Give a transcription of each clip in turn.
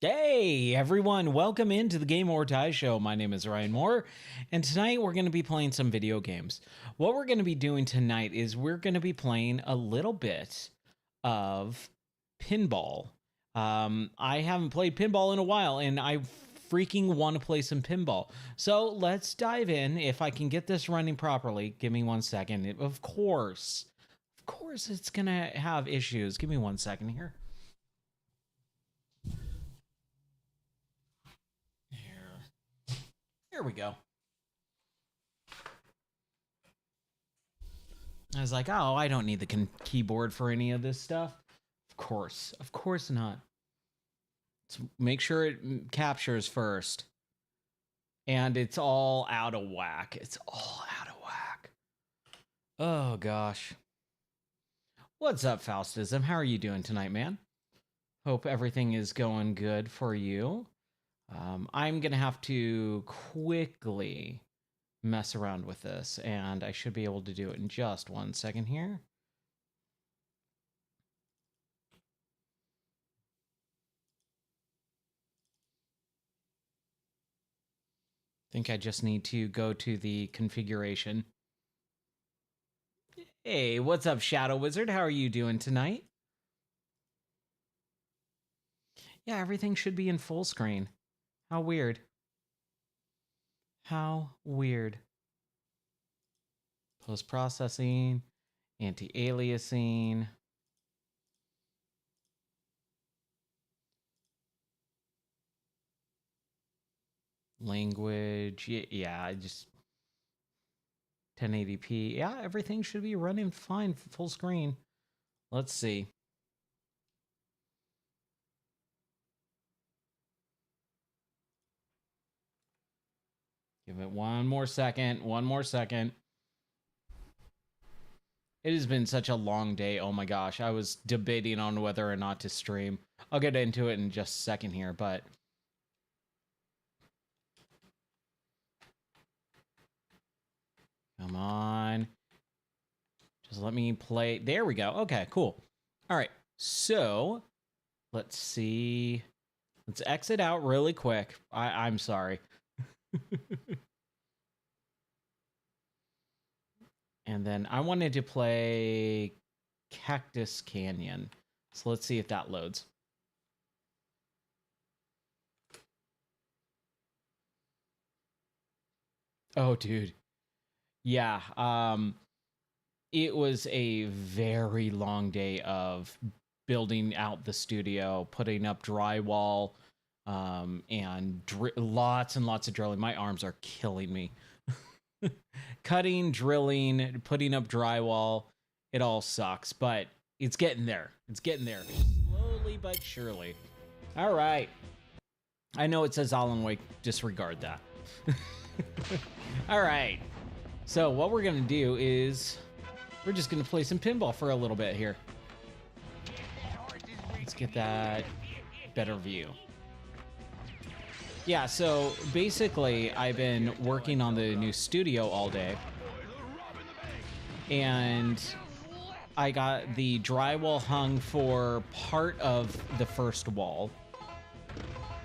Hey everyone, welcome into the Game or Die Show. My name is Ryan Moore, and tonight we're going to be playing some video games. What we're going to be doing tonight is we're going to be playing a little bit of pinball. I haven't played pinball in a while, and I freaking want to play some pinball. So let's dive in. If I can get this running properly, give me 1 second. Of course, it's going to have issues. Give me 1 second here. Here we go. I was like, oh, I don't need the keyboard for any of this stuff. Of course not. Let's make sure it captures first. And it's all out of whack. Oh, gosh. What's up, Faustism? How are you doing tonight, man? Hope everything is going good for you. I'm going to have to quickly mess around with this, and I should be able to do it in just 1 second here. I think I just need to go to the configuration. Hey, what's up, Shadow Wizard? How are you doing tonight? Yeah, everything should be in full screen. How weird. How weird. Post-processing, anti-aliasing. Language. Yeah, I just 1080p. Yeah, everything should be running fine, full screen. Let's see. Give it one more second. It has been such a long day. Oh my gosh. I was debating on whether or not to stream. I'll get into it in just a second here, but come on. Just let me play. There we go. Okay, cool. All right. So let's see. Let's exit out really quick. I'm sorry. And then I wanted to play Cactus Canyon. So let's see if that loads. Oh, dude. Yeah. It was a very long day of building out the studio, putting up drywall, and lots and lots of drilling. My arms are killing me. Cutting, drilling, putting up drywall, it all sucks, but it's getting there. Slowly but surely. All right. I know it says Alan Wake, disregard that. All right. So what we're going to do is we're just going to play some pinball for a little bit here. Let's get that better view. Yeah, so basically I've been working on the new studio all day, and I got the drywall hung for part of the first wall.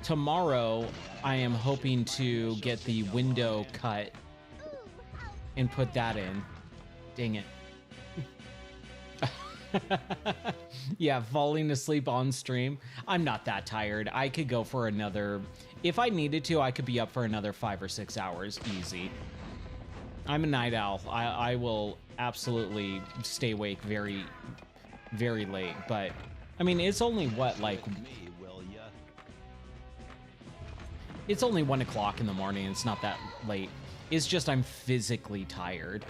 Tomorrow I am hoping to get the window cut and put that in. Dang it. Yeah, falling asleep on stream. I'm not that tired. I could go for another... If I needed to, I could be up for another 5 or 6 hours, easy. I'm a night owl. I will absolutely stay awake very, very late. But, I mean, it's only, what, like... It's only 1 o'clock in the morning. It's not that late. It's just I'm physically tired.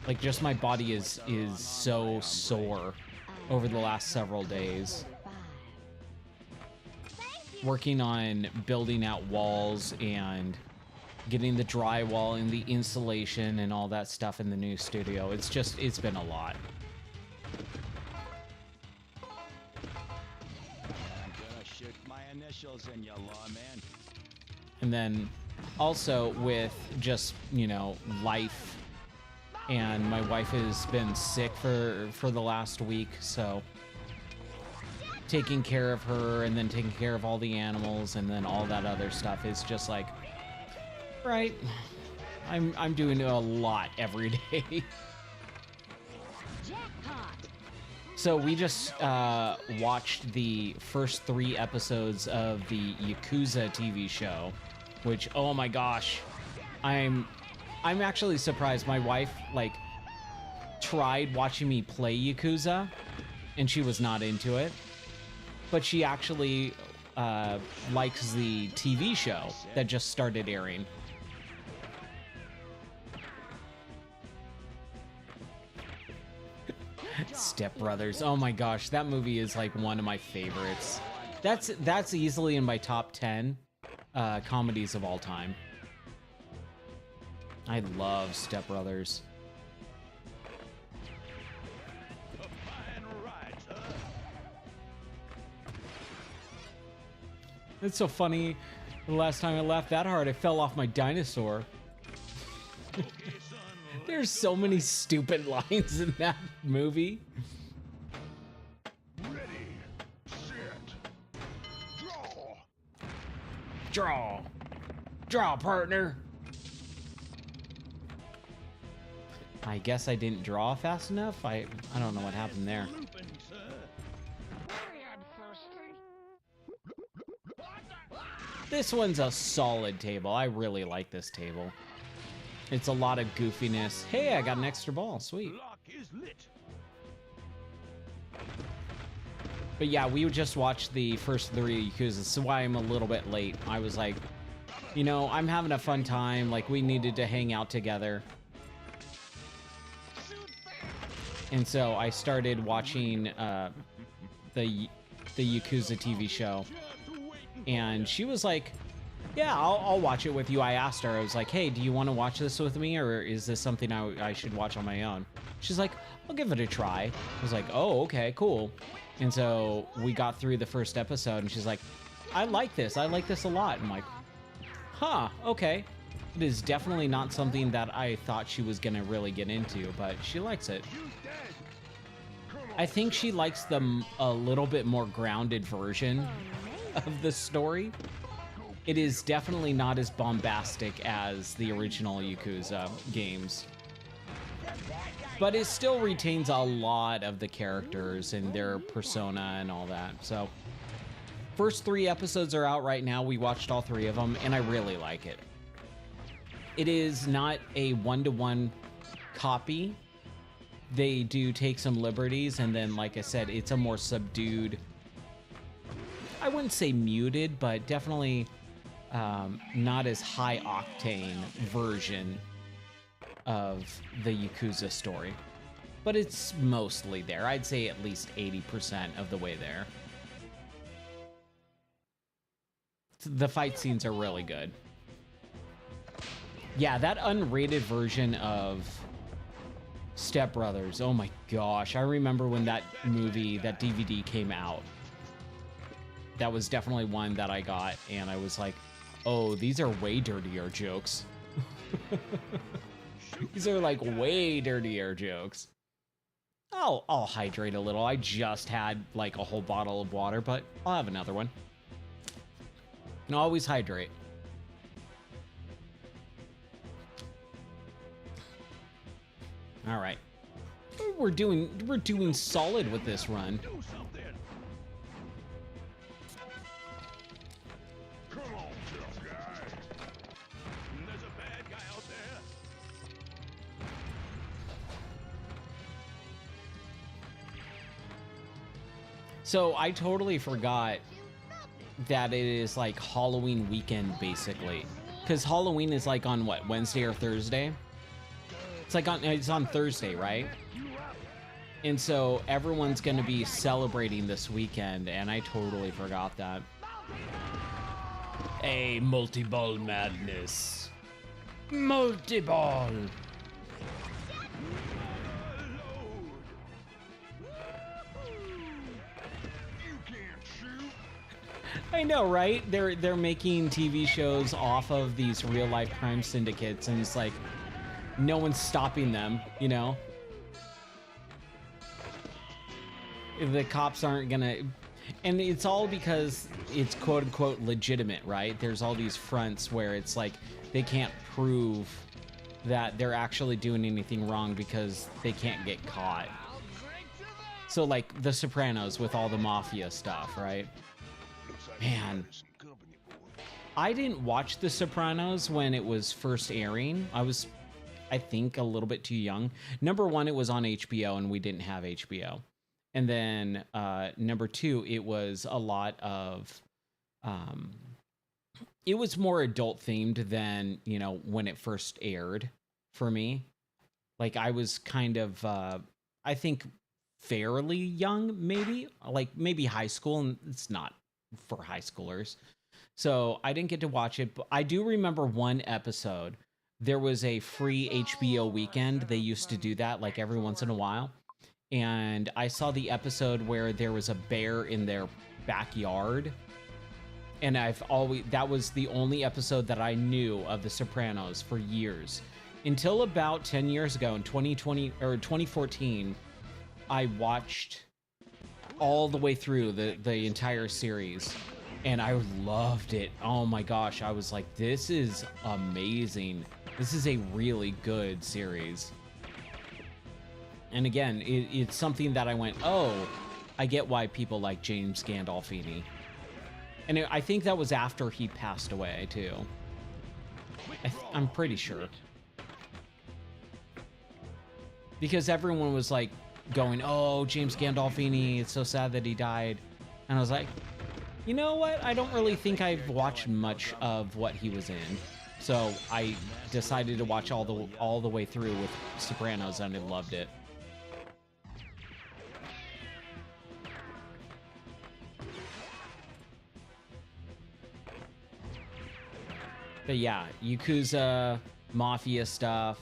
Like, just my body is so sore over the last several days. Working on building out walls and getting the drywall and the insulation and all that stuff in the new studio. It's been a lot. I'm gonna shoot my initials in your law, man. And then also with just, you know, life, and my wife has been sick for the last week, so taking care of her and then taking care of all the animals and then all that other stuff is just like, right, I'm doing a lot every day. So we just watched the first 3 episodes of the Yakuza TV show, which, oh my gosh, I'm actually surprised. My wife like tried watching me play Yakuza and she was not into it, but she actually likes the TV show that just started airing. Step Brothers. Oh my gosh, that movie is like one of my favorites. That's easily in my top 10 comedies of all time. I love Step Brothers. It's so funny. The last time I laughed that hard, I fell off my dinosaur. There's so many stupid lines in that movie. Ready, set, draw. Draw. Draw, partner. I guess I didn't draw fast enough. I don't know what happened there. This one's a solid table. I really like this table. It's a lot of goofiness. Hey, I got an extra ball. Sweet. Lock is lit. But yeah, we just watched the first 3 Yakuza. That's why I'm a little bit late. I was like, you know, I'm having a fun time. Like, we needed to hang out together. And so I started watching the Yakuza TV show. And she was like, yeah, I'll watch it with you. I asked her, I was like, hey, do you want to watch this with me? Or is this something I should watch on my own? She's like, I'll give it a try. I was like, oh, okay, cool. And so we got through the first episode and she's like, I like this. I like this a lot. I'm like, huh, okay. It is definitely not something that I thought she was going to really get into, but she likes it. I think she likes the a little bit more grounded version of the story. It is definitely not as bombastic as the original Yakuza games, but it still retains a lot of the characters and their persona and all that. So first 3 episodes are out right now. We watched all 3 of them and I really like it. It is not a one-to-one copy. They do take some liberties, and then, like I said, it's a more subdued, I wouldn't say muted, but definitely not as high octane version of the Yakuza story. But it's mostly there. I'd say at least 80% of the way there. The fight scenes are really good. Yeah, that unrated version of Step Brothers, oh my gosh, I remember when that movie, that DVD came out. That was definitely one that I got, and I was like, oh, these are way dirtier jokes. These are like way dirtier jokes. I'll hydrate a little. I just had like a whole bottle of water, but I'll have another one. And always hydrate. All right, we're doing solid with this run. Do something. Come on, tough guy. There's a bad guy out there. So I totally forgot that it is like Halloween weekend basically, because Halloween is like on what, Wednesday or Thursday? It's on Thursday, right? And so everyone's going to be celebrating this weekend, and I totally forgot that. A multi-ball madness. Multi-ball. I know, right? They're making TV shows off of these real-life crime syndicates, and it's like, no one's stopping them, you know? The cops aren't gonna... And it's all because it's quote unquote legitimate, right? There's all these fronts where it's like they can't prove that they're actually doing anything wrong because they can't get caught. So like The Sopranos with all the mafia stuff, right? Man, I didn't watch The Sopranos when it was first airing. I was, I think, a little bit too young. Number one, it was on HBO and we didn't have HBO. And then number two, it was a lot of, it was more adult themed than, you know, when it first aired for me. Like I was kind of, I think, fairly young, maybe, like maybe high school, and it's not for high schoolers. So I didn't get to watch it, but I do remember one episode. There was a free HBO weekend. They used to do that like every once in a while. And I saw the episode where there was a bear in their backyard. And that was the only episode that I knew of The Sopranos for years. Until about 10 years ago in 2020 or 2014, I watched all the way through the entire series. And I loved it. Oh my gosh, I was like, this is amazing. This is a really good series. And again, it's something that I went, oh, I get why people like James Gandolfini. And I think that was after he passed away, too. I'm pretty sure. Because everyone was like going, oh, James Gandolfini, it's so sad that he died. And I was like, you know what? I don't really think I've watched much of what he was in. So I decided to watch all the way through with Sopranos, and I loved it. But yeah, Yakuza, Mafia stuff.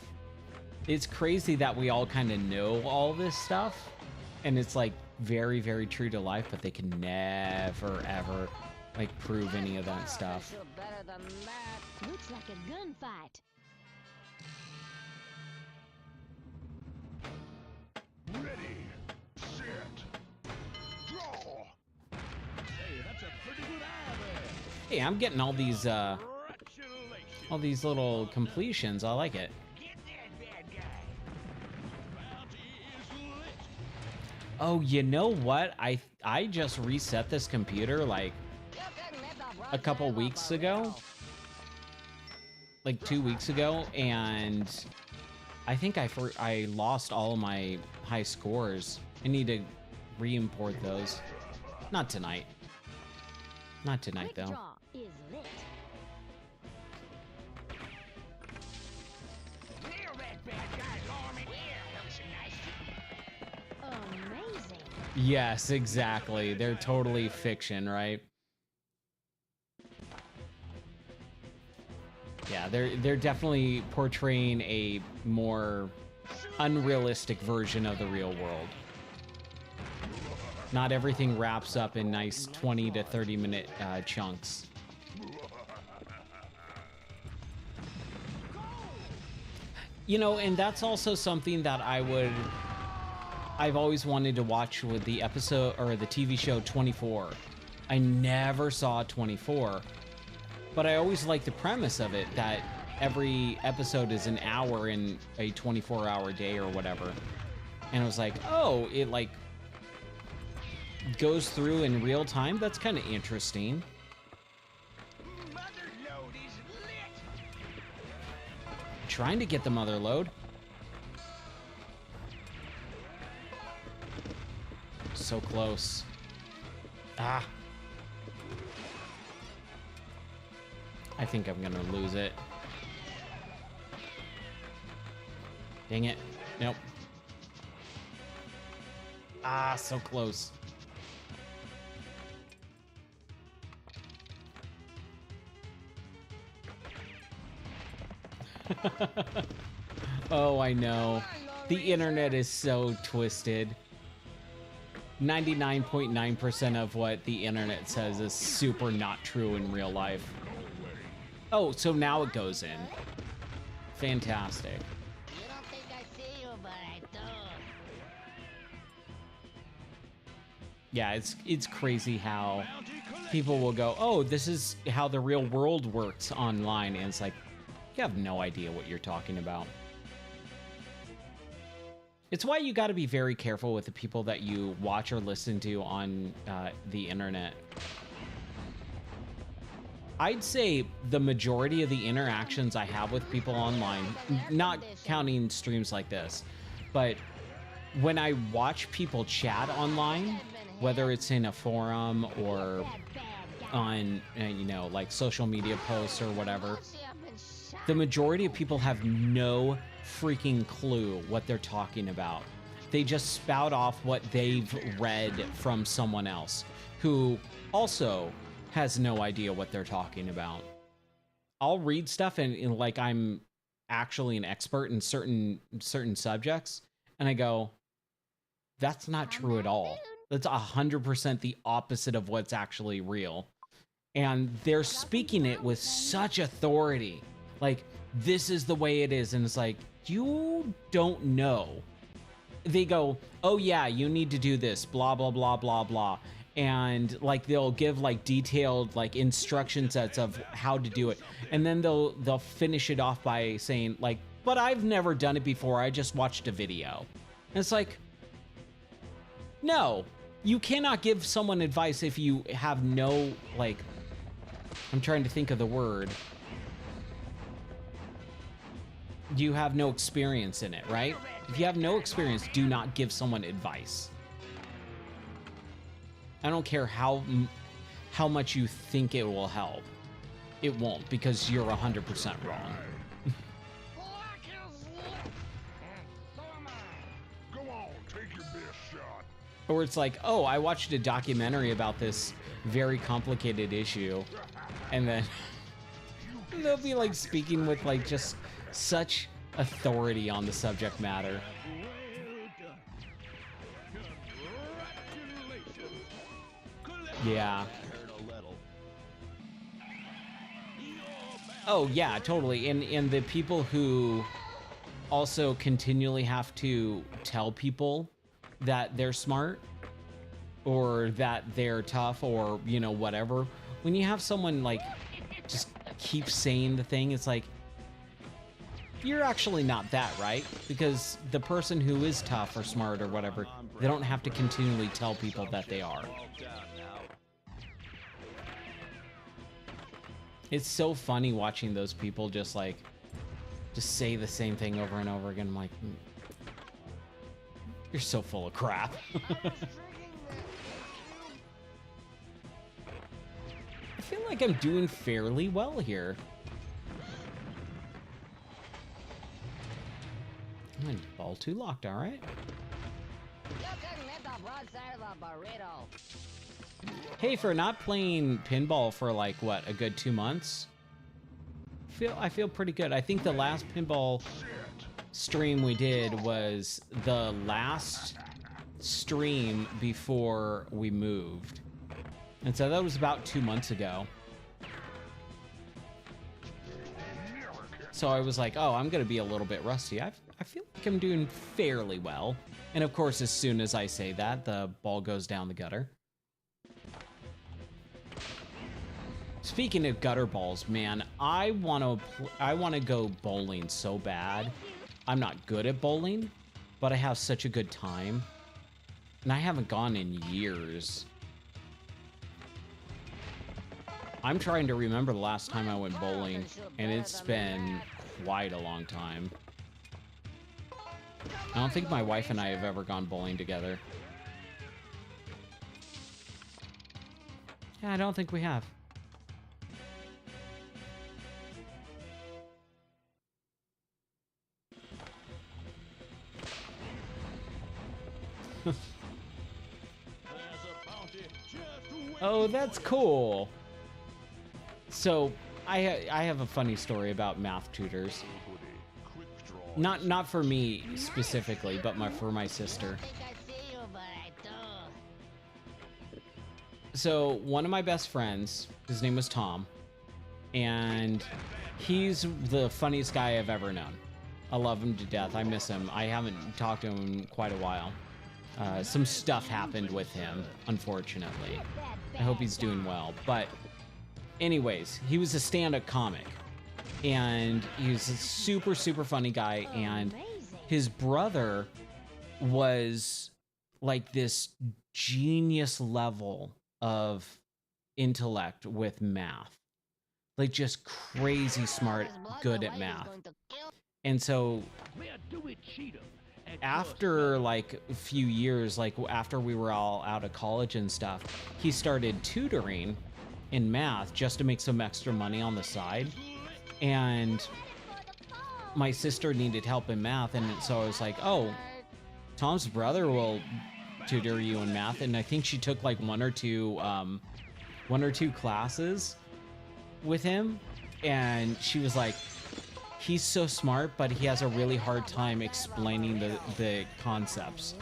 It's crazy that we all kind of know all this stuff. And it's like very, very true to life, but they can never, ever like prove any of that stuff. Looks like a gunfight. Ready, set, draw. Hey, that's a pretty good eye there. Hey, I'm getting all these little completions. I like it. Get that bad guy. Bounty is lit. Oh, you know what? I just reset this computer like a couple weeks ago. Like 2 weeks ago, and I think I lost all of my high scores. I need to re-import those. Not tonight. Not tonight, though. Draw is lit. Clear that bad guy's arm in here. That was nice. Amazing. Yes, exactly. They're totally fiction, right? Yeah, they're definitely portraying a more unrealistic version of the real world. Not everything wraps up in nice 20 to 30 minute chunks. You know, and that's also something that I've always wanted to watch with the episode or the TV show 24. I never saw 24. But I always like the premise of it, that every episode is an hour in a 24-hour day or whatever. And I was like, oh, it like goes through in real time? That's kind of interesting. Mother load is lit. Trying to get the mother load. So close. Ah. I think I'm gonna lose it. Dang it. Nope. Ah, so close. Oh, I know. The internet is so twisted. 99.9% of what the internet says is super not true in real life. Oh, so now it goes in. Fantastic. You don't think I see you, but I Yeah, it's crazy how people will go, oh, this is how the real world works online, and it's like, you have no idea what you're talking about. It's why you got to be very careful with the people that you watch or listen to on the internet. I'd say the majority of the interactions I have with people online, not counting streams like this, but when I watch people chat online, whether it's in a forum or on, you know, like social media posts or whatever, the majority of people have no freaking clue what they're talking about. They just spout off what they've read from someone else who also has no idea what they're talking about. I'll read stuff and like I'm actually an expert in certain subjects, and I go, that's not true at all. That's 100% the opposite of what's actually real. And they're speaking it with such authority. Like, this is the way it is. And it's like, you don't know. They go, oh yeah, you need to do this, blah, blah, blah, blah, blah. And like, they'll give like detailed like instruction sets of how to do it. And then they'll finish it off by saying like, but I've never done it before. I just watched a video. And it's like, no, you cannot give someone advice if you have no, like, I'm trying to think of the word. You have no experience in it, right? If you have no experience, do not give someone advice. I don't care how much you think it will help. It won't, because you're 100% wrong. Go on, take your best shot. Or it's like, oh, I watched a documentary about this very complicated issue, and then they'll be like speaking with like just such authority on the subject matter. Yeah. Oh yeah, totally. And the people who also continually have to tell people that they're smart or that they're tough or, you know, whatever. When you have someone like just keep saying the thing, it's like, you're actually not that, right? Because the person who is tough or smart or whatever, they don't have to continually tell people that they are. It's so funny watching those people just say the same thing over and over again. I'm like, you're so full of crap. I feel like I'm doing fairly well here. And ball 2 locked, all right. Hey, for not playing pinball for like what, a good 2 months, I feel pretty good. I think the last pinball stream we did was the last stream before we moved, and so that was about 2 months ago. So I was like, oh, I'm gonna be a little bit rusty. I feel like I'm doing fairly well. And of course, as soon as I say that, the ball goes down the gutter. Speaking of gutter balls, man, I want to go bowling so bad. I'm not good at bowling, but I have such a good time. And I haven't gone in years. I'm trying to remember the last time I went bowling, and it's been quite a long time. I don't think my wife and I have ever gone bowling together. Yeah, I don't think we have. Oh, that's cool. So, I have a funny story about math tutors. Not for me specifically, but for my sister. So, one of my best friends, his name was Tom, and he's the funniest guy I've ever known. I love him to death. I miss him. I haven't talked to him in quite a while. Some stuff happened with him, unfortunately. I hope he's doing well. But anyways, he was a stand-up comic. And he was a super, super funny guy. And his brother was like this genius level of intellect with math. Like just crazy smart, good at math. And so after like a few years, like after we were all out of college and stuff, he started tutoring in math just to make some extra money on the side. And my sister needed help in math, and so I was like, oh, Tom's brother will tutor you in math. And I think she took like one or two classes with him, and she was like, he's so smart, but he has a really hard time explaining the concepts.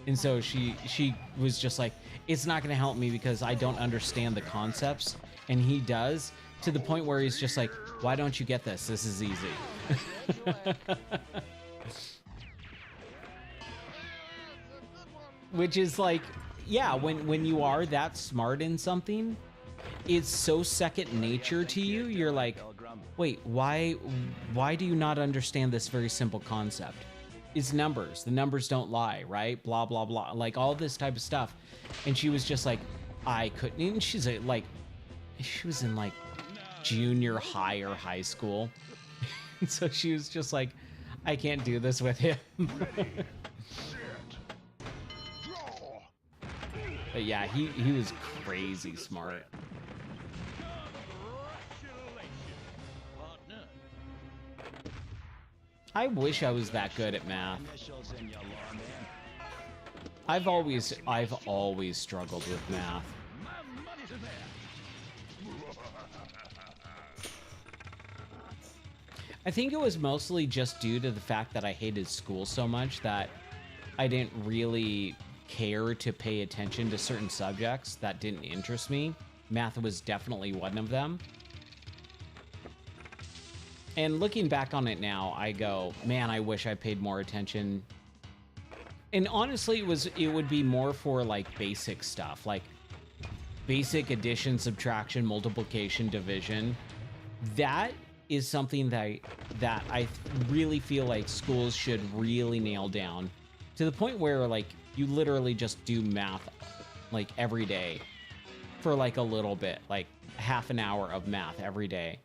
And so she was just like, it's not going to help me because I don't understand the concepts, and he does, to the point where he's just like, why don't you get this? This is easy. Which is like, yeah, when you are that smart in something, it's so second nature to you. You're like, wait, why do you not understand this very simple concept? It's numbers. The numbers don't lie, right? Blah, blah, blah. Like all this type of stuff. And she was just like, I couldn't. And she's like, she was in like junior high or high school. And so she was just like, I can't do this with him. But yeah, he was crazy smart. I wish I was that good at math. I've always struggled with math. I think it was mostly just due to the fact that I hated school so much that I didn't really care to pay attention to certain subjects that didn't interest me. Math was definitely one of them. And looking back on it now, I go, man, I wish I paid more attention. And honestly, it would be more for like basic stuff, like basic addition, subtraction, multiplication, division. That is something that I really feel like schools should really nail down, to the point where like you literally just do math like every day for like a little bit, like half an hour of math every day,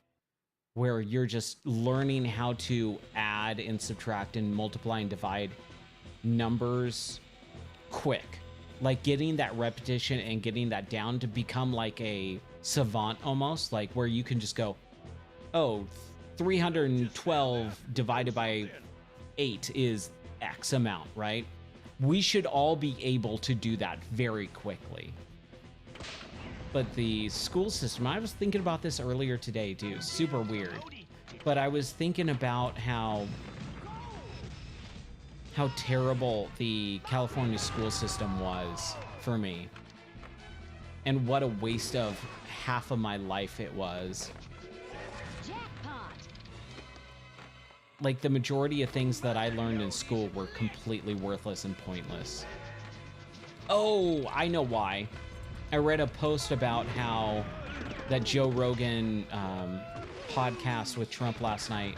where you're just learning how to add and subtract and multiply and divide numbers quick. Like getting that repetition and getting that down to become like a savant almost, like where you can just go, oh, 312 divided by 8 is X amount, right? We should all be able to do that very quickly. But the school system, I was thinking about this earlier today too, super weird. But I was thinking about how terrible the California school system was for me. And what a waste of half of my life it was. Like the majority of things that I learned in school were completely worthless and pointless. Oh, I know why. I read a post about how that Joe Rogan podcast with Trump last night.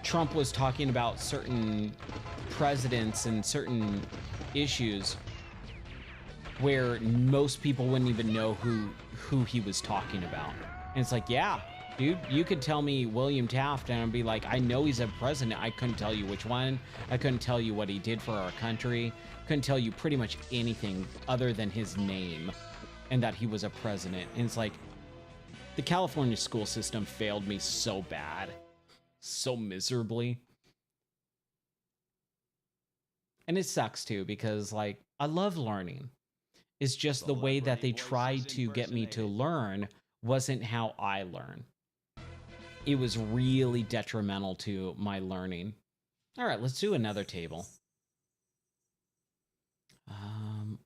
Trump was talking about certain presidents and certain issues where most people wouldn't even know who he was talking about. And it's like, yeah, dude, you could tell me William Taft and I'd be like, I know he's a president. I couldn't tell you which one. I couldn't tell you what he did for our country. Couldn't tell you pretty much anything other than his name and that he was a president. And it's like, the California school system failed me so bad, so miserably. And it sucks too, because like, I love learning. It's just the way that they tried to get me to learn wasn't how I learn. It was really detrimental to my learning. All right, let's do another table.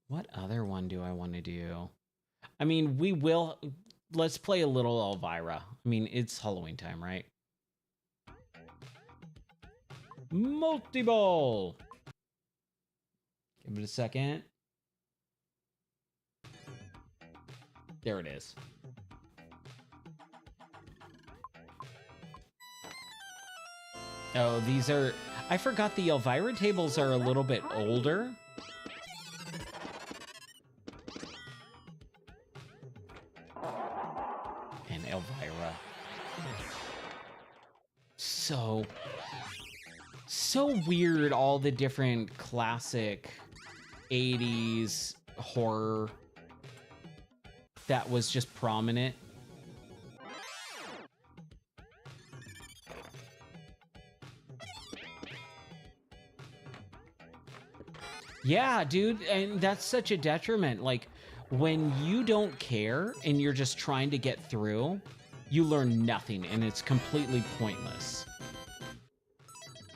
What other one do I want to do? I mean, let's play a little Elvira. I mean, it's Halloween time, right? Multi-ball! Give it a second. There it is. Oh, these are... I forgot the Elvira tables are a little bit older. And Elvira. So weird, all the different classic 80s horror that was just prominent. Yeah, dude, and that's such a detriment. Like, when you don't care and you're just trying to get through, you learn nothing and it's completely pointless.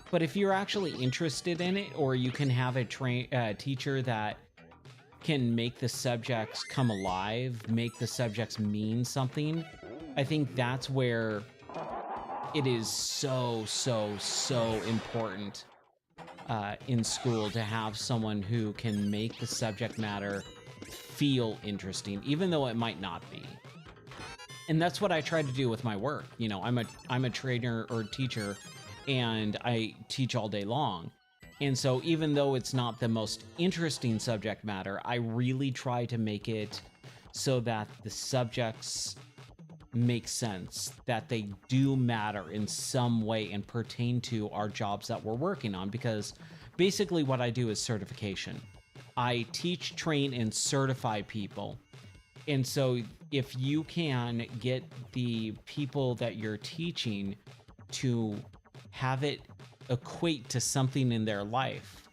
But if you're actually interested in it, or you can have a teacher that can make the subjects come alive, make the subjects mean something, I think that's where it is so important in school to have someone who can make the subject matter feel interesting, even though it might not be. And that's what I try to do with my work. You know, I'm a trainer or teacher, and I teach all day long. And so even though it's not the most interesting subject matter, I really try to make it so that the subjects make sense, that they do matter in some way and pertain to our jobs that we're working on. Because basically what I do is certification. I teach, train, and certify people. And so if you can get the people that you're teaching to have it equate to something in their life,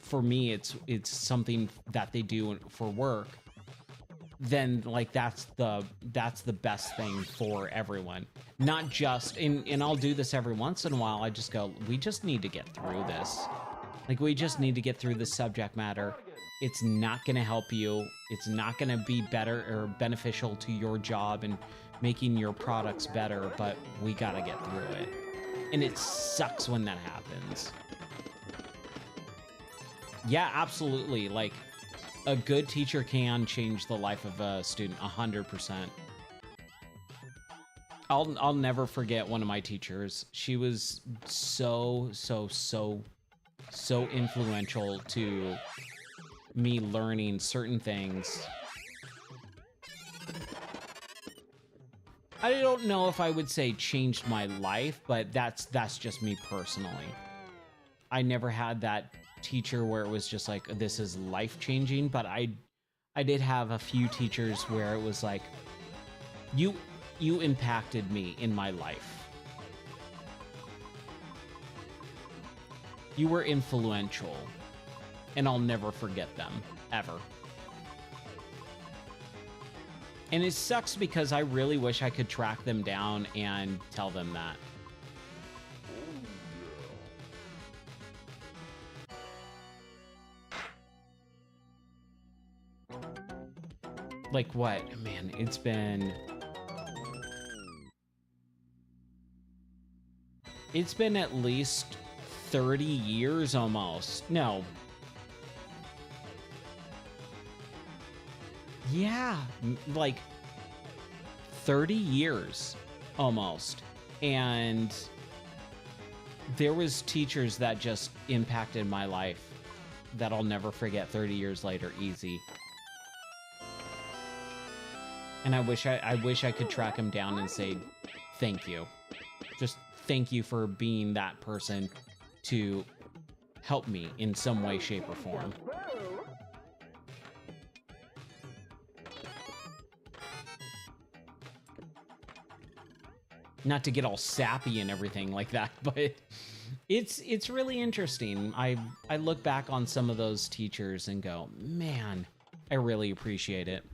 for me it's something that they do for work, then like that's the best thing for everyone. Not just, and I'll do this every once in a while, I just go, we just need to get through this. Like, we just need to get through the subject matter. It's not going to help you. It's not going to be better or beneficial to your job and making your products better, but we got to get through it. And it sucks when that happens. Yeah, absolutely. Like, a good teacher can change the life of a student 100%. I'll never forget one of my teachers. She was so influential to me learning certain things. I don't know if I would say changed my life, but that's just me personally. I never had that teacher where it was just like, this is life-changing, but I did have a few teachers where it was like, you impacted me in my life. You were influential, and I'll never forget them, ever. And it sucks because I really wish I could track them down and tell them that. Like what? Man, it's been at least 30 years almost. No. Yeah, like 30 years almost. And there was teachers that just impacted my life that I'll never forget 30 years later, easy. And I wish I could track them down and say thank you. Just thank you for being that person to help me in some way, shape, or form. Not to get all sappy and everything like that, but it's really interesting. I look back on some of those teachers and go, man, I really appreciate it.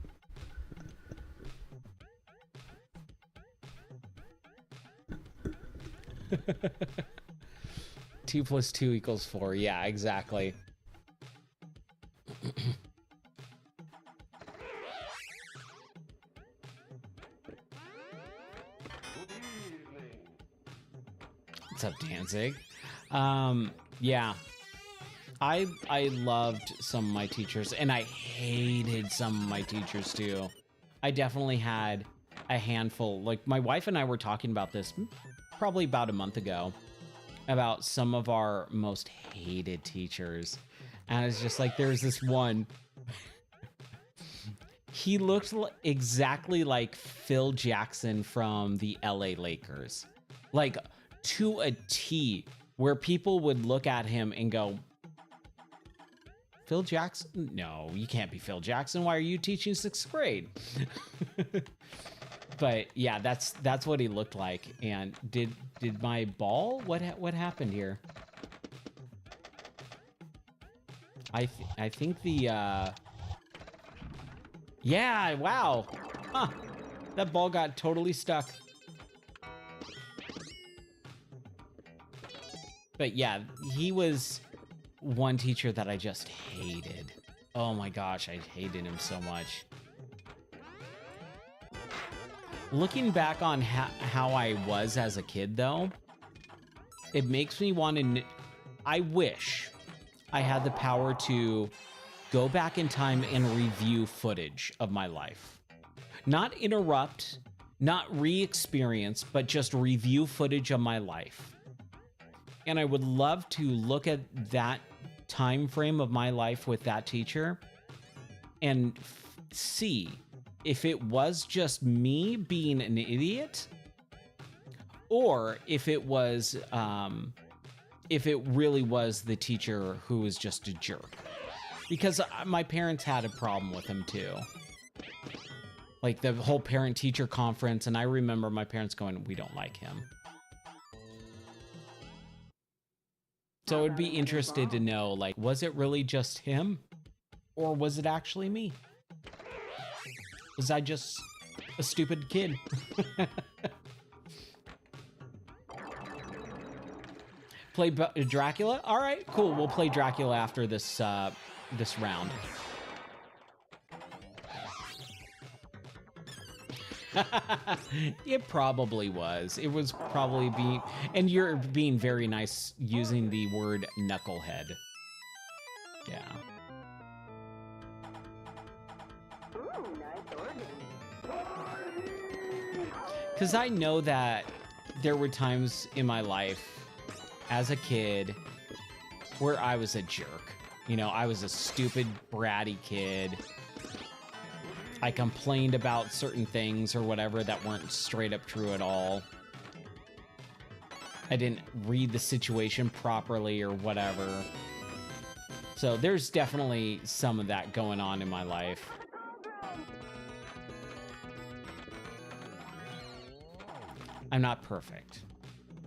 Two plus two equals 4. Yeah, exactly. What's up, Danzig? Yeah. I loved some of my teachers, and I hated some of my teachers too. I definitely had a handful. Like, my wife and I were talking about this probably about a month ago, about some of our most hated teachers. And I was just like, there's this one. He looked exactly like Phil Jackson from the LA Lakers. Like, to a T, where people would look at him and go, Phil Jackson? No, you can't be Phil Jackson. Why are you teaching 6th grade? But yeah, that's what he looked like. And did my ball? What happened here? I think the yeah, wow. Huh. That ball got totally stuck. But yeah, he was one teacher that I just hated. Oh my gosh, I hated him so much. Looking back on how I was as a kid, though, it makes me want to... I wish I had the power to go back in time and review footage of my life. Not interrupt, not re-experience, but just review footage of my life. And I would love to look at that time frame of my life with that teacher and see if it was just me being an idiot, or if it was, if it really was the teacher who was just a jerk. Because my parents had a problem with him too. Like the whole parent-teacher conference, and I remember my parents going, we don't like him. So I would be interested to know, like, was it really just him? Or was it actually me? Was I just a stupid kid? Play Dracula? All right, cool. We'll play Dracula after this this round. It probably was. It was probably being... And you're being very nice using the word knucklehead. Yeah. Because I know that there were times in my life as a kid where I was a jerk. You know, I was a stupid, bratty kid. I complained about certain things or whatever that weren't straight up true at all. I didn't read the situation properly or whatever. So there's definitely some of that going on in my life. I'm not perfect.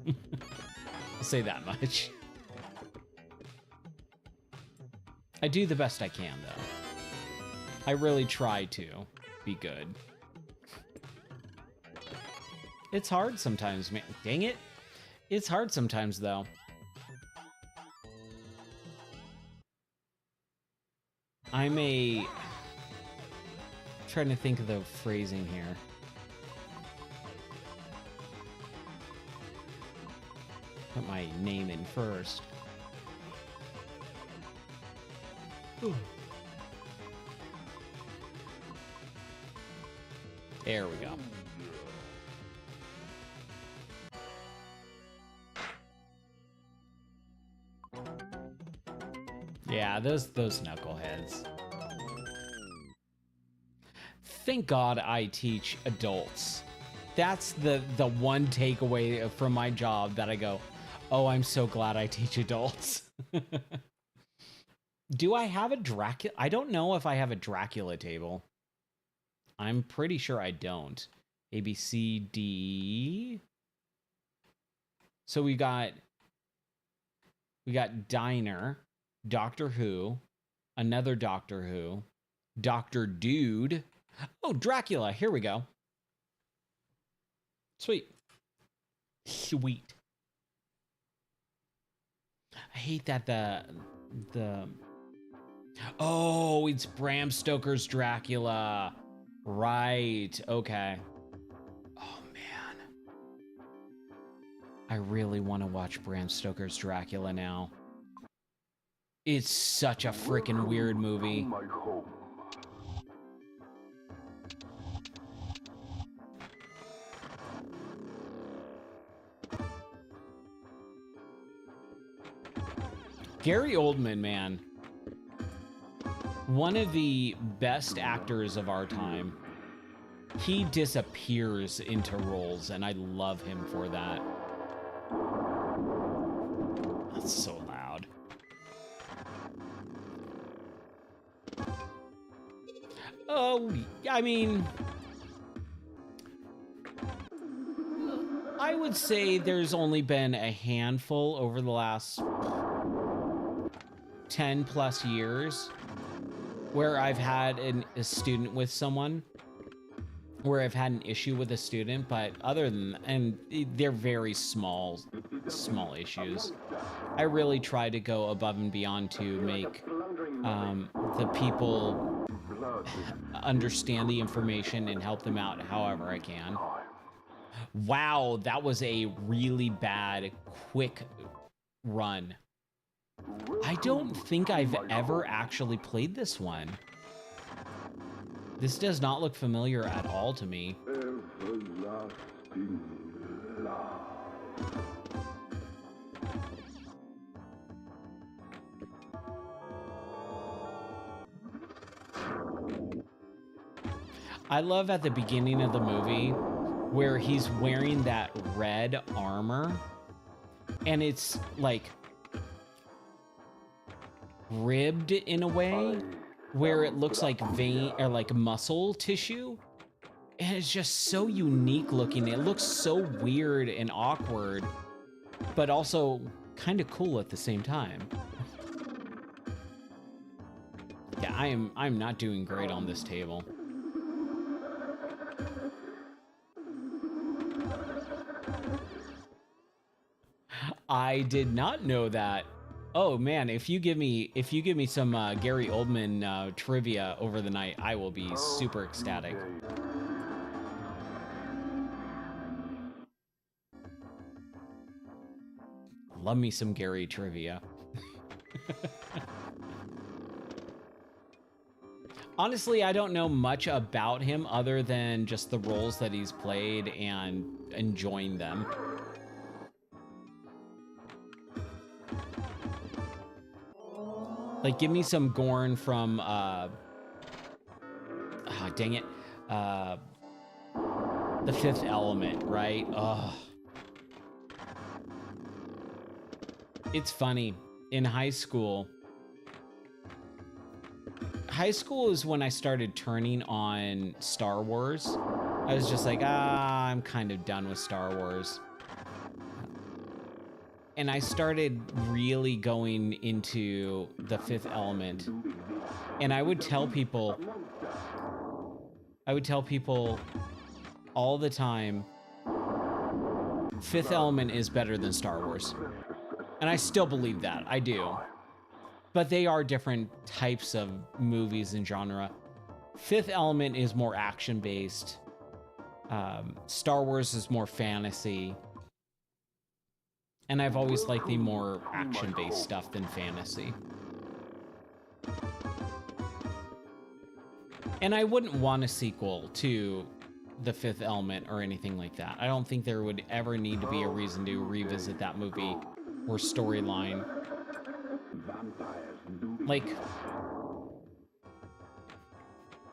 I'll say that much. I do the best I can, though. I really try to be good. It's hard sometimes, man. Dang it. It's hard sometimes, though. I'm trying to think of the phrasing here. Put my name in first. Ooh. There we go. Yeah, those knuckleheads. Thank God I teach adults. That's the one takeaway from my job that I go, oh, I'm so glad I teach adults. Do I have a Dracula? I don't know if I have a Dracula table. I'm pretty sure I don't. A, B, C, D. So we got Diner, Doctor Who, another Doctor Who, Doctor Dude. Oh, Dracula. Here we go. Sweet. Sweet. I hate that the oh, it's Bram Stoker's Dracula. Right. Okay. Oh man. I really want to watch Bram Stoker's Dracula now. It's such a freaking weird movie. My home. Gary Oldman, man. One of the best actors of our time. He disappears into roles, and I love him for that. That's so loud. Oh, I mean, I would say there's only been a handful over the last 10 plus years where I've had a student with someone, where I've had an issue with a student, but other than, and they're very small issues. I really try to go above and beyond to make the people understand the information and help them out however I can. Wow, that was a really bad, quick run. I don't think I've ever actually played this one. This does not look familiar at all to me. Everlasting love. I love at the beginning of the movie where he's wearing that red armor and it's like ribbed in a way where it looks like vein or like muscle tissue, and it's just so unique looking. It looks so weird and awkward, but also kind of cool at the same time. Yeah, I'm not doing great on this table. I did not know that. Oh man, if you give me some Gary Oldman trivia over the night, I will be super ecstatic. Love me some Gary trivia. Honestly, I don't know much about him other than just the roles that he's played and enjoying them. Like, give me some Gorn from, oh, dang it, The Fifth Element, right? Ugh. It's funny, in high school is when I started turning on Star Wars. I was just like, I'm kind of done with Star Wars. And I started really going into The Fifth Element. And I would tell people all the time, Fifth Element is better than Star Wars. And I still believe that, I do. But they are different types of movies and genre. Fifth Element is more action-based. Star Wars is more fantasy. And I've always liked the more action-based stuff than fantasy. And I wouldn't want a sequel to The Fifth Element or anything like that. I don't think there would ever need to be a reason to revisit that movie or storyline. Like,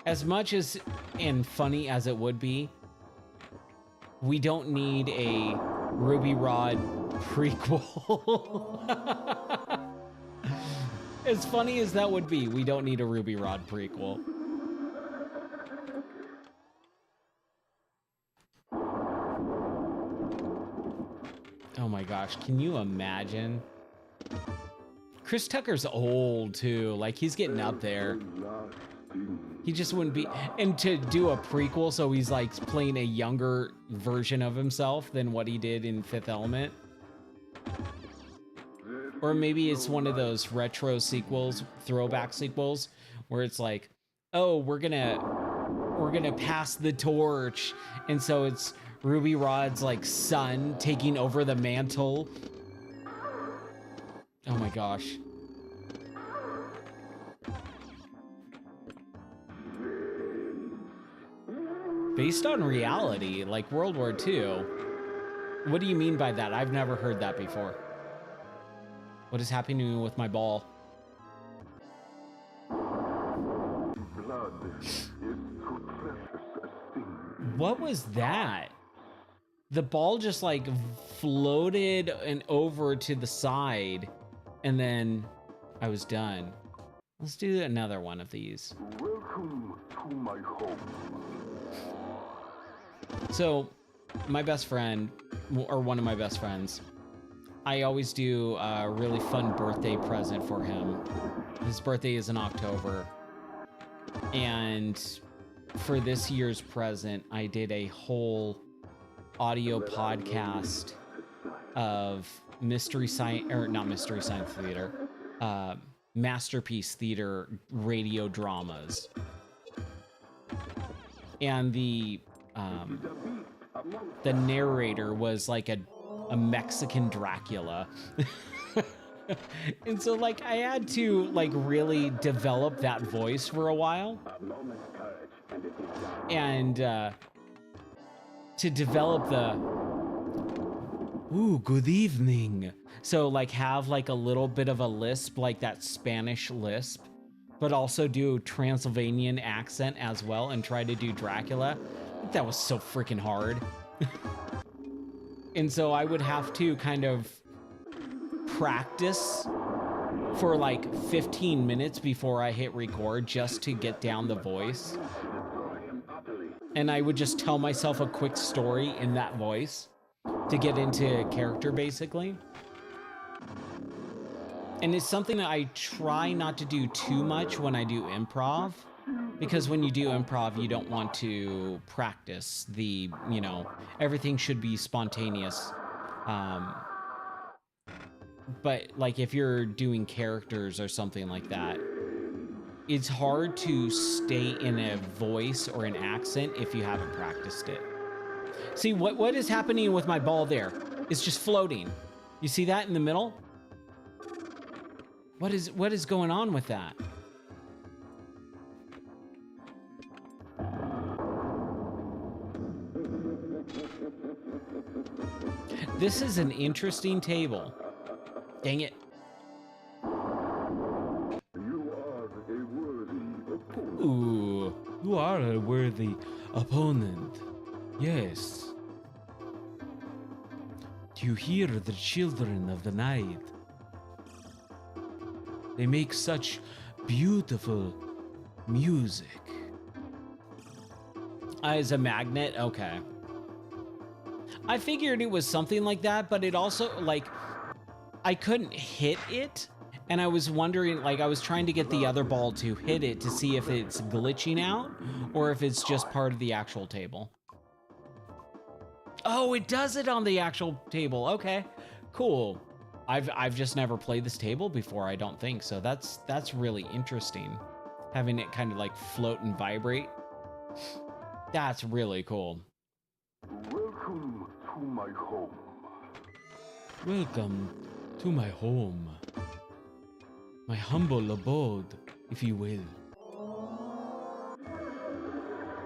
as much as and funny as it would be, we don't need a Ruby Rod prequel. As funny as that would be, we don't need a Ruby Rod prequel. Oh my gosh, can you imagine? Chris Tucker's old too, like he's getting up there. He just wouldn't be, and to do a prequel so he's like playing a younger version of himself than what he did in Fifth Element. Or maybe it's one of those retro sequels, throwback sequels, where it's like, oh, we're gonna pass the torch, and so it's Ruby Rod's like son taking over the mantle. Oh my gosh. Based on reality, like World War II. What do you mean by that? I've never heard that before. What is happening with my ball? Blood is too precious a thing. What was that? The ball just like floated and over to the side, and then I was done. Let's do another one of these. Welcome to my home. So, my best friend, or one of my best friends, I always do a really fun birthday present for him. His birthday is in October. And for this year's present, I did a whole audio podcast of Mystery Science, or not Mystery Science Theater, Masterpiece Theater radio dramas. And the narrator was like a Mexican Dracula. And so like I had to like really develop that voice for a while. And to develop the ooh, good evening. So like have like a little bit of a lisp, like that Spanish lisp, but also do Transylvanian accent as well and try to do Dracula. That was so freaking hard. And so I would have to kind of practice for like 15 minutes before I hit record just to get down the voice. And I would just tell myself a quick story in that voice to get into character, basically. And it's something that I try not to do too much when I do improv, because when you do improv, you don't want to practice the, you know, everything should be spontaneous. But like if you're doing characters or something like that, it's hard to stay in a voice or an accent if you haven't practiced it. See, what is happening with my ball there? It's just floating. You see that in the middle? What is going on with that? This is an interesting table. Dang it. Ooh, you are a worthy opponent. Yes. Do you hear the children of the night? They make such beautiful music. As a magnet? Okay. I figured it was something like that, but it also, like, I couldn't hit it, and I was wondering, like, I was trying to get the other ball to hit it to see if it's glitching out, or if it's just part of the actual table. Oh, it does it on the actual table. Okay, cool. I've just never played this table before, I don't think, so that's really interesting. Having it kind of like float and vibrate. That's really cool. Welcome to my home. Welcome to my home. My humble abode, if you will.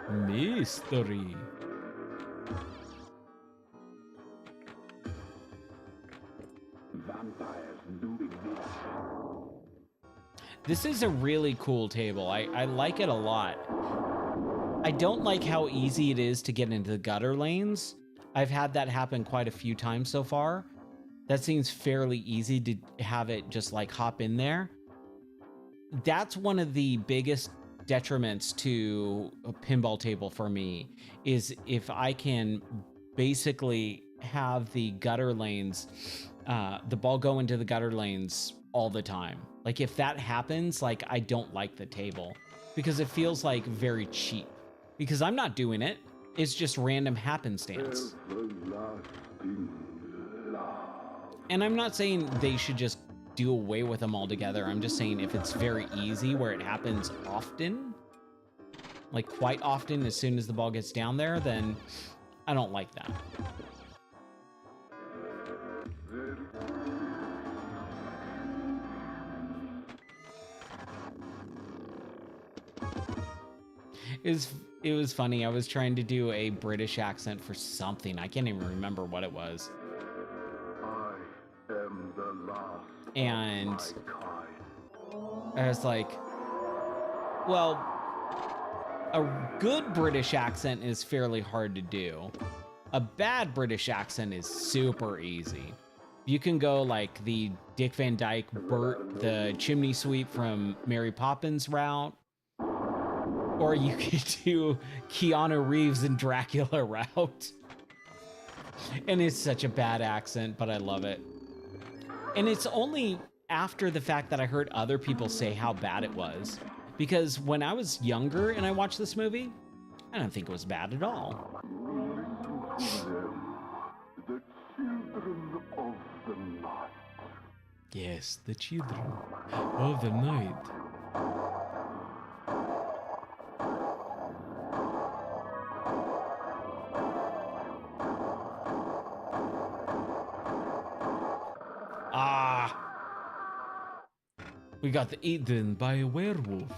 Mystery. Vampires do exist. This is a really cool table. I like it a lot. I don't like how easy it is to get into the gutter lanes. I've had that happen quite a few times so far. That seems fairly easy to have it just like hop in there. That's one of the biggest detriments to a pinball table for me, is if I can basically have the gutter lanes, the ball go into the gutter lanes all the time. Like if that happens, like I don't like the table because it feels like very cheap, because I'm not doing it. It's just random happenstance. And I'm not saying they should just do away with them altogether. I'm just saying if it's very easy where it happens often, like quite often as soon as the ball gets down there, then I don't like that. It was funny. I was trying to do a British accent for something. I can't even remember what it was. I am the last And of my kind. I was like, well, a good British accent is fairly hard to do. A bad British accent is super easy. You can go like the Dick Van Dyke, Bert, the chimney sweep from Mary Poppins route, or you could do Keanu Reeves and Dracula route. And it's such a bad accent, but I love it. And it's only after the fact that I heard other people say how bad it was. Because when I was younger and I watched this movie, I don't think it was bad at all. Listen to them, the children of the night. Yes, the children of the night. Ah! We got eaten by a werewolf.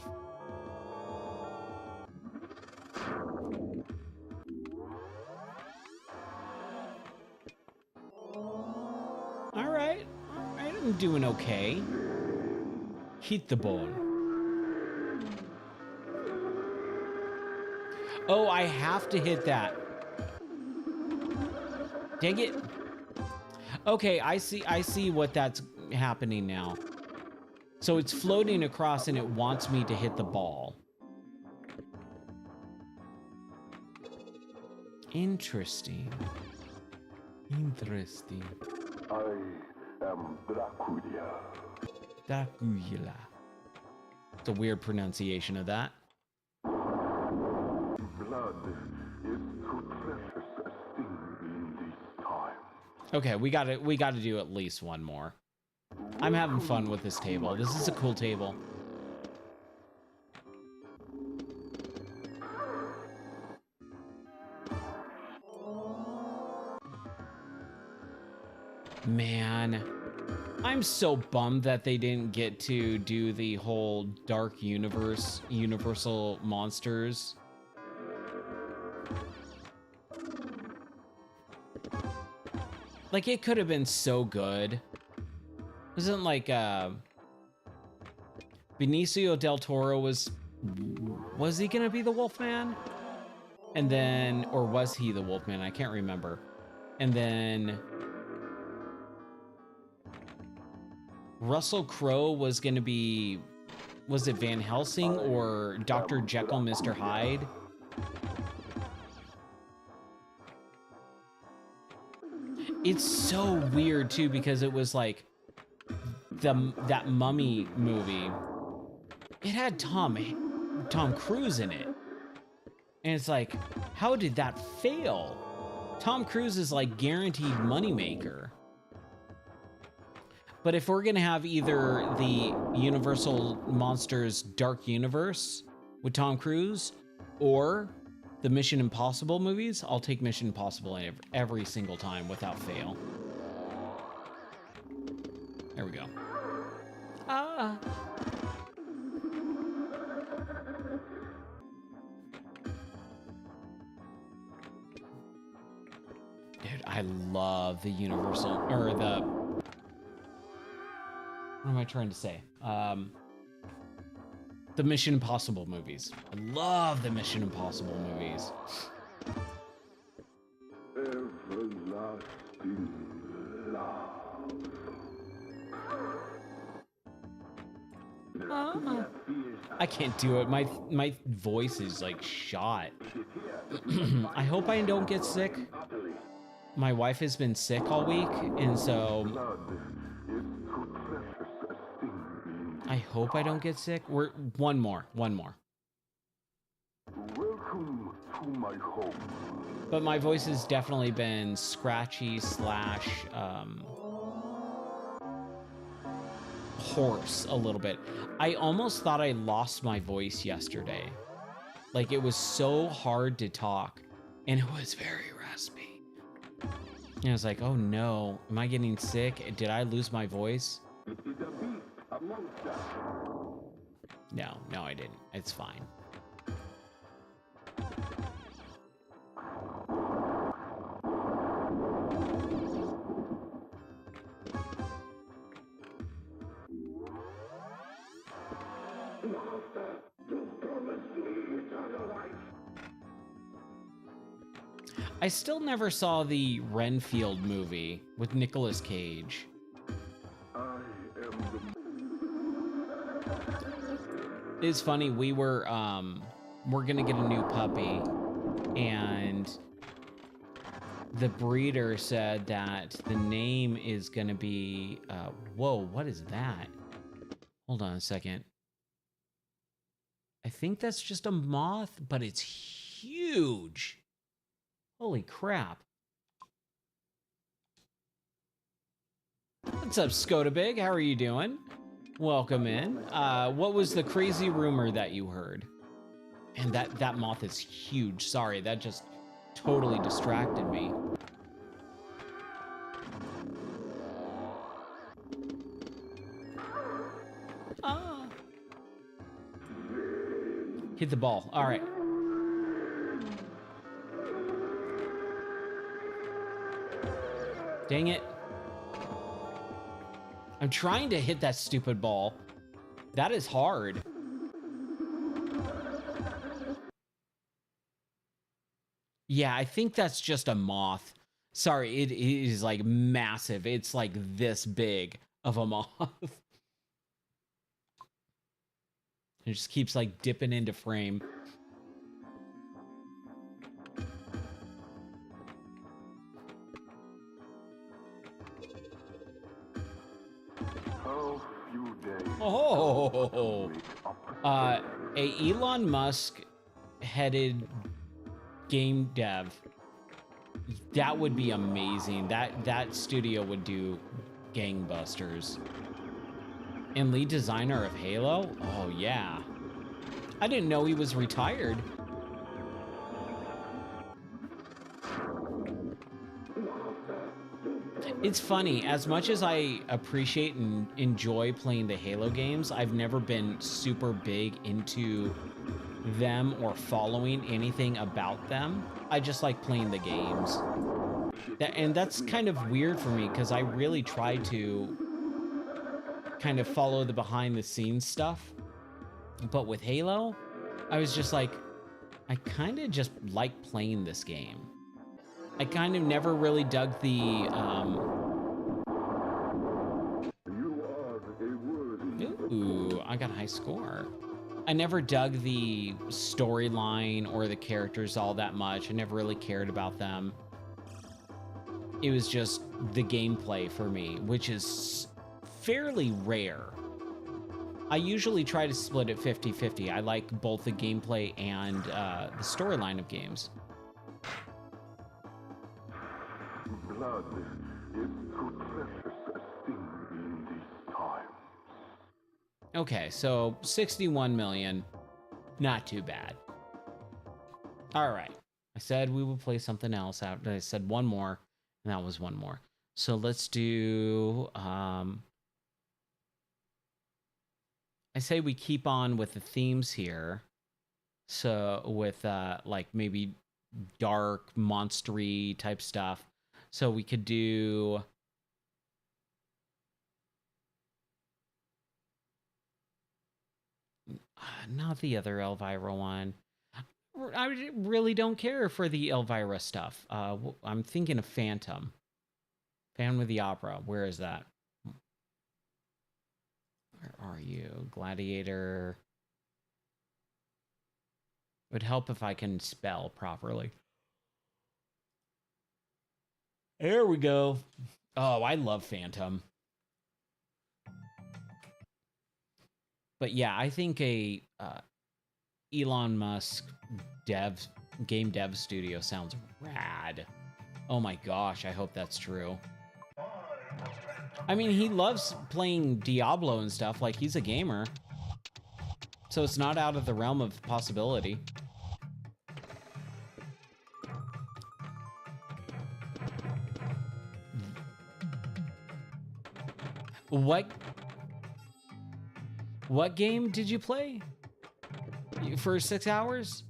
Alright, I'm doing okay. Hit the ball. Oh, I have to hit that. Dang it. Okay, I see what that's happening now. So it's floating across and it wants me to hit the ball. Interesting. Interesting. I am Dracula. Dracula. It's a weird pronunciation of that. Blood is too precious a thing in this time. Okay, we gotta do at least one more. I'm having fun with this table. This is a cool table. Man, I'm so bummed that they didn't get to do the whole Dark Universe, Universal Monsters. Like, it could have been so good. Wasn't like, Benicio del Toro was he gonna be the Wolfman? And then, or was he the Wolfman? I can't remember. And then Russell Crowe was gonna be, was it Van Helsing or Dr. Jekyll, Mr. Hyde? It's so weird too, because it was like that Mummy movie. It had Tom Cruise in it. And it's like, how did that fail? Tom Cruise is like guaranteed moneymaker. But if we're gonna have either the Universal Monsters Dark Universe with Tom Cruise or the Mission Impossible movies, I'll take Mission Impossible every single time without fail. There we go. Ah. Dude, I love the Universal, or the, what am I trying to say? The Mission Impossible movies. I love the Mission Impossible movies. Everlasting love. I can't do it. My voice is like shot. I hope I don't get sick. My wife has been sick all week, and so Blood is too precious a thing in I hope I don't get sick. We're one more. Welcome to my home. But my voice has definitely been scratchy / hoarse a little bit. I almost thought I lost my voice yesterday. Like, it was so hard to talk, and it was very raspy. And I was like, oh no, am I getting sick? Did I lose my voice? It is a beast, a monster. No, I didn't. It's fine. I still never saw the Renfield movie with Nicolas Cage. It's funny, we're gonna get a new puppy, and the breeder said that the name is gonna be, whoa, what is that? Hold on a second. I think that's just a moth, but it's huge. Holy crap. What's up, Scodabig? How are you doing? Welcome in. What was the crazy rumor that you heard? And that moth is huge. Sorry, that just totally distracted me. Ah. Hit the ball. All right. Dang it. I'm trying to hit that stupid ball. That is hard. Yeah, I think that's just a moth. Sorry, it is like massive. It's like this big of a moth. It just keeps like dipping into frame. Oh, a Elon Musk headed game dev. That would be amazing. That studio would do gangbusters. And lead designer of Halo? Oh yeah. I didn't know he was retired. It's funny, as much as I appreciate and enjoy playing the Halo games, I've never been super big into them or following anything about them. I just like playing the games. And that's kind of weird for me because I really try to kind of follow the behind the scenes stuff. But with Halo, I was just like, I kind of just like playing this game. I kind of never really dug the, ooh, I got a high score. I never dug the storyline or the characters all that much. I never really cared about them. It was just the gameplay for me, which is fairly rare. I usually try to split it 50-50. I like both the gameplay and the storyline of games. Blood is too precious a thing in these times. Okay, so 61 million, not too bad. All right, I said we would play something else out. I said one more, and that was one more. So let's do, I say we keep on with the themes here. So with like maybe dark, monstery type stuff. So we could do, not the other Elvira one. I really don't care for the Elvira stuff. I'm thinking of Phantom. Phantom of the Opera. Where is that? Where are you? Gladiator. It would help if I can spell properly. There we go. Oh, I love Phantom. But yeah, I think a Elon Musk game dev studio sounds rad. Oh my gosh, I hope that's true. I mean, he loves playing Diablo and stuff, like he's a gamer. So it's not out of the realm of possibility. What game did you play? For 6 hours?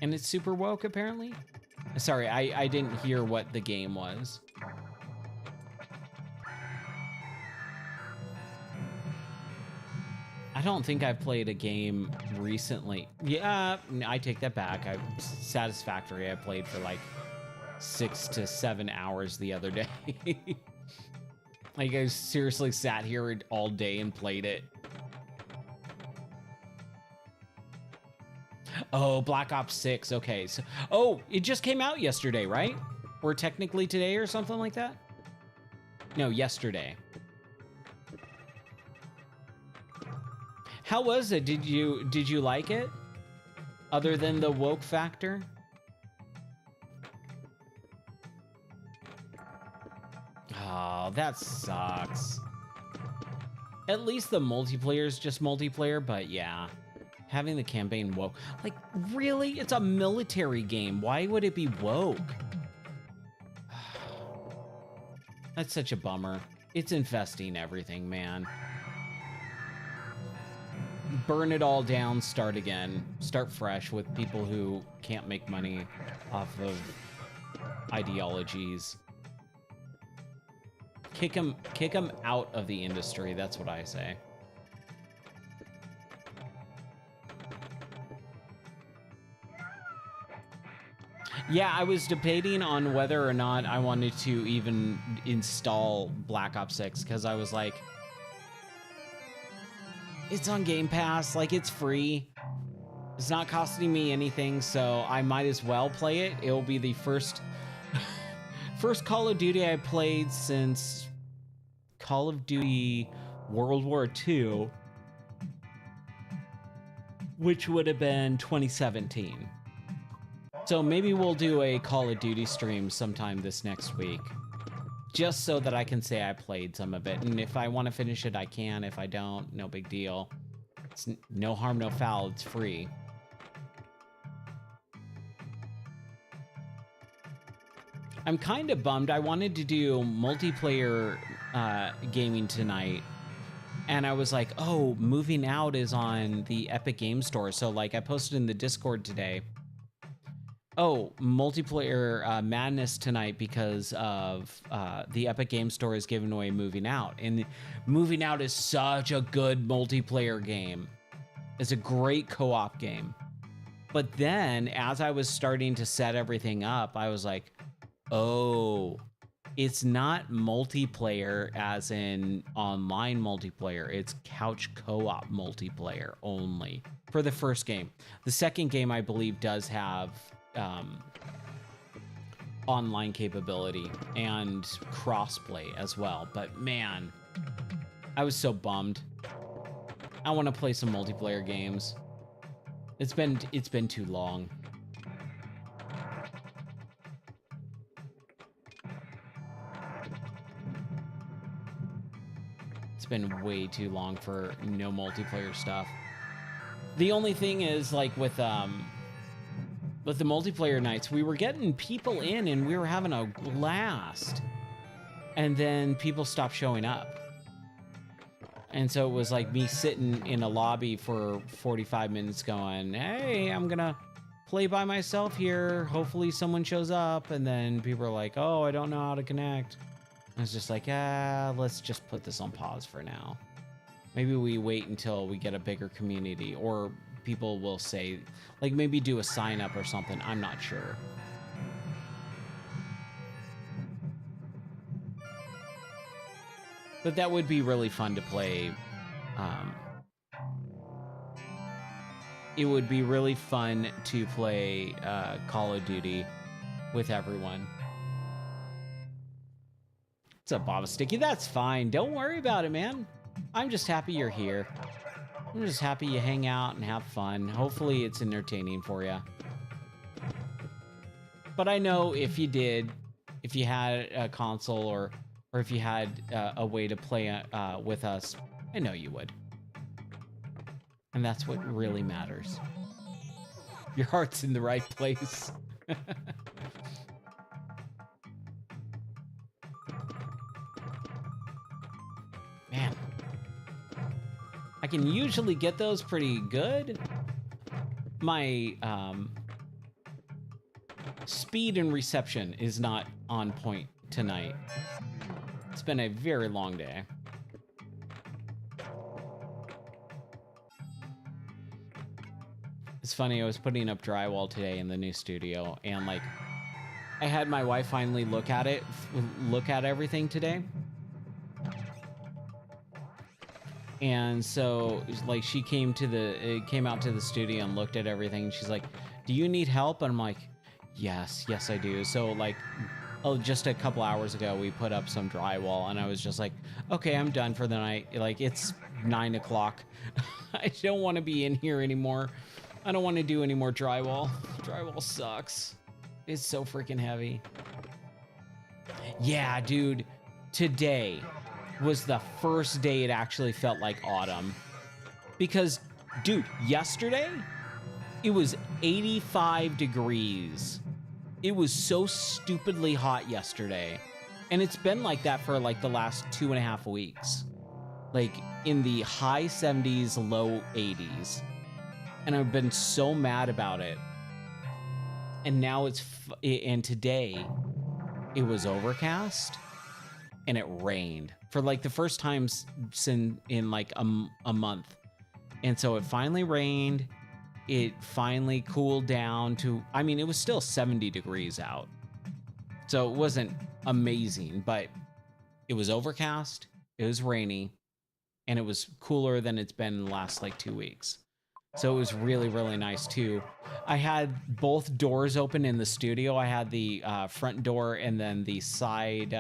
And it's super woke, apparently? Sorry, I didn't hear what the game was. I don't think I've played a game recently. Yeah, I take that back. Satisfactory. I played for like 6 to 7 hours the other day. Like I seriously sat here all day and played it. Oh, Black Ops 6. Okay. So, oh, it just came out yesterday, right? Or technically today or something like that? No, yesterday. How was it? Did you like it? Other than the woke factor? Oh, that sucks. At least the multiplayer is just multiplayer, but yeah. Having the campaign woke. Like, really? It's a military game. Why would it be woke? That's such a bummer. It's infesting everything, man. Burn it all down, start again. Start fresh with people who can't make money off of ideologies. Kick them out of the industry, that's what I say. Yeah, I was debating on whether or not I wanted to even install Black Ops 6 because I was like, it's on Game Pass, like it's free. It's not costing me anything, so I might as well play it. It will be the first Call of Duty I played since Call of Duty World War II, which would have been 2017. So maybe we'll do a Call of Duty stream sometime this next week, just so that I can say I played some of it. And if I want to finish it, I can. If I don't, no big deal. It's no harm, no foul. It's free. I'm kind of bummed. I wanted to do multiplayer gaming tonight. And I was like, oh, Moving Out is on the Epic Game Store. So like I posted in the Discord today. Oh, multiplayer madness tonight because of the Epic Game Store is giving away Moving Out. And Moving Out is such a good multiplayer game. It's a great co-op game. But then as I was starting to set everything up, I was like, oh, it's not multiplayer as in online multiplayer. It's couch co-op multiplayer only for the first game. The second game, I believe, does have online capability and crossplay as well. But man, I was so bummed. I want to play some multiplayer games. It's been too long. It's been way too long for no multiplayer stuff. The only thing is, like with the multiplayer nights, we were getting people in and we were having a blast. And then people stopped showing up. And so it was like me sitting in a lobby for 45 minutes going, hey, I'm gonna play by myself here. Hopefully someone shows up. And then people are like, oh, I don't know how to connect. I was just like, let's just put this on pause for now. Maybe we wait until we get a bigger community, or people will say, like maybe do a sign up or something. I'm not sure. But that would be really fun to play. It would be really fun to play Call of Duty with everyone. What's up, Baba Sticky? That's fine. Don't worry about it, man. I'm just happy you're here. I'm just happy you hang out and have fun. Hopefully it's entertaining for you. But I know if you did, if you had a console or if you had a way to play with us, I know you would. And that's what really matters. Your heart's in the right place. Man, I can usually get those pretty good. My speed and reception is not on point tonight. It's been a very long day. It's funny. I was putting up drywall today in the new studio, and like, I had my wife finally look at everything today. And so like she came out to the studio and looked at everything, and she's like, "Do you need help?" And I'm like, yes, I do. So like, just a couple hours ago, we put up some drywall, and I was just like, okay, I'm done for the night. Like, it's 9 o'clock. I don't want to be in here anymore. I don't want to do any more drywall. Drywall sucks. It's so freaking heavy. Yeah, dude, today was the first day it actually felt like autumn. Because, dude, yesterday, it was 85 degrees. It was so stupidly hot yesterday. And it's been like that for like the last 2.5 weeks. Like in the high 70s, low 80s. And I've been so mad about it. And now and today it was overcast and it rained for like the first time in like a month. And so it finally rained. It finally cooled down to, I mean, it was still 70 degrees out. So it wasn't amazing, but it was overcast, it was rainy, and it was cooler than it's been in the last like 2 weeks. So it was really, really nice too. I had both doors open in the studio. I had the front door and then the side,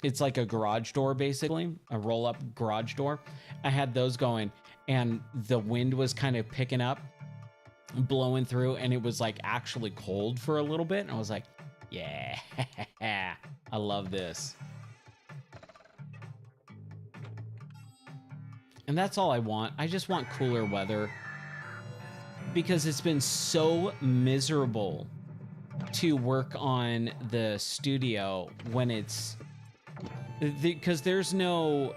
it's like a garage door, basically, a roll-up garage door. I had those going, and the wind was kind of picking up, blowing through, and it was like actually cold for a little bit. And I was like, yeah, I love this. And that's all I want. I just want cooler weather, because it's been so miserable to work on the studio when it's, because there's no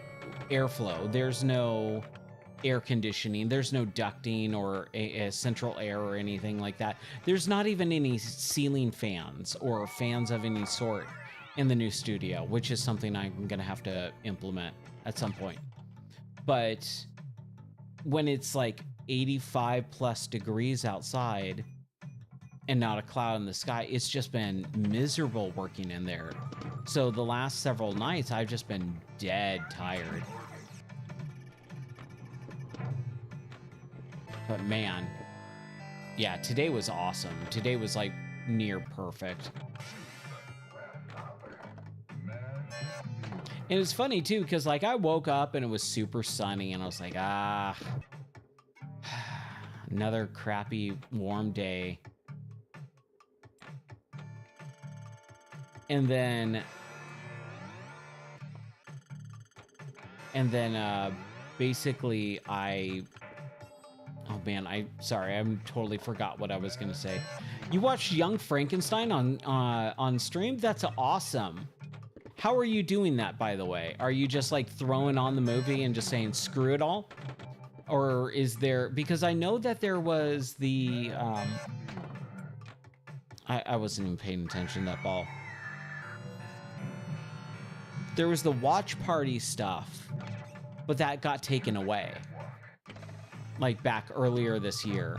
airflow, there's no air conditioning, there's no ducting or a central air or anything like that. There's not even any ceiling fans or fans of any sort in the new studio, which is something I'm gonna have to implement at some point. But when it's like 85 plus degrees outside and not a cloud in the sky, it's just been miserable working in there. So the last several nights, I've just been dead tired. But man, yeah, today was awesome. Today was like near perfect. And it was funny too, because like I woke up and it was super sunny, and I was like, another crappy warm day. And then basically oh man, I totally forgot what I was gonna say. You watched Young Frankenstein on stream? That's awesome. How are you doing that, by the way? Are you just like throwing on the movie and just saying screw it all? Or is there, because I know that there was the I wasn't even paying attention to that ball. There was the watch party stuff, but that got taken away. Like back earlier this year.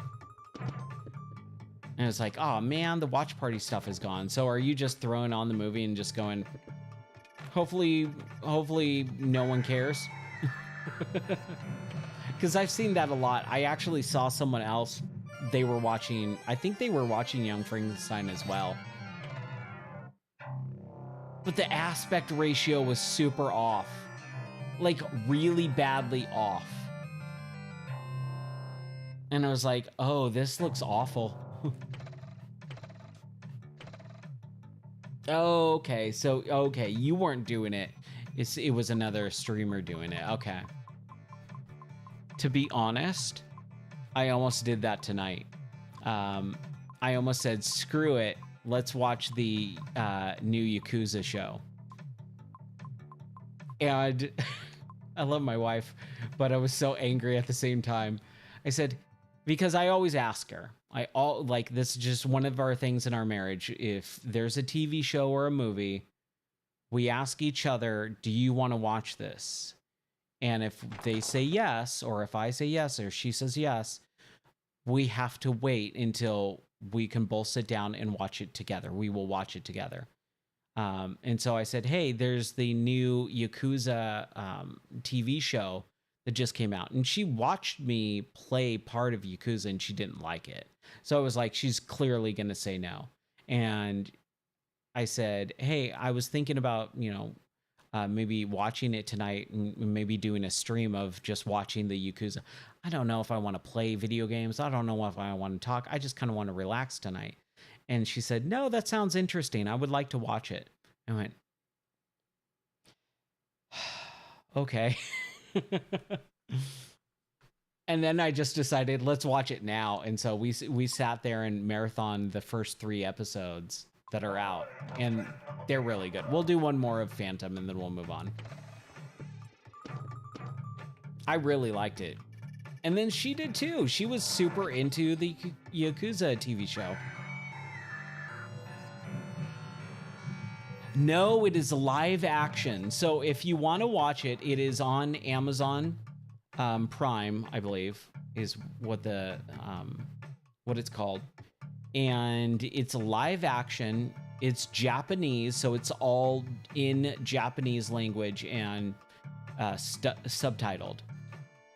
And it's like, oh man, the watch party stuff is gone. So are you just throwing on the movie and just going, hopefully no one cares? Because I've seen that a lot. I actually saw someone else, I think they were watching Young Frankenstein as well. But the aspect ratio was super off. Like really badly off. And I was like, oh, this looks awful. Okay, so, okay, you weren't doing it. It was another streamer doing it. Okay. To be honest, I almost did that tonight. I almost said, screw it. Let's watch the new Yakuza show. And I love my wife, but I was so angry at the same time. I said, because I always ask her, like, this is just one of our things in our marriage. If there's a TV show or a movie, we ask each other, do you want to watch this? And if they say yes, or if I say yes, or she says yes, we have to wait until we can both sit down and watch it together. We will watch it together. And so I said, hey, there's the new Yakuza TV show that just came out. And she watched me play part of Yakuza and she didn't like it. So I was like, she's clearly going to say no. And I said, hey, I was thinking about, maybe watching it tonight and maybe doing a stream of just watching the Yakuza. I don't know if I want to play video games. I don't know if I want to talk. I just kind of want to relax tonight. And she said, no, that sounds interesting. I would like to watch it. I went, okay. And then I just decided, let's watch it now. And so we sat there and marathoned the first 3 episodes that are out. And they're really good. We'll do one more of Phantom and then we'll move on. I really liked it. And then she did too. She was super into the Yakuza TV show. No, it is live action. So if you want to watch it, it is on Amazon Prime, I believe, is what it's called. And it's live action. It's Japanese, so it's all in Japanese language and subtitled.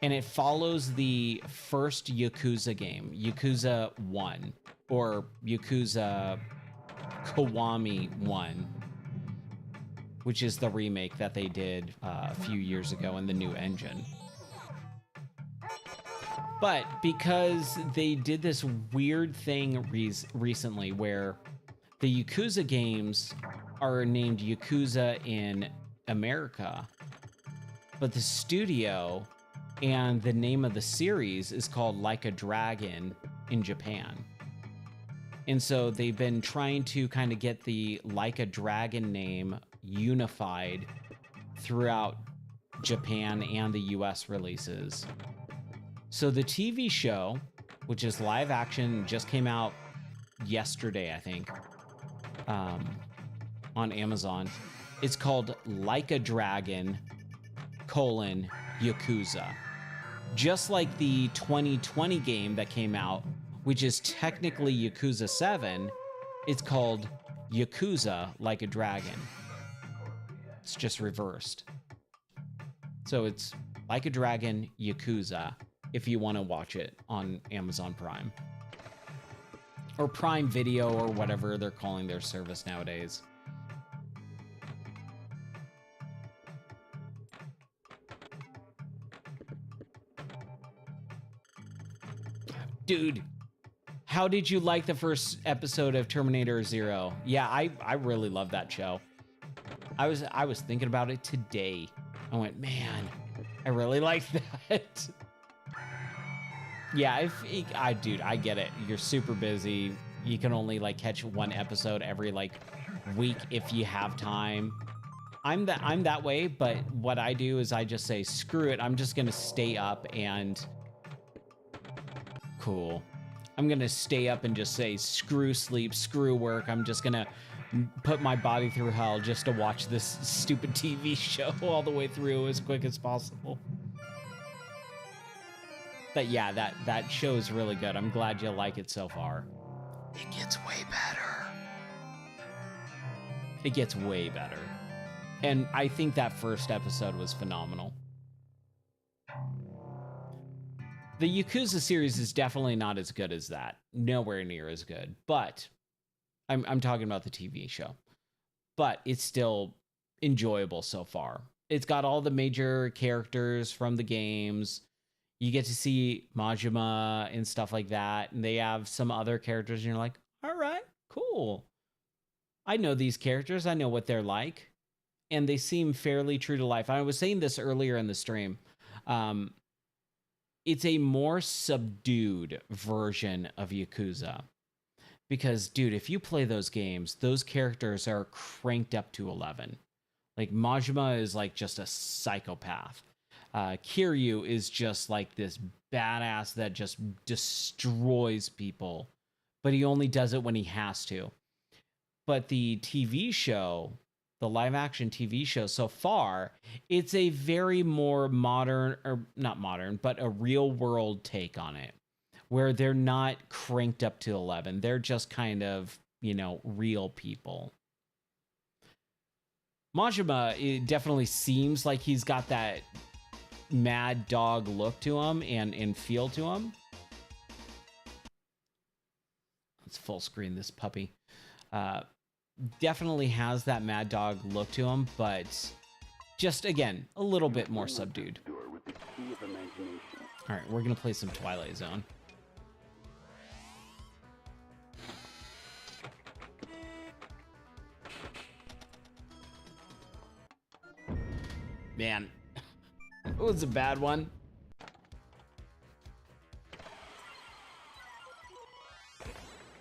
And it follows the first Yakuza game, Yakuza 1, or Yakuza Kiwami 1, which is the remake that they did a few years ago in the new engine. But because they did this weird thing recently where the Yakuza games are named Yakuza in America, but the studio and the name of the series is called Like a Dragon in Japan. And so they've been trying to kind of get the Like a Dragon name unified throughout Japan and the US releases. So the TV show, which is live action, just came out yesterday, I think, on Amazon. It's called Like a Dragon, Yakuza. Just like the 2020 game that came out, which is technically Yakuza 7, it's called Yakuza Like a Dragon. It's just reversed. So it's Like a Dragon, Yakuza, if you want to watch it on Amazon Prime. Or Prime Video, or whatever they're calling their service nowadays. Dude, how did you like the first episode of Terminator Zero? Yeah, I really love that show. I was thinking about it today. I went, man, I really like that. Yeah, dude, I get it. You're super busy. You can only like catch one episode every like week if you have time. I'm that way, but what I do is I just say, screw it. I'm just gonna stay up and cool. I'm gonna stay up and just say, screw sleep, screw work. I'm just gonna put my body through hell just to watch this stupid TV show all the way through as quick as possible. But yeah, that show is really good. I'm glad you like it so far. It gets way better. It gets way better. And I think that first episode was phenomenal. The Yakuza series is definitely not as good as that. Nowhere near as good. But I'm talking about the TV show. But it's still enjoyable so far. It's got all the major characters from the games. You get to see Majima and stuff like that. And they have some other characters and you're like, all right, cool. I know these characters. I know what they're like. And they seem fairly true to life. I was saying this earlier in the stream. It's a more subdued version of Yakuza. Because, dude, if you play those games, those characters are cranked up to 11. Like, Majima is like just a psychopath. Kiryu is just like this badass that just destroys people. But he only does it when he has to. But the TV show, the live action TV show so far, it's a very more modern, or not modern, but a real world take on it. where they're not cranked up to 11. They're just kind of, you know, real people. Majima, it definitely seems like he's got that mad dog look to him and feel to him. Let's full screen this puppy. Definitely has that mad dog look to him, but just, again, a little bit more subdued. All right, we're going to play some Twilight Zone. Man, it was a bad one.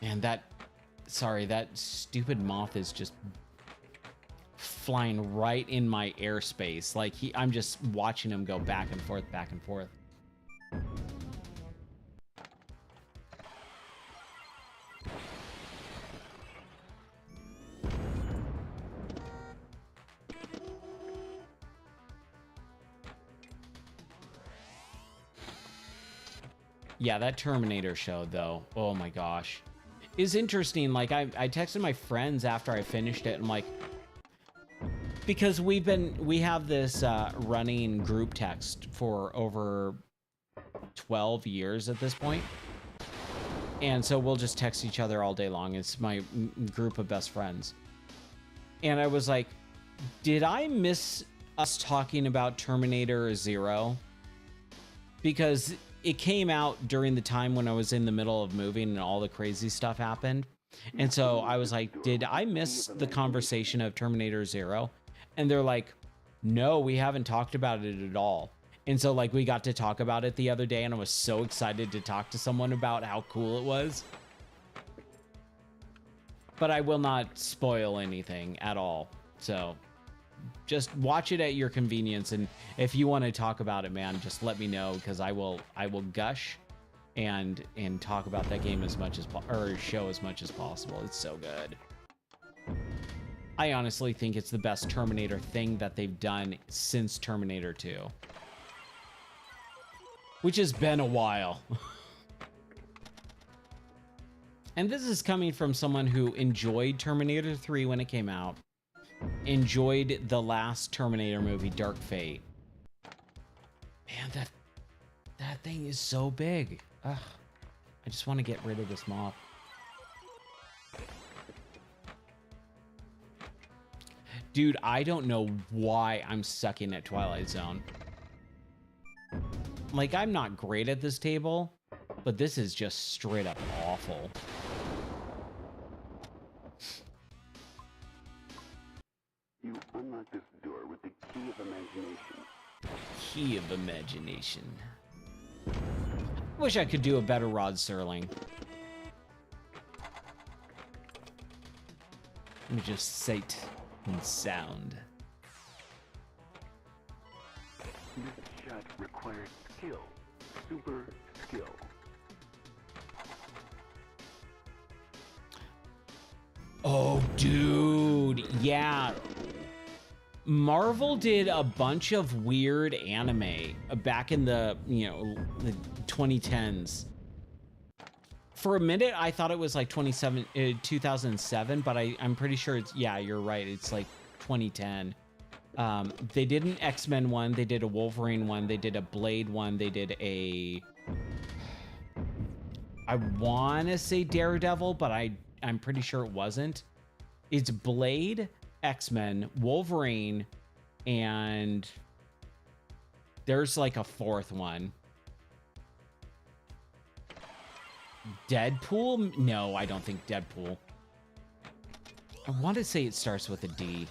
Man, that stupid moth is just flying right in my airspace. Like, I'm just watching him go back and forth, back and forth. Yeah, that Terminator show, though, oh my gosh, is interesting. Like, I texted my friends after I finished it. I'm like, because we have this running group text for over 12 years at this point. And so we'll just text each other all day long. It's my group of best friends. And I was like, did I miss us talking about Terminator Zero? Because it came out during the time when I was in the middle of moving and all the crazy stuff happened. And so I was like, did I miss the conversation of Terminator Zero? And they're like, no, we haven't talked about it at all. And so, like, we got to talk about it the other day, and I was so excited to talk to someone about how cool it was. But I will not spoil anything at all. So just watch it at your convenience, and if you want to talk about it, man, just let me know, because I will gush and talk about that game as much as or show as much as possible. It's so good. I honestly think it's the best Terminator thing that they've done since Terminator 2, which has been a while. And this is coming from someone who enjoyed Terminator 3 when it came out, enjoyed the last Terminator movie, Dark Fate. Man, that thing is so big. Ugh. I just want to get rid of this moth. Dude, I don't know why I'm sucking at Twilight Zone. Like, I'm not great at this table, but this is just straight up awful. You unlock this door with the key of imagination. Key of imagination. Wish I could do a better Rod Serling. Let me just sight and sound. This shot requires skill. Super skill. Oh, dude. Yeah. Marvel did a bunch of weird anime back in the 2010s. For a minute, I thought it was like 2007, but I'm pretty sure it's, yeah, you're right. It's like 2010. They did an X-Men one. They did a Wolverine one. They did a Blade one. They did a, I want to say Daredevil, but I'm pretty sure it wasn't. It's Blade, X-Men, Wolverine, and there's like a fourth one. Deadpool? No, I don't think Deadpool. I want to say it starts with a D.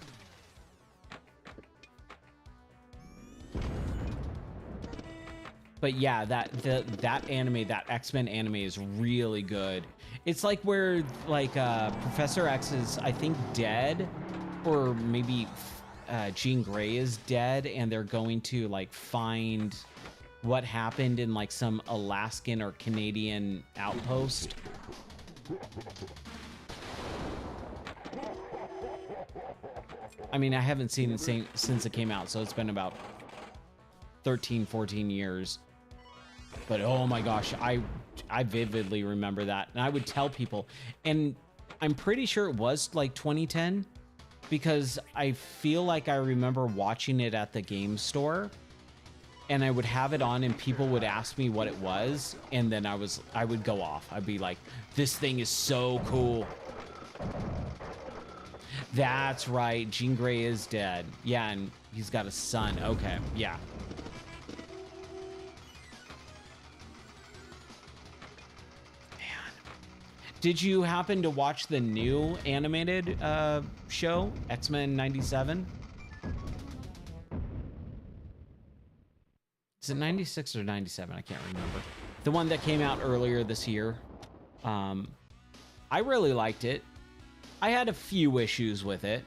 But yeah, that anime, that X-Men anime is really good. It's like where like Professor X is, I think, dead, or maybe Jean Grey is dead, and they're going to like find what happened in like some Alaskan or Canadian outpost. I mean, I haven't seen it since it came out, so it's been about 13, 14 years. But oh my gosh, I vividly remember that. And I would tell people, and I'm pretty sure it was like 2010 because I feel like I remember watching it at the game store and I would have it on and people would ask me what it was, and then I would go off. I'd be like, this thing is so cool. That's right, Jean Grey is dead. Yeah, and he's got a son. Okay, yeah. Man. Did you happen to watch the new animated show, X-Men 97? Is it 96 or 97? I can't remember. The one that came out earlier this year. I really liked it. I had a few issues with it.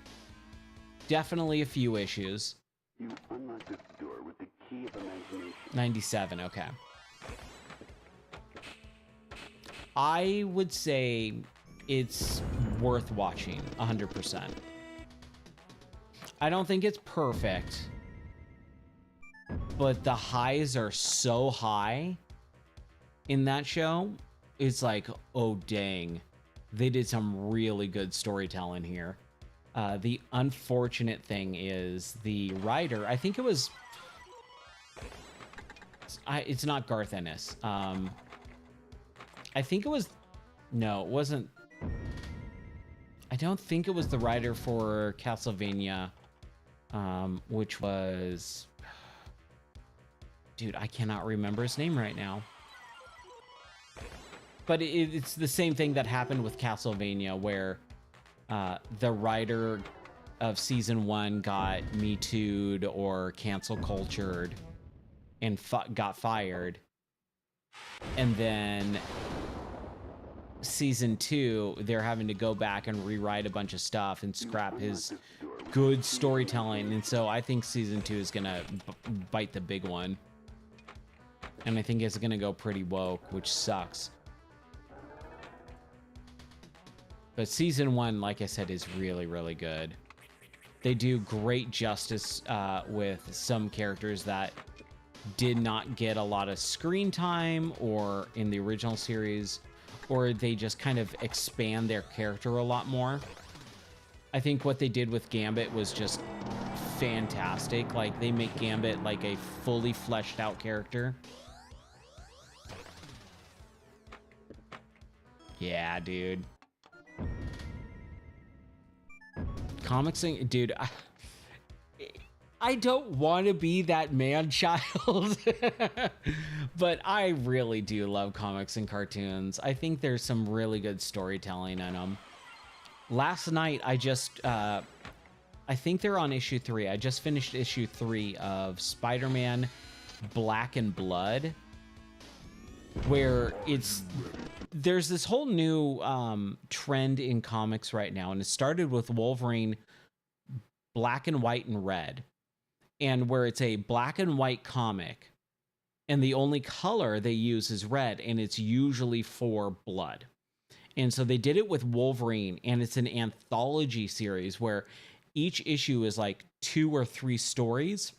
Definitely a few issues. You unlock this door with the key of imagination. 97, okay. I would say it's worth watching 100%. I don't think it's perfect, but the highs are so high in that show. It's like, oh dang, they did some really good storytelling here. The unfortunate thing is the writer, I think it was, it's not Garth Ennis. I think it was, no, it wasn't. I don't think it was the writer for Castlevania, which was, dude, I cannot remember his name right now. But it's the same thing that happened with Castlevania, where the writer of season 1 got Me Too'd or cancel cultured and got fired. And then season 2, they're having to go back and rewrite a bunch of stuff and scrap his good storytelling. And so I think season 2 is going to bite the big one. And I think it's going to go pretty woke, which sucks. But season 1, like I said, is really, really good. They do great justice with some characters that did not get a lot of screen time or in the original series, or they just kind of expand their character a lot more. I think what they did with Gambit was just fantastic. Like, they make Gambit like a fully fleshed out character. Yeah, dude. Comics, dude, I don't want to be that man-child, but I really do love comics and cartoons. I think there's some really good storytelling in them. Last night, I think they're on issue 3. I just finished issue 3 of Spider-Man Black and Blood, where there's this whole new trend in comics right now, and it started with Wolverine Black and White and Red, and where it's a black and white comic, and the only color they use is red, and it's usually for blood. And so they did it with Wolverine, and it's an anthology series where each issue is like 2 or 3 stories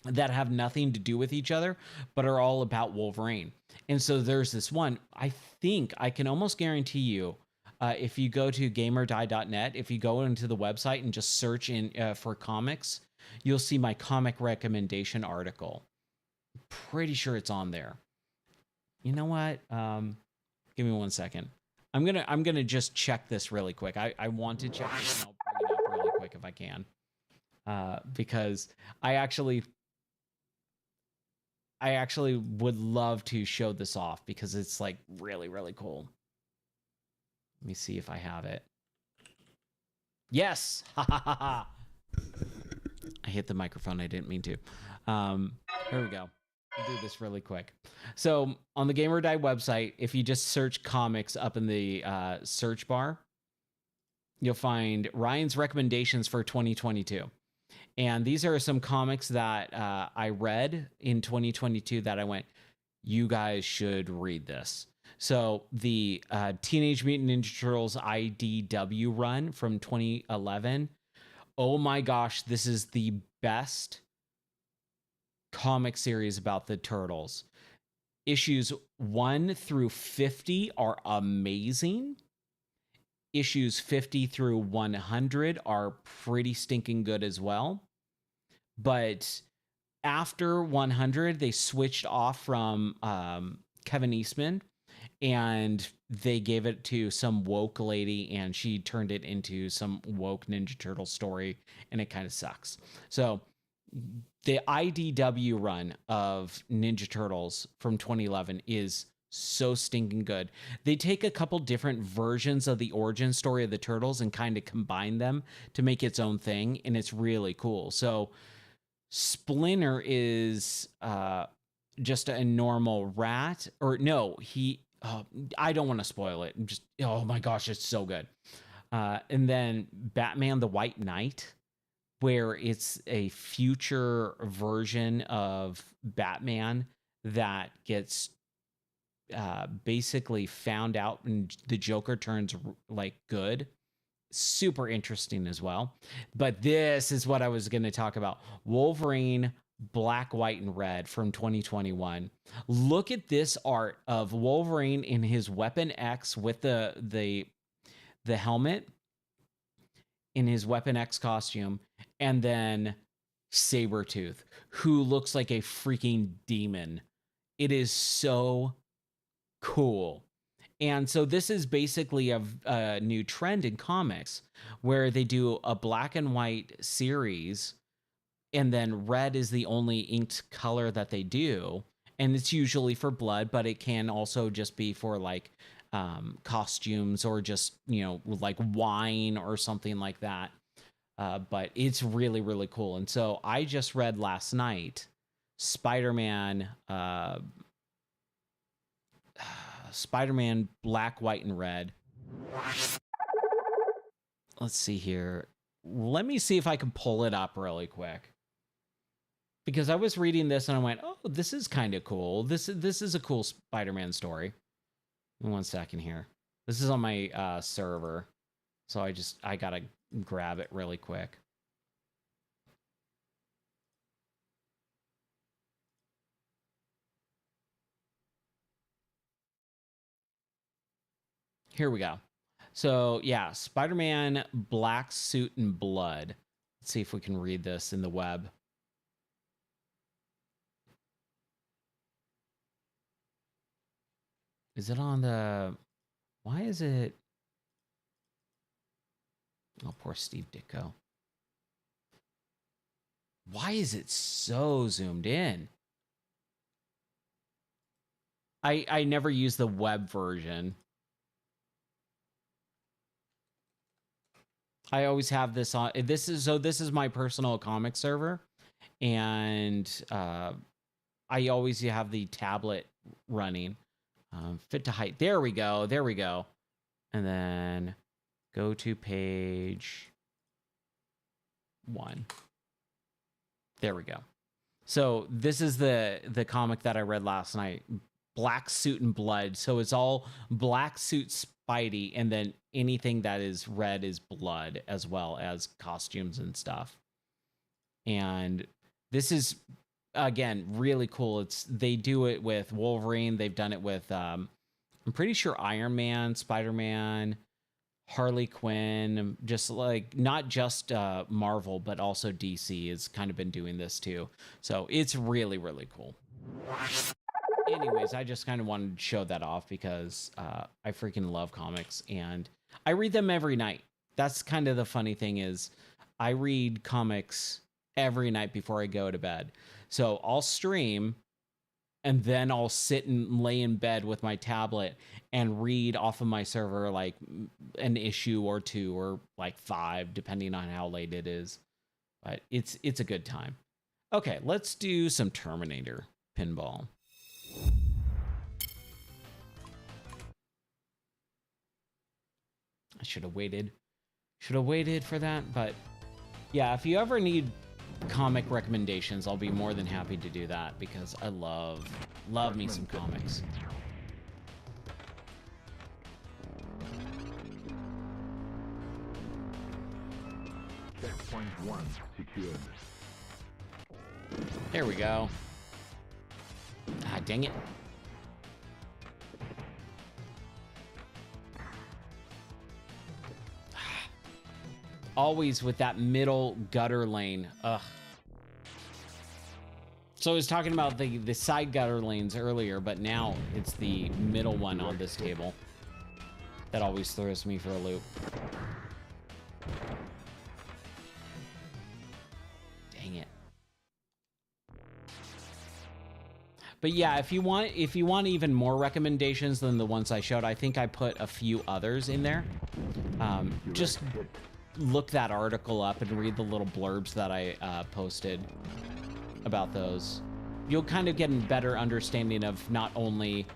that have nothing to do with each other, but are all about Wolverine. And so there's this one, I think I can almost guarantee you, if you go to gamerdie.net, if you go into the website and just search in for comics, you'll see my comic recommendation article. Pretty sure it's on there. You know what? Give me 1 second. I'm gonna just check this really quick. I want to check this, and I'll bring it up really quick if I can, because I actually would love to show this off because it's like really, really cool. Let me see if I have it. Yes. Ha ha ha ha. I hit the microphone. I didn't mean to. Here we go. I'll do this really quick. So on the Gamer Die website, if you just search comics up in the search bar, you'll find Ryan's recommendations for 2022. And these are some comics that I read in 2022 that I went, you guys should read this. So the Teenage Mutant Ninja Turtles IDW run from 2011. Oh my gosh, this is the best comic series about the Turtles. Issues 1 through 50 are amazing. Issues 50 through 100 are pretty stinking good as well. But after 100, they switched off from Kevin Eastman, and they gave it to some woke lady, and she turned it into some woke Ninja Turtle story, and it kind of sucks. So the IDW run of Ninja Turtles from 2011 is so stinking good. They take a couple different versions of the origin story of the Turtles and kind of combine them to make its own thing, and it's really cool. So Splinter is just a normal rat, or no, I don't want to spoil it. Just, oh my gosh, it's so good. And then Batman the White Knight, where it's a future version of Batman that gets basically found out and the Joker turns like good. Super interesting as well. But this is what I was going to talk about. Wolverine Black, White, and Red from 2021. Look at this art of Wolverine in his Weapon X with the helmet, in his Weapon X costume, and then Sabretooth, who looks like a freaking demon. It is so cool. And so this is basically a new trend in comics where they do a black and white series, and then red is the only inked color that they do. And it's usually for blood, but it can also just be for like costumes or just, like wine or something like that. But it's really, really cool. And so I just read last night Spider-Man Black, White, and Red. Let's see here. Let me see if I can pull it up really quick. Because I was reading this and I went, oh, this is kind of cool. This is a cool Spider-Man story. 1 second here. This is on my server. So I gotta grab it really quick. Here we go. So yeah, Spider-Man Black Suit and Blood. Let's see if we can read this in the web. Is it on the... Why is it... Oh, poor Steve Ditko. Why is it so zoomed in? I never use the web version. I always have this on. This is my personal comic server, and I always have the tablet running. Fit to height. There we go. There we go. And then go to page 1. There we go. So this is the comic that I read last night. Black Suit and Blood. So it's all black suit Spidey, and then anything that is red is blood, as well as costumes and stuff. And this is, again, really cool. They do it with Wolverine. They've done it with I'm pretty sure Iron Man, Spider-Man, Harley Quinn, just like not just Marvel, but also DC has kind of been doing this too. So it's really, really cool. Anyways, I just kind of wanted to show that off because I freaking love comics and I read them every night. That's kind of the funny thing is I read comics every night before I go to bed. So I'll stream and then I'll sit and lay in bed with my tablet and read off of my server like an issue or 2 or like 5, depending on how late it is. But it's a good time. Okay, let's do some Terminator pinball. I should have waited for that, but yeah, if you ever need comic recommendations, I'll be more than happy to do that because I love me some comics. Checkpoint 1 secured. There we go. Ah, dang it. always with that middle gutter lane. Ugh. So I was talking about the side gutter lanes earlier, but now it's the middle one on this table that always throws me for a loop. Dang it. But yeah, if you want even more recommendations than the ones I showed, I think I put a few others in there. Just look that article up and read the little blurbs that I posted about those. You'll kind of get a better understanding of not only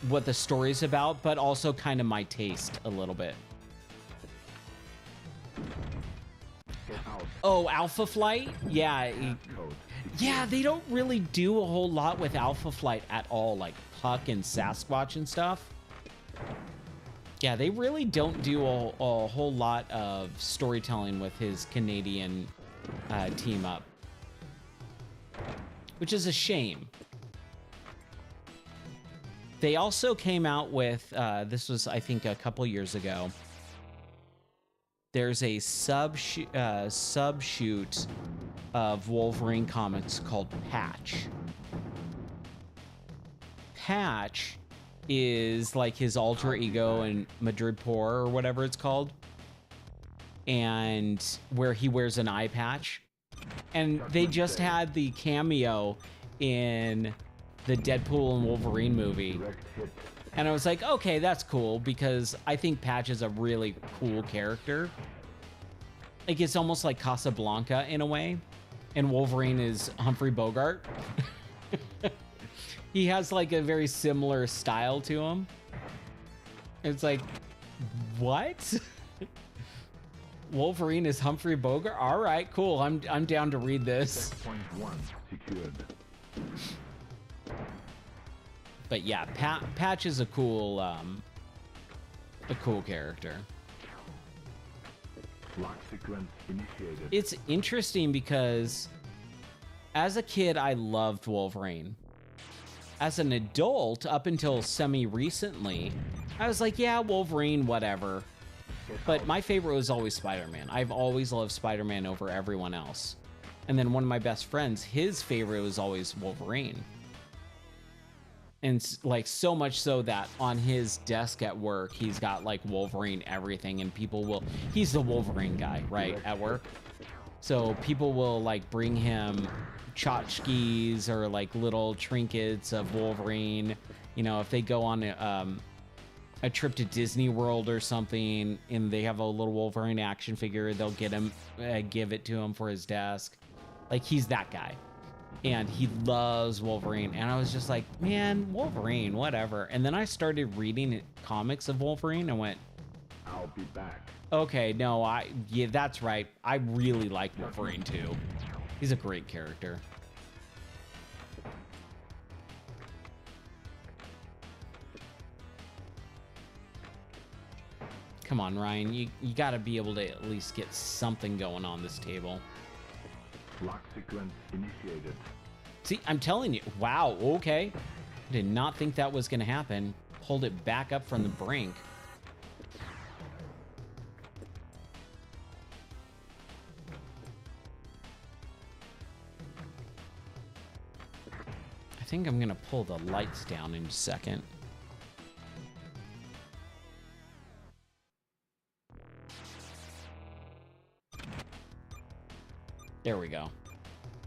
what the story's about, but also kind of my taste a little bit. Oh, Alpha Flight? Yeah. Yeah, they don't really do a whole lot with Alpha Flight at all, like Puck and Sasquatch and stuff. Yeah, they really don't do a whole lot of storytelling with his Canadian team up, which is a shame. They also came out with, this was, I think, a couple years ago. There's a subshoot of Wolverine comics called Patch. Patch is like his alter ego in Madrid Poor or whatever it's called, and where he wears an eye patch. And they just had the cameo in the Deadpool and Wolverine movie. And I was like, okay, that's cool, because I think Patch is a really cool character. Like, it's almost like Casablanca in a way, and Wolverine is Humphrey Bogart. He has like a very similar style to him. It's like, what? Wolverine is Humphrey Bogart? All right, cool. I'm down to read this. Point 1 secured. But yeah, Patch is a cool character. Lock sequence initiated. It's interesting because as a kid, I loved Wolverine. As an adult, up until semi-recently, I was like, yeah, Wolverine, whatever. But my favorite was always Spider-Man. I've always loved Spider-Man over everyone else. And then one of my best friends, his favorite was always Wolverine. And like so much so that on his desk at work, he's got like Wolverine everything, and he's the Wolverine guy, right, at work. So people will like bring him tchotchkes or like little trinkets of Wolverine. You know, if they go on a trip to Disney World or something and they have a little Wolverine action figure, they'll get him, give it to him for his desk. Like, he's that guy. And he loves Wolverine. And I was just like, man, Wolverine, whatever. And then I started reading comics of Wolverine and went, I'll be back. okay, no, yeah, that's right. I really like Wolverine too. He's a great character. Come on, Ryan, you gotta be able to at least get something going on this table. Lock sequence initiated. See, I'm telling you, wow, okay. I did not think that was gonna happen. Pulled it back up from the brink. I think I'm gonna pull the lights down in a second. There we go.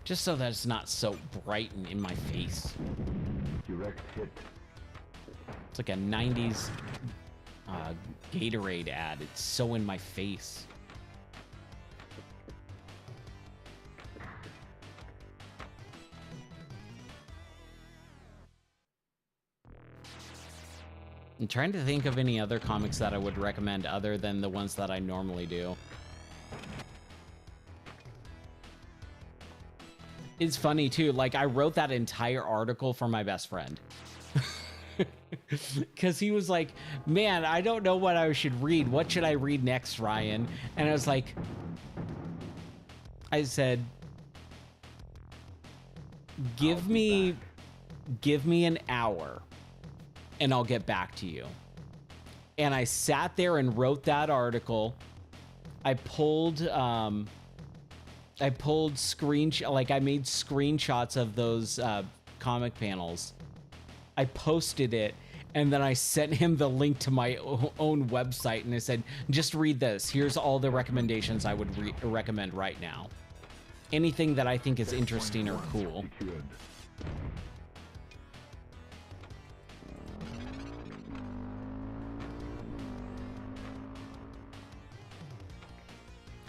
Just so that it's not so bright and in my face. Direct hit. It's like a 90s Gatorade ad. It's so in my face. I'm trying to think of any other comics that I would recommend other than the ones that I normally do. It's funny too, like I wrote that entire article for my best friend. Because he was like, man, I don't know what I should read. What should I read next, Ryan? And I was like, I said, give me an hour and I'll get back to you. And I sat there and wrote that article. I pulled like I made screenshots of those comic panels. I posted it, and then I sent him the link to my own website, and I said, just read this. Here's all the recommendations I would recommend right now. Anything that I think is interesting or cool.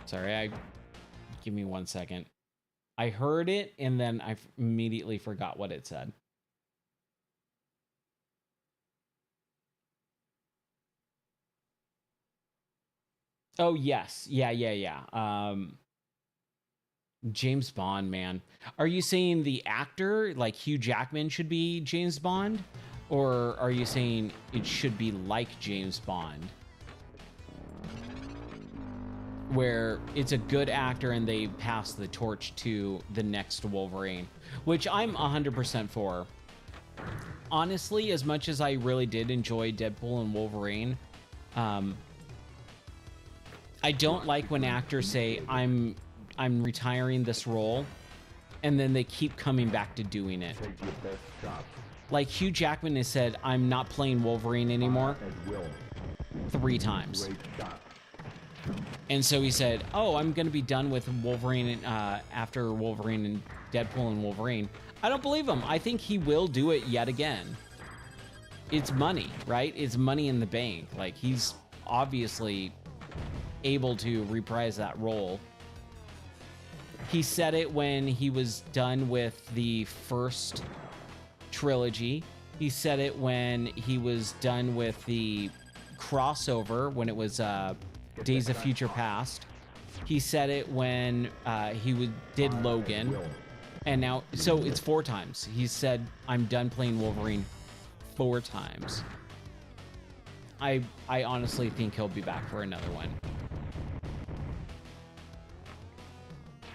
Sorry, give me 1 second. I heard it, and then I immediately forgot what it said. Oh, yes. Yeah. James Bond, man. Are you saying the actor, like Hugh Jackman, should be James Bond? Or are you saying it should be like James Bond? Where it's a good actor and they pass the torch to the next Wolverine, which I'm 100% for. Honestly, as much as I really did enjoy Deadpool and Wolverine, I don't like when actors say, I'm retiring this role, and then they keep coming back to doing it. Like Hugh Jackman has said, I'm not playing Wolverine anymore 3 times. And so he said, oh, I'm going to be done with Wolverine after Wolverine and Deadpool and Wolverine. I don't believe him. I think he will do it yet again. It's money, right? It's money in the bank. Like, he's obviously able to reprise that role. He said it when he was done with the first trilogy. He said it when he was done with the crossover, when it was Days of Future Past. He said it when he did Logan. And now, so it's 4 times. He said, I'm done playing Wolverine 4 times. I honestly think he'll be back for another one.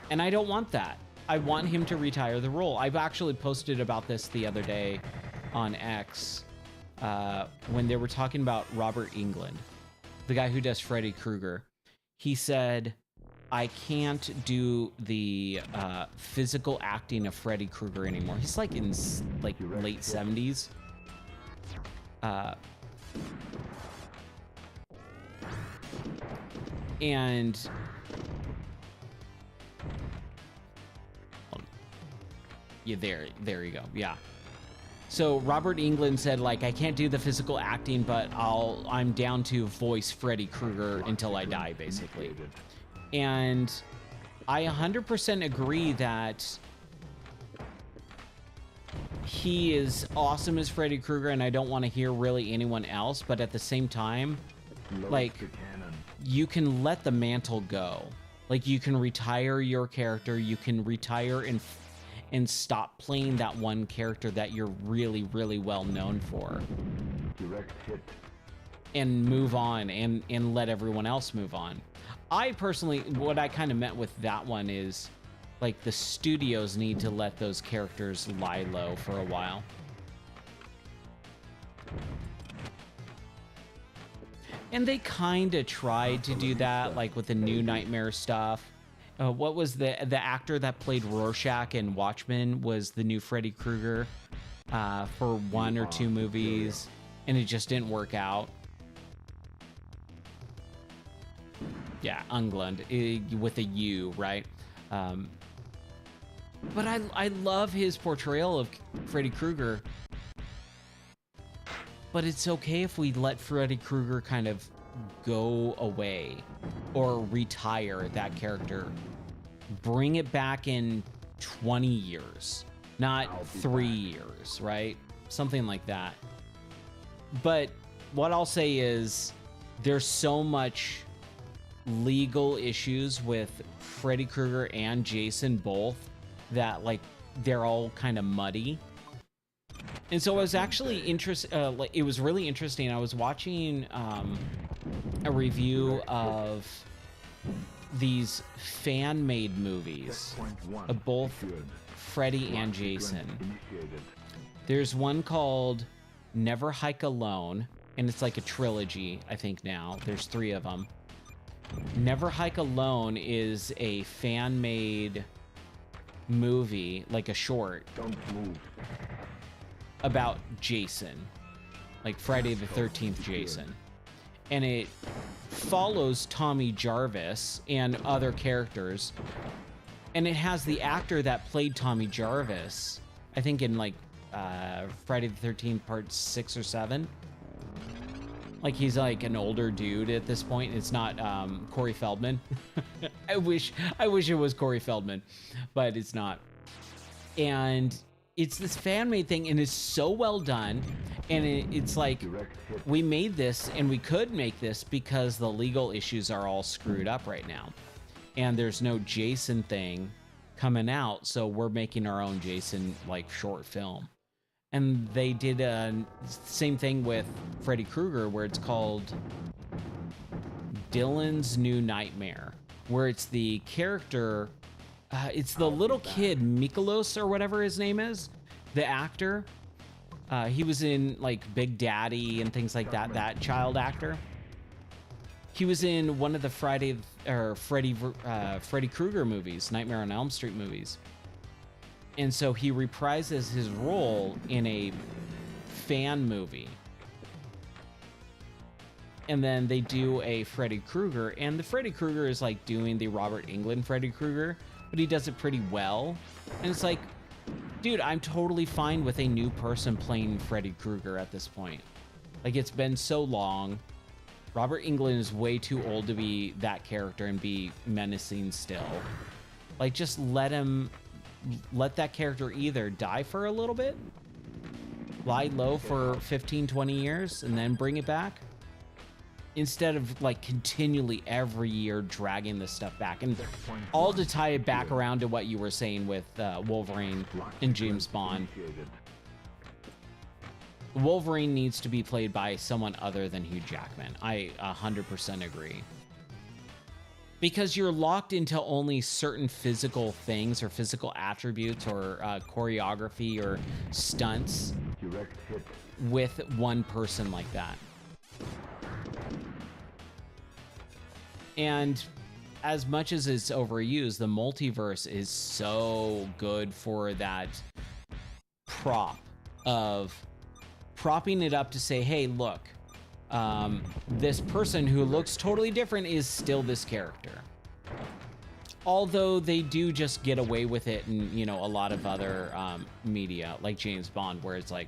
And I don't want that. I want him to retire the role. I've actually posted about this the other day on X when they were talking about Robert Englund, the guy who does Freddy Krueger. He said, I can't do the physical acting of Freddy Krueger anymore. He's like in late 70s. And yeah, there you go. Yeah. So Robert Englund said, like, I can't do the physical acting, but I'm down to voice Freddy Krueger until I die, basically. And I 100% agree that he is awesome as Freddy Krueger, and I don't want to hear really anyone else, but at the same time, like, you can let the mantle go. Like, you can retire your character, you can retire and stop playing that one character that you're really, really well known for. Direct hit. And move on and let everyone else move on. I personally, what I kind of meant with that one is, like, the studios need to let those characters lie low for a while. And they kind of tried to do that, like with the New Nightmare stuff. What was the actor that played Rorschach in Watchmen was the new Freddy Krueger for 1 or 2 movies, and it just didn't work out. Yeah, Englund, with a U, right? But I love his portrayal of Freddy Krueger. But it's okay if we let Freddy Krueger kind of go away or retire that character. Bring it back in 20 years, not 3 years, right? Something like that. But what I'll say is there's so much legal issues with Freddy Krueger and Jason both that, like, they're all kind of muddy. And so I was actually interested, it was really interesting. I was watching a review of these fan-made movies of both Freddy and Jason. There's one called Never Hike Alone, and it's like a trilogy, I think now. There's 3 of them. Never Hike Alone is a fan-made movie, like a short, Don't move. about Jason, like Friday the 13th Jason. And it follows Tommy Jarvis and other characters. And it has the actor that played Tommy Jarvis, I think in like Friday the 13th part 6 or 7. Like he's like an older dude at this point. It's not Corey Feldman. I wish it was Corey Feldman, but it's not. And it's this fan-made thing, and it's so well done. And it's like, we made this, and we could make this because the legal issues are all screwed up right now. And there's no Jason thing coming out, so we're making our own Jason, like, short film. And they did a same thing with Freddy Krueger, where it's called Dylan's New Nightmare, where it's the character, it's the little kid, Mikolos or whatever his name is, the actor. He was in like Big Daddy and things like that, that child actor. He was in one of the Freddy Krueger movies, Nightmare on Elm Street movies. And so he reprises his role in a fan movie. And then they do a Freddy Krueger, and the Freddy Krueger is like doing the Robert Englund Freddy Krueger, but he does it pretty well. And it's like, dude, I'm totally fine with a new person playing Freddy Krueger at this point. Like, it's been so long. Robert Englund is way too old to be that character and be menacing still. Like, just let that character either die for a little bit, lie low for 15, 20 years, and then bring it back, instead of like continually every year dragging this stuff back. And all to tie it back around to what you were saying with Wolverine and James Bond. Wolverine needs to be played by someone other than Hugh Jackman. I 100% agree. Because you're locked into only certain physical things or physical attributes or choreography or stunts with one person like that. And as much as it's overused, the multiverse is so good for that prop of propping it up to say, hey, look, this person who looks totally different is still this character. Although they do just get away with it in, you know, a lot of other media, like James Bond, where it's like,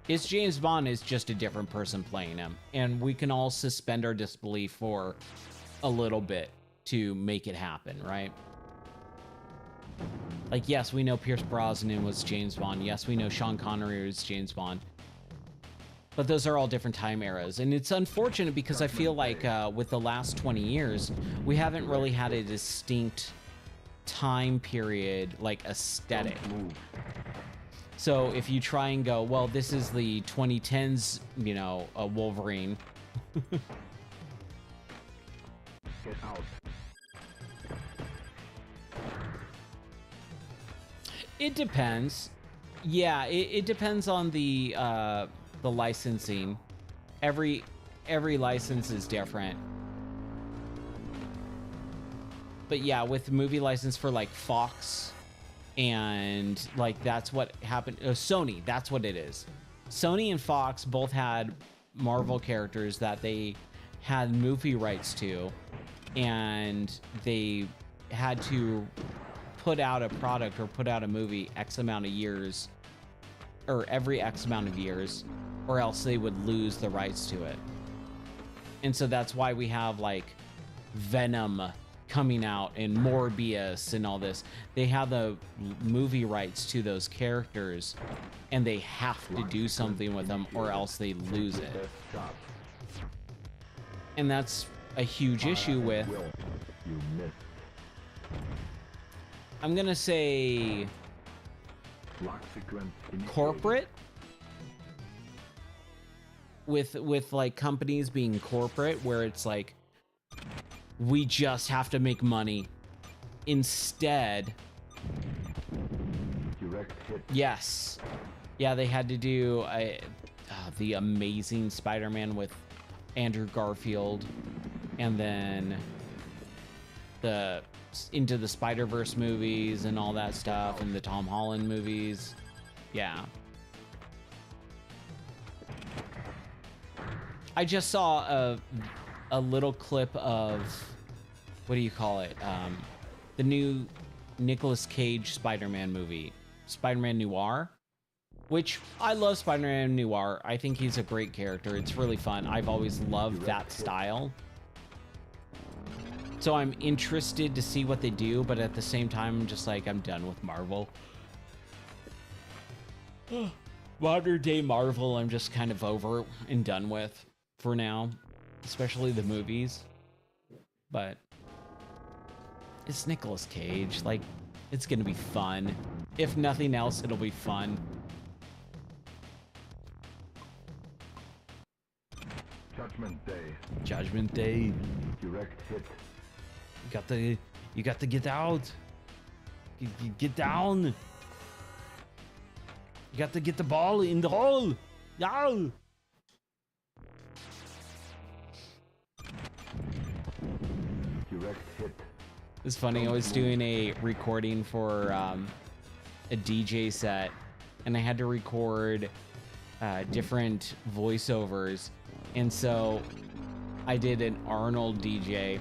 it's James Bond, is just a different person playing him. And we can all suspend our disbelief for a little bit to make it happen, right? Like, yes, we know Pierce Brosnan was James Bond. Yes, we know Sean Connery was James Bond. But those are all different time eras. And it's unfortunate because I feel like with the last 20 years, we haven't really had a distinct time period, like, aesthetic. So if you try and go, well, this is the 2010s, you know, Wolverine. Get out. It depends. Yeah, it depends on the licensing. Every license is different. But yeah, with the movie license for like Fox, and like that's what happened. Sony, that's what it is. Sony and Fox both had Marvel characters that they had movie rights to, and they had to put out a product or put out a movie X amount of years, or every X amount of years, or else they would lose the rights to it. And so that's why we have like Venom coming out and Morbius and all this. They have the movie rights to those characters, and they have to do something with them or else they lose it. And that's a huge issue with, I'm gonna say, corporate, with like companies being corporate, where it's like, we just have to make money. Instead, yes, yeah, they had to do the Amazing Spider-Man with Andrew Garfield, and then the Into the Spider-Verse movies and all that stuff, and the Tom Holland movies. Yeah. I just saw a little clip of, what do you call it? The new Nicolas Cage Spider-Man movie, Spider-Man Noir, which I love Spider-Man Noir. I think he's a great character. It's really fun. I've always loved that style. So I'm interested to see what they do, but at the same time, I'm just like, I'm done with Marvel. Modern day Marvel, I'm just kind of over and done with for now, especially the movies. But it's Nicolas Cage. Like, it's gonna be fun. If nothing else, it'll be fun. Judgment Day. Judgment Day. Direct hit. You got to get out. Get down. You got to get the ball in the hole. Yeah. Direct hit. It's funny. I was doing a recording for a DJ set, and I had to record different voiceovers, and so I did an Arnold DJ.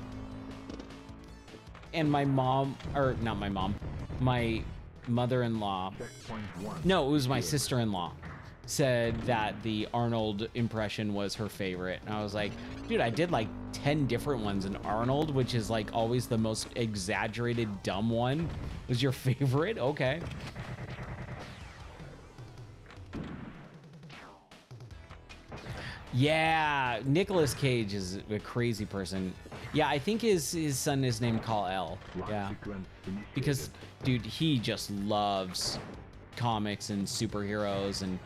And my mom, or not my mom, my mother-in-law, no, it was my sister-in-law, said that the Arnold impression was her favorite. And I was like, dude, I did like 10 different ones, and Arnold, which is like always the most exaggerated dumb one, was your favorite? Okay. Yeah, Nicolas Cage is a crazy person. Yeah, I think his son is named Kal-El. Yeah, because dude, he just loves comics and superheroes and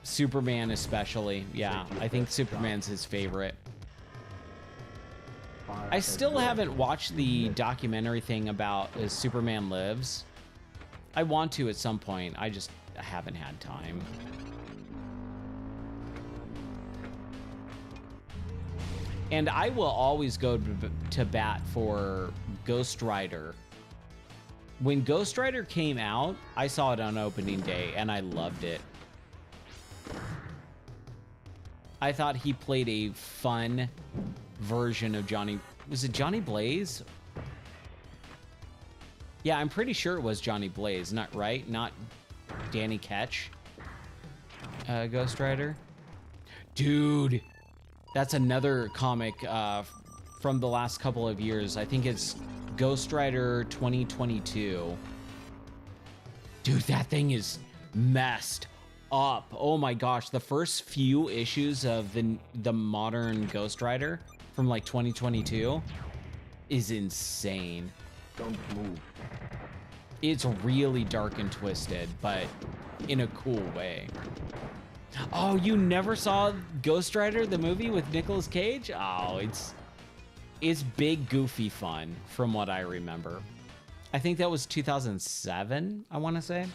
Superman especially. Yeah, I think Superman's his favorite. I still haven't watched the documentary thing about Superman Lives. I want to at some point. I haven't had time. And I will always go to bat for Ghost Rider. When Ghost Rider came out, I saw it on opening day, and I loved it. I thought he played a fun version of Johnny... Was it Johnny Blaze? Yeah, I'm pretty sure it was Johnny Blaze, not right? Not Danny Ketch. Ghost Rider. Dude... That's another comic from the last couple of years. I think it's Ghost Rider 2022. Dude, that thing is messed up. Oh my gosh, the first few issues of the modern Ghost Rider from like 2022 is insane. Don't move. It's really dark and twisted, but in a cool way. Oh, you never saw Ghost Rider, the movie with Nicolas Cage? Oh, it's big, goofy fun from what I remember. I think that was 2007, I want to say.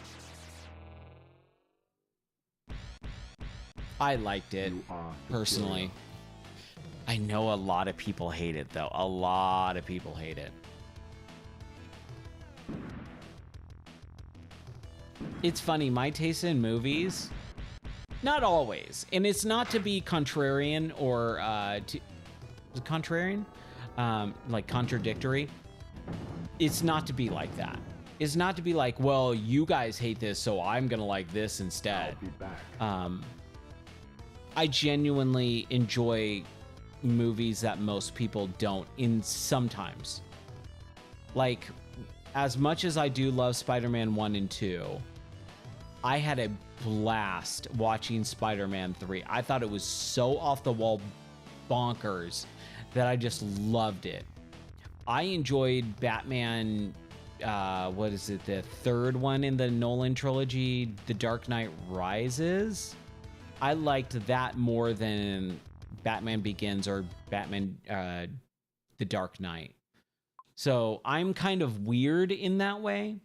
I liked it, personally. I know a lot of people hate it, though. A lot of people hate it. It's funny, my taste in movies... Not always, and it's not to be contrarian or contrarian, like contradictory. It's not to be like that. It's not to be like, well, you guys hate this, so I'm gonna like this instead. I'll be back. I genuinely enjoy movies that most people don't. In sometimes, like, as much as I do love Spider-Man 1 and 2. I had a blast watching Spider-Man 3. I thought it was so off the wall bonkers that I just loved it. I enjoyed Batman, what is it, the third one in the Nolan trilogy, The Dark Knight Rises? I liked that more than Batman Begins or Batman, The Dark Knight. So I'm kind of weird in that way,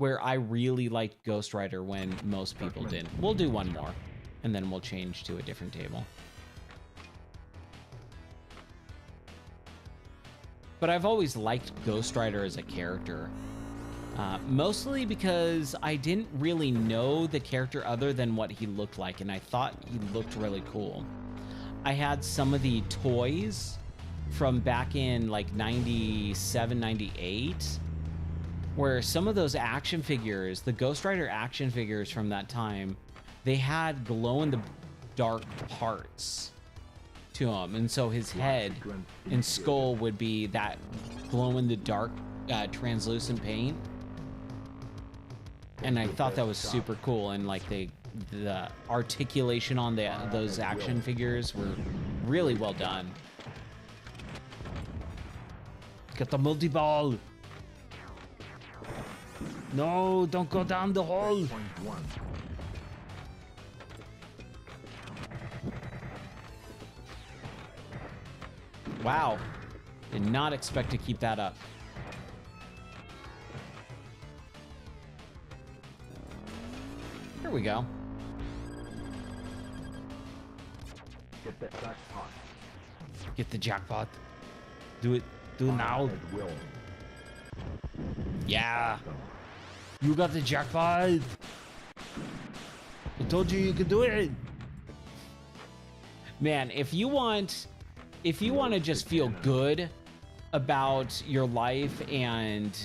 where I really liked Ghost Rider when most people didn't. We'll do one more, and then we'll change to a different table. But I've always liked Ghost Rider as a character. Mostly because I didn't really know the character other than what he looked like, and I thought he looked really cool. I had some of the toys from back in like 97, 98, where some of those action figures, the Ghost Rider action figures from that time, they had glow-in-the-dark parts to them, and so his head and skull would be that glow-in-the-dark translucent paint. And I thought that was super cool, and like the articulation on those action figures were really well done. Get the multi-ball. No, don't go down the hole. Wow, did not expect to keep that up. Here we go. Get that jackpot. Get the jackpot. Do it. Do it now. Yeah. You got the jackpot. I told you you could do it. Man, if you want to just feel good about your life and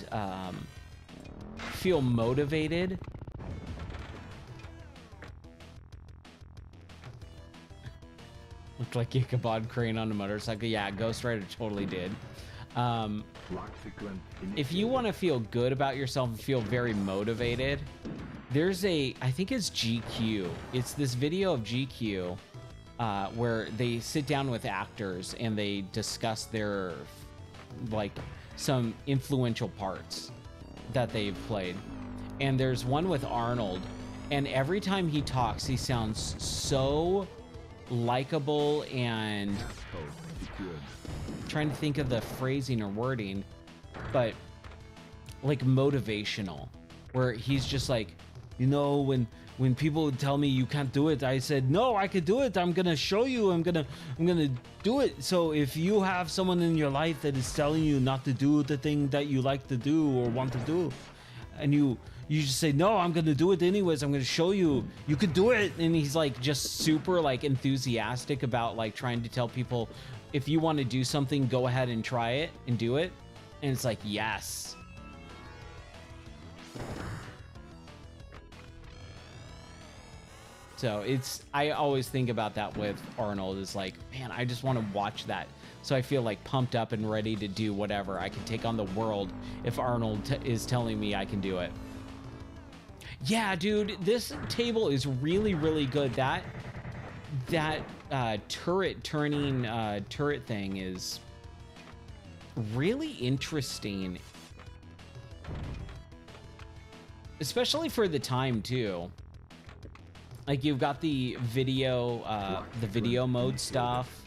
feel motivated, looked like Ichabod Crane on a motorcycle. Yeah, Ghost Rider totally did. If you want to feel good about yourself and feel very motivated, there's I think it's GQ. It's this video of GQ where they sit down with actors and they discuss their, like, some influential parts that they've played. And there's one with Arnold, and every time he talks, he sounds so likable and trying to think of the phrasing or wording, but like motivational, where he's just like, you know, when people would tell me you can't do it, I said, no, I could do it. I'm gonna show you. I'm gonna do it. So if you have someone in your life that is telling you not to do the thing that you like to do or want to do, and you just say, no, I'm gonna do it anyways, I'm gonna show you, you could do it. And he's like just super like enthusiastic about like trying to tell people, if you want to do something, go ahead and try it and do it. And it's like, yes. So I always think about that with Arnold, is like, man, I just want to watch that. So I feel like pumped up and ready to do whatever. I can take on the world if Arnold is telling me I can do it. Yeah, dude, this table is really, really good. That turret turning turret thing is really interesting, especially for the time too. Like, you've got the video mode stuff,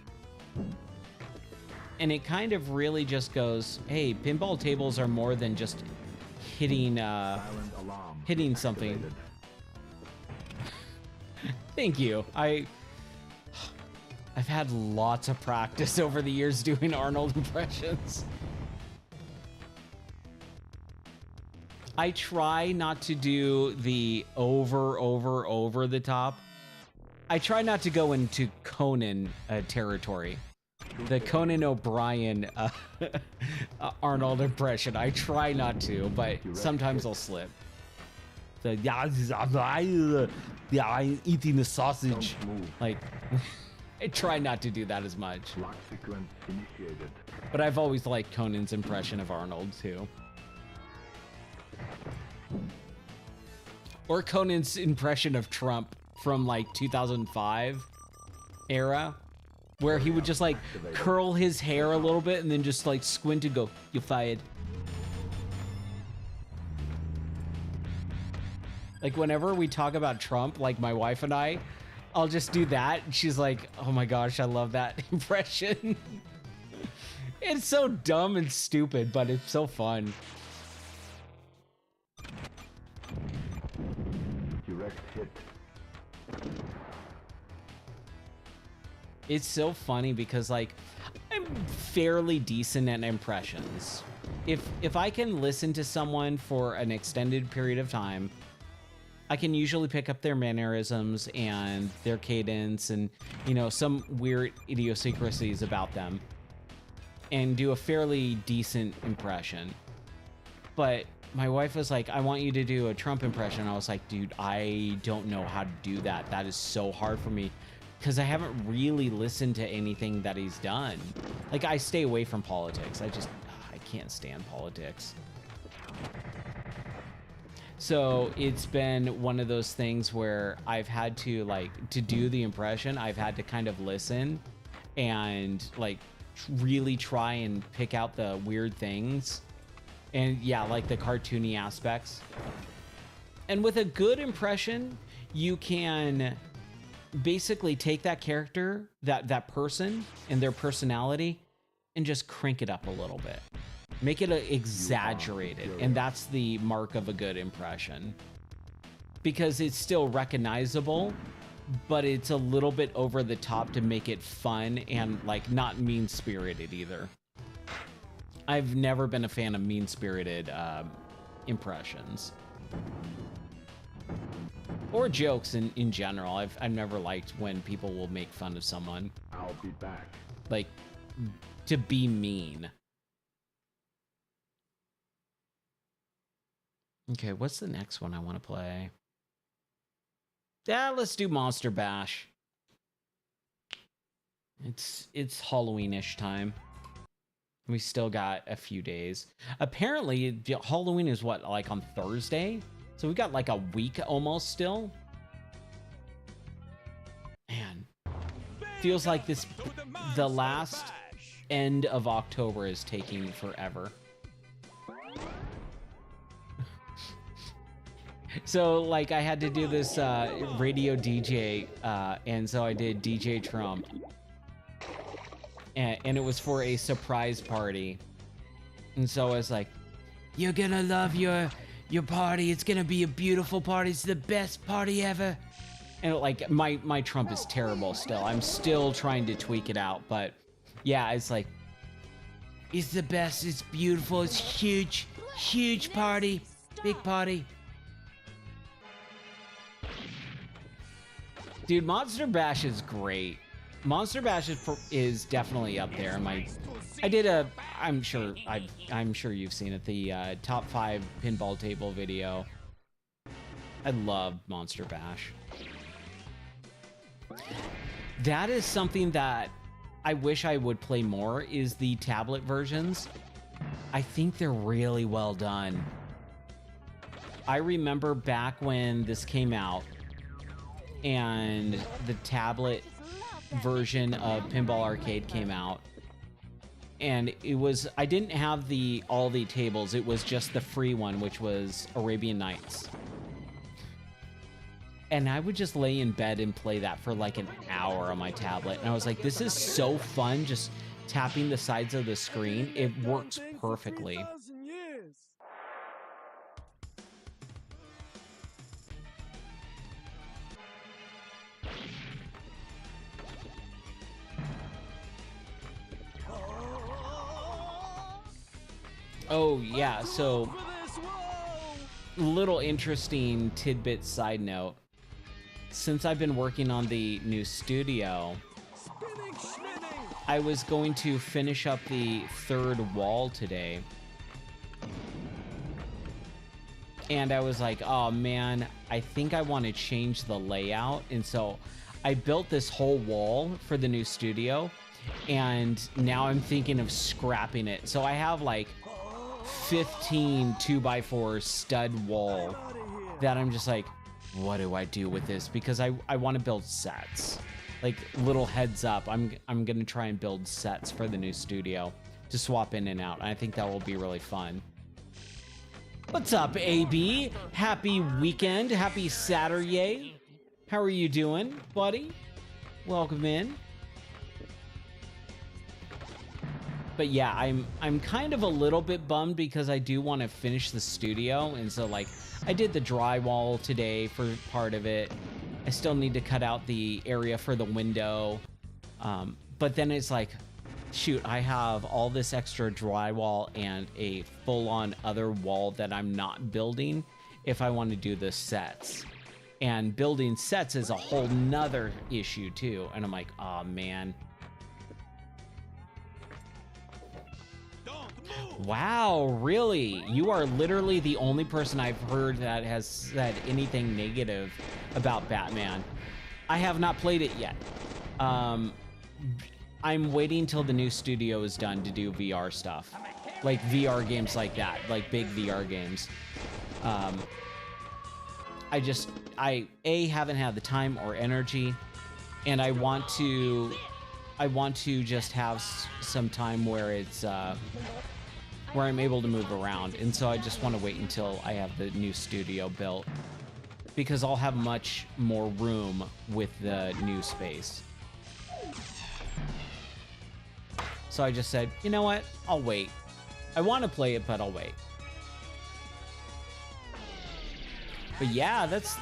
and it kind of really just goes, hey, pinball tables are more than just hitting something. Thank you. I've had lots of practice over the years doing Arnold impressions. I try not to do the over the top. I try not to go into Conan territory. The Conan O'Brien Arnold impression. I try not to, but sometimes I'll slip. I'm eating the sausage. Like, I try not to do that as much. But I've always liked Conan's impression of Arnold too. Or Conan's impression of Trump from like 2005 era, where he would just like curl his hair a little bit and then just like squint and go, "You fired." Like, whenever we talk about Trump, like my wife and I'll just do that. And she's like, "Oh my gosh, I love that impression." It's so dumb and stupid, but it's so fun. shit. It's so funny because like I'm fairly decent at impressions. If I can listen to someone for an extended period of time, I can usually pick up their mannerisms and their cadence and, you know, some weird idiosyncrasies about them and do a fairly decent impression. But my wife was like, I want you to do a Trump impression. I was like, dude, I don't know how to do that. That is so hard for me because I haven't really listened to anything that he's done. Like, I stay away from politics. I can't stand politics. So it's been one of those things where I've had to, like, to do the impression, I've had to kind of listen and, like, really try and pick out the weird things. And yeah, like the cartoony aspects. And with a good impression, you can basically take that character, that person and their personality and just crank it up a little bit. Make it exaggerated. And that's the mark of a good impression. Because it's still recognizable, but it's a little bit over the top to make it fun and like not mean-spirited either. I've never been a fan of mean-spirited impressions. Or jokes in general. I've never liked when people will make fun of someone. I'll be back. Like, to be mean. Okay, what's the next one I want to play? Yeah, let's do Monster Bash. It's Halloween-ish time. We still got a few days. Apparently, Halloween is what, like on Thursday? So we got like a week almost still. Man, feels like the last end of October is taking forever. So like I had to do this radio DJ, and so I did DJ Trump. And it was for a surprise party. And so I was like, you're gonna love your party. It's gonna be a beautiful party. It's the best party ever. And like my Trump is terrible still. I'm still trying to tweak it out, but yeah, it's like, it's the best. It's beautiful. It's huge, huge party, big party. Dude, Monster Bash is great. Monster Bash is definitely up there. I'm sure you've seen it, the top 5 pinball table video. I love Monster Bash. That is something that I wish I would play more, is the tablet versions. I think they're really well done. I remember back when this came out and the tablet version of Pinball Arcade came out, and I didn't have all the tables. It was just the free one, which was Arabian Nights. And I would just lay in bed and play that for like an hour on my tablet. And I was like, this is so fun, just tapping the sides of the screen. It works perfectly. Oh, yeah, so little interesting tidbit side note. Since I've been working on the new studio, I was going to finish up the 3rd wall today. And I was like, oh man, I think I want to change the layout. And so I built this whole wall for the new studio, and now I'm thinking of scrapping it. So I have like 15 2x4 stud wall that I'm just like, what do I do with this? Because I want to build sets. Like, little heads up, I'm gonna try and build sets for the new studio to swap in and out. And I think that will be really fun. What's up, AB? Happy weekend, happy Saturday. How are you doing, buddy? Welcome in. but yeah, I'm kind of a little bit bummed because I do want to finish the studio, and so like I did the drywall today for part of it. I still need to cut out the area for the window, but then it's like, shoot, I have all this extra drywall and a full-on other wall that I'm not building if I want to do the sets. And building sets is a whole nother issue too. And I'm like, oh man. Wow, really? You are literally the only person I've heard that has said anything negative about Batman. I have not played it yet. I'm waiting till the new studio is done to do VR stuff. Like VR games like that, like big VR games. I haven't had the time or energy, and I want to just have some time where it's where I'm able to move around, and so I just want to wait until I have the new studio built, because I'll have much more room with the new space. So I just said, you know what? I'll wait. I want to play it, but I'll wait. But yeah, that's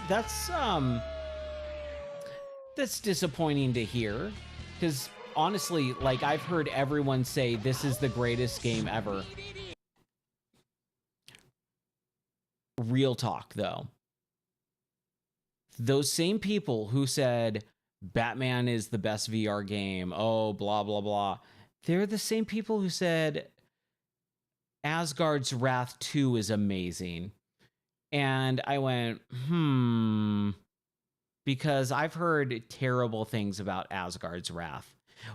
disappointing to hear, because honestly, like, I've heard everyone say this is the greatest game ever. Real talk, though. Those same people who said Batman is the best VR game, oh, blah, blah, blah, they're the same people who said Asgard's Wrath 2 is amazing. And I went, because I've heard terrible things about Asgard's Wrath.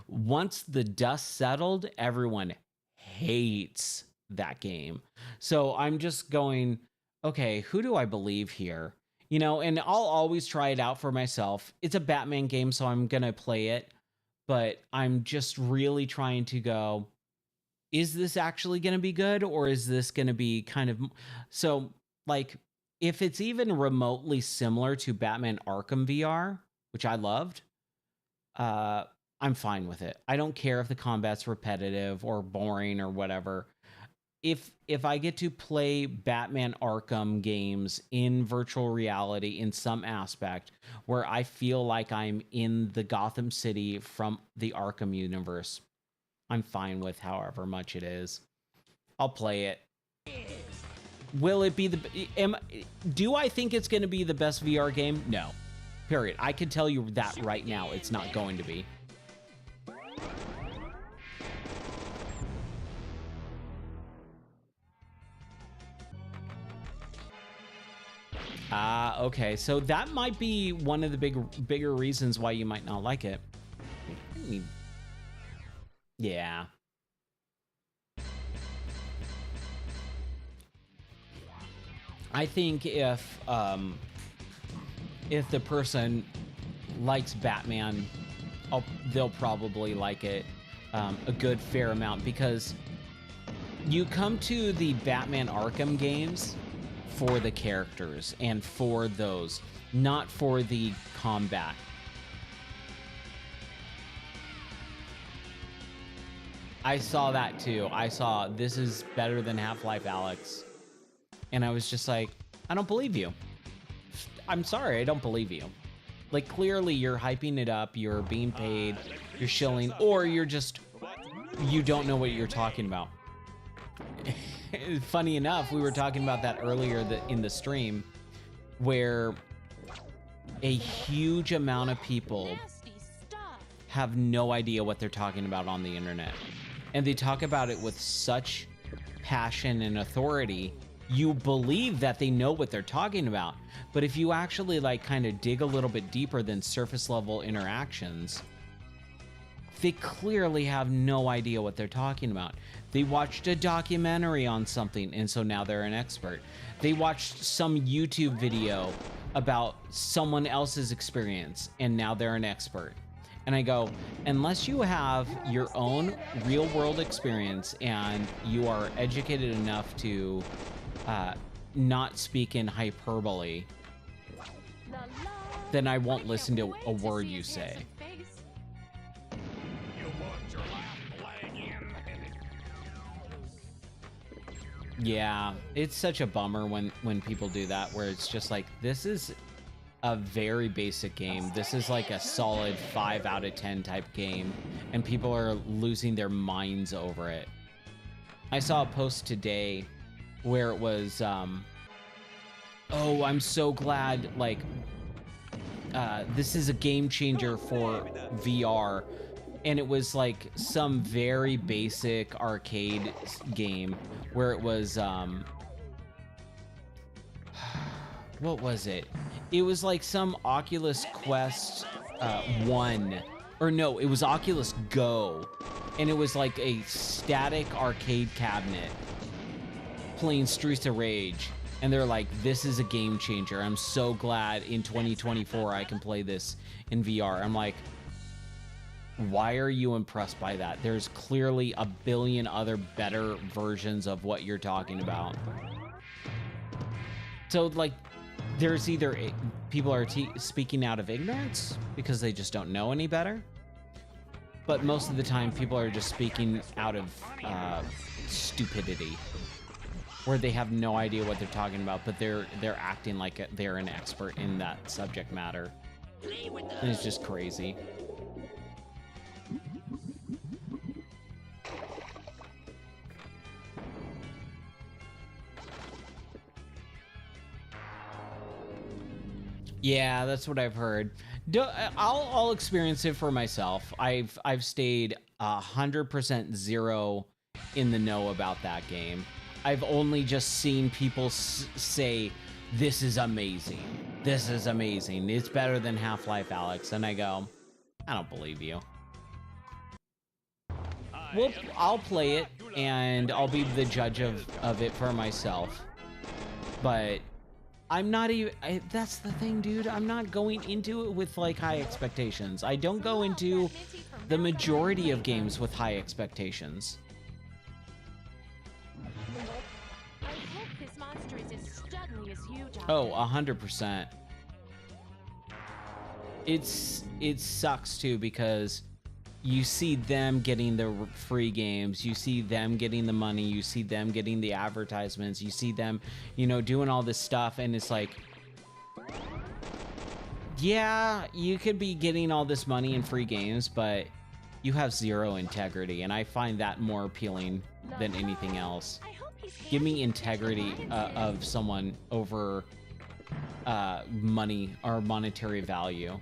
Once the dust settled, everyone hates that game. So I'm just going, okay, who do I believe here? You know, and I'll always try it out for myself. It's a Batman game, so I'm going to play it. But I'm just really trying to go, is this actually going to be good? Or is this going to be kind of... So, like, if it's even remotely similar to Batman Arkham VR, which I loved, I'm fine with it. I don't care if the combat's repetitive or boring or whatever. If I get to play Batman Arkham games in virtual reality in some aspect where I feel like I'm in the Gotham City from the Arkham universe, I'm fine with however much it is. I'll play it. Will it be do I think it's going to be the best VR game? No. Period. I can tell you that right now. It's not going to be. Okay. So that might be one of the bigger reasons why you might not like it. I mean, yeah. I think if the person likes Batman, they'll probably like it a good fair amount, because you come to the Batman Arkham games for the characters and for those, not for the combat. I saw that too. I saw this is better than Half-Life Alyx. And I was just like, I don't believe you. I'm sorry, I don't believe you. Like, clearly you're hyping it up, you're being paid, you're shilling, or you're just, you don't know what you're talking about. Funny enough, we were talking about that earlier in the stream, where a huge amount of people have no idea what they're talking about on the internet. And they talk about it with such passion and authority, you believe that they know what they're talking about. But if you actually like kind of dig a little bit deeper than surface level interactions, they clearly have no idea what they're talking about. They watched a documentary on something, and so now they're an expert. They watched some YouTube video about someone else's experience, and now they're an expert. And I go, unless you have your own real world experience and you are educated enough to not speak in hyperbole, then I won't listen to a word you say. Yeah, it's such a bummer when people do that, where it's just like, this is a very basic game. This is like a solid 5 out of 10 type game, and people are losing their minds over it. I saw a post today where it was, oh, I'm so glad, like, this is a game changer for VR. And it was like some very basic arcade game where it was, what was it? It was like some Oculus Quest 1, or no, it was Oculus Go. And it was like a static arcade cabinet playing Streets of Rage. And they're like, this is a game changer. I'm so glad in 2024 I can play this in VR. I'm like, why are you impressed by that? There's clearly a billion other better versions of what you're talking about. So, like, there's either people are speaking out of ignorance because they just don't know any better, but most of the time people are just speaking out of stupidity, where they have no idea what they're talking about, but they're acting like they're an expert in that subject matter. And it's just crazy. Yeah, that's what I've heard. I'll experience it for myself. I've stayed 100% zero in the know about that game. I've only just seen people say, "This is amazing. This is amazing. It's better than Half-Life Alyx," and I go, "I don't believe you." Well, I'll play it and I'll be the judge of it for myself, but I'm not even, that's the thing, dude. I'm not going into it with like high expectations. I don't go into the majority of games with high expectations. I hope this monster is as studly as you, Doctor. Oh, 100%. It sucks too, because you see them getting the free games, you see them getting the money, you see them getting the advertisements, you see them, you know, doing all this stuff, and it's like, yeah, you could be getting all this money and free games, but you have zero integrity, and I find that more appealing than anything else. Give me integrity of someone over money or monetary value.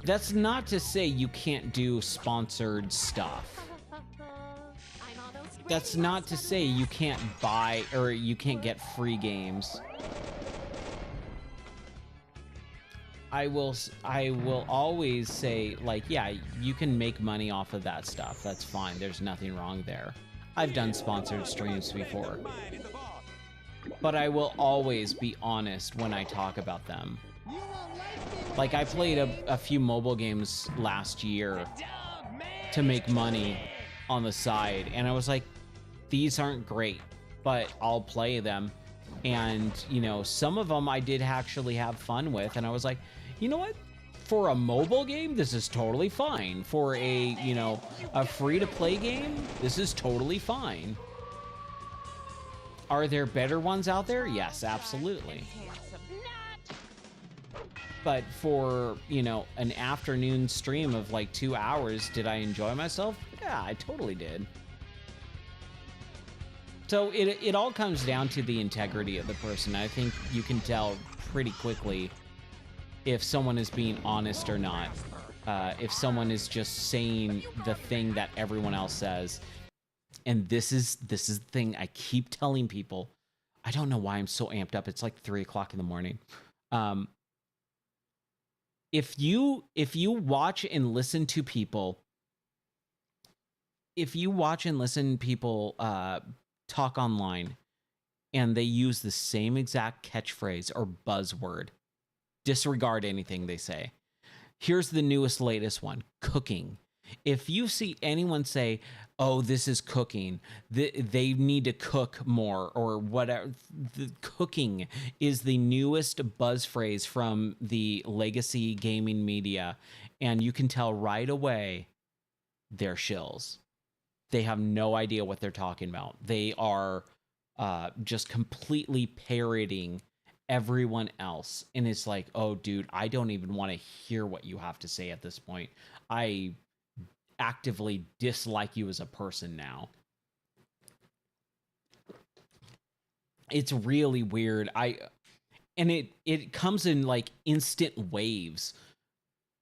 That's not to say you can't do sponsored stuff. That's not to say you can't buy or you can't get free games. I will always say, like, yeah, you can make money off of that stuff. That's fine. There's nothing wrong there. I've done sponsored streams before. But I will always be honest when I talk about them. Like, I played a few mobile games last year to make money on the side, and I was like, these aren't great, but I'll play them. And, you know, some of them I did actually have fun with, and I was like, you know what? For a mobile game, this is totally fine. For a, you know, a free-to-play game, this is totally fine. Are there better ones out there? Yes, absolutely. But for, you know, an afternoon stream of like 2 hours, did I enjoy myself? Yeah, I totally did. So it all comes down to the integrity of the person. I think you can tell pretty quickly if someone is being honest or not. If someone is just saying the thing that everyone else says. And this is the thing I keep telling people. I don't know why I'm so amped up. It's like 3 o'clock in the morning. If you watch and listen to people, talk online and they use the same exact catchphrase or buzzword, disregard anything they say. Here's the newest, latest one: cooking. If you see anyone say, "Oh, this is cooking," they need to cook more or whatever. The cooking is the newest buzz phrase from the legacy gaming media, and you can tell right away they're shills. They have no idea what they're talking about. They are just completely parroting everyone else. And it's like, oh, dude, I don't even want to hear what you have to say at this point. I actively dislike you as a person now. It's really weird. And it comes in like instant waves.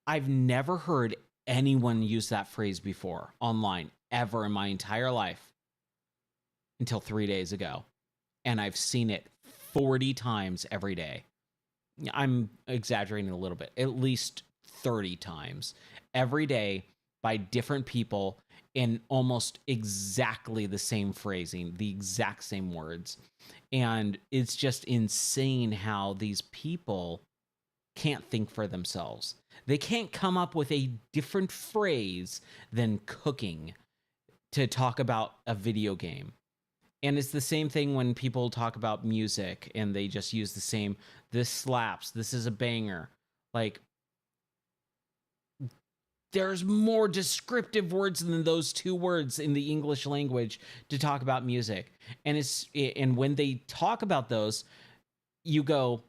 I've never heard anyone use that phrase before online ever in my entire life until 3 days ago. And I've seen it 40 times every day. I'm exaggerating a little bit, at least 30 times every day by different people in almost exactly the same phrasing, the exact same words. And it's just insane how these people can't think for themselves. They can't come up with a different phrase than cooking to talk about a video game. And it's the same thing when people talk about music and they just use the same, this slaps, this is a banger. Like, there's more descriptive words than those two words in the English language to talk about music. And when they talk about those, you go,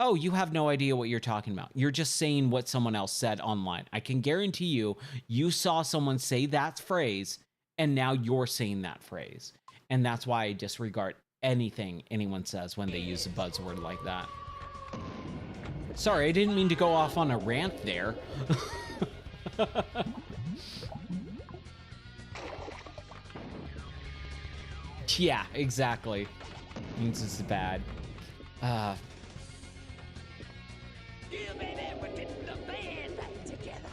oh, you have no idea what you're talking about. You're just saying what someone else said online. I can guarantee you saw someone say that phrase, and now you're saying that phrase. And that's why I disregard anything anyone says when they use a buzzword like that. Sorry, I didn't mean to go off on a rant there. Yeah, exactly. Means it's bad. You've been able to get the band back together.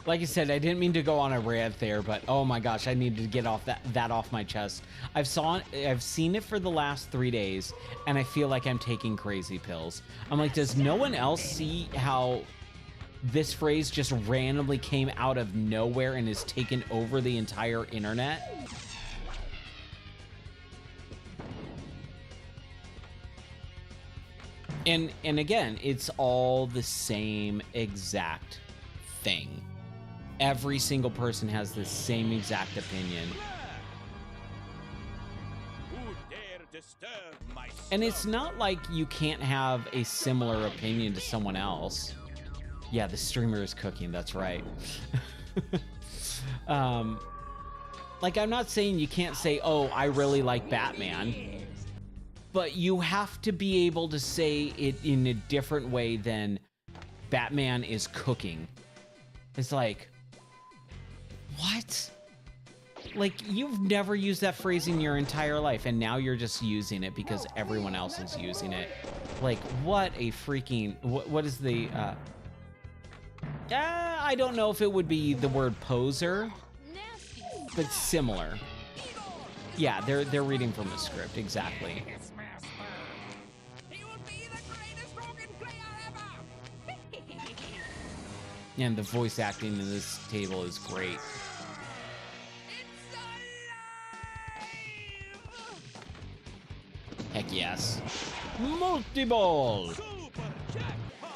Like I said, I didn't mean to go on a rant there, but oh my gosh, I needed to get off that off my chest. I've seen it for the last 3 days, and I feel like I'm taking crazy pills. I'm like, does no one else see how this phrase just randomly came out of nowhere and has taken over the entire internet? And again, it's all the same exact thing. Every single person has the same exact opinion. Who dare disturb my And it's not like you can't have a similar opinion to someone else. Yeah, the streamer is cooking, that's right. Like, I'm not saying you can't say, oh, I really like Batman. But you have to be able to say it in a different way than Batman is cooking. It's like, what? Like, you've never used that phrase in your entire life, and now you're just using it because everyone else is using it. Like, what a freaking... What is the... I don't know if it would be the word poser, but similar. Yeah, they're reading from a script, exactly. And the voice acting in this table is great. Heck yes. Multi-ball! super jackpot!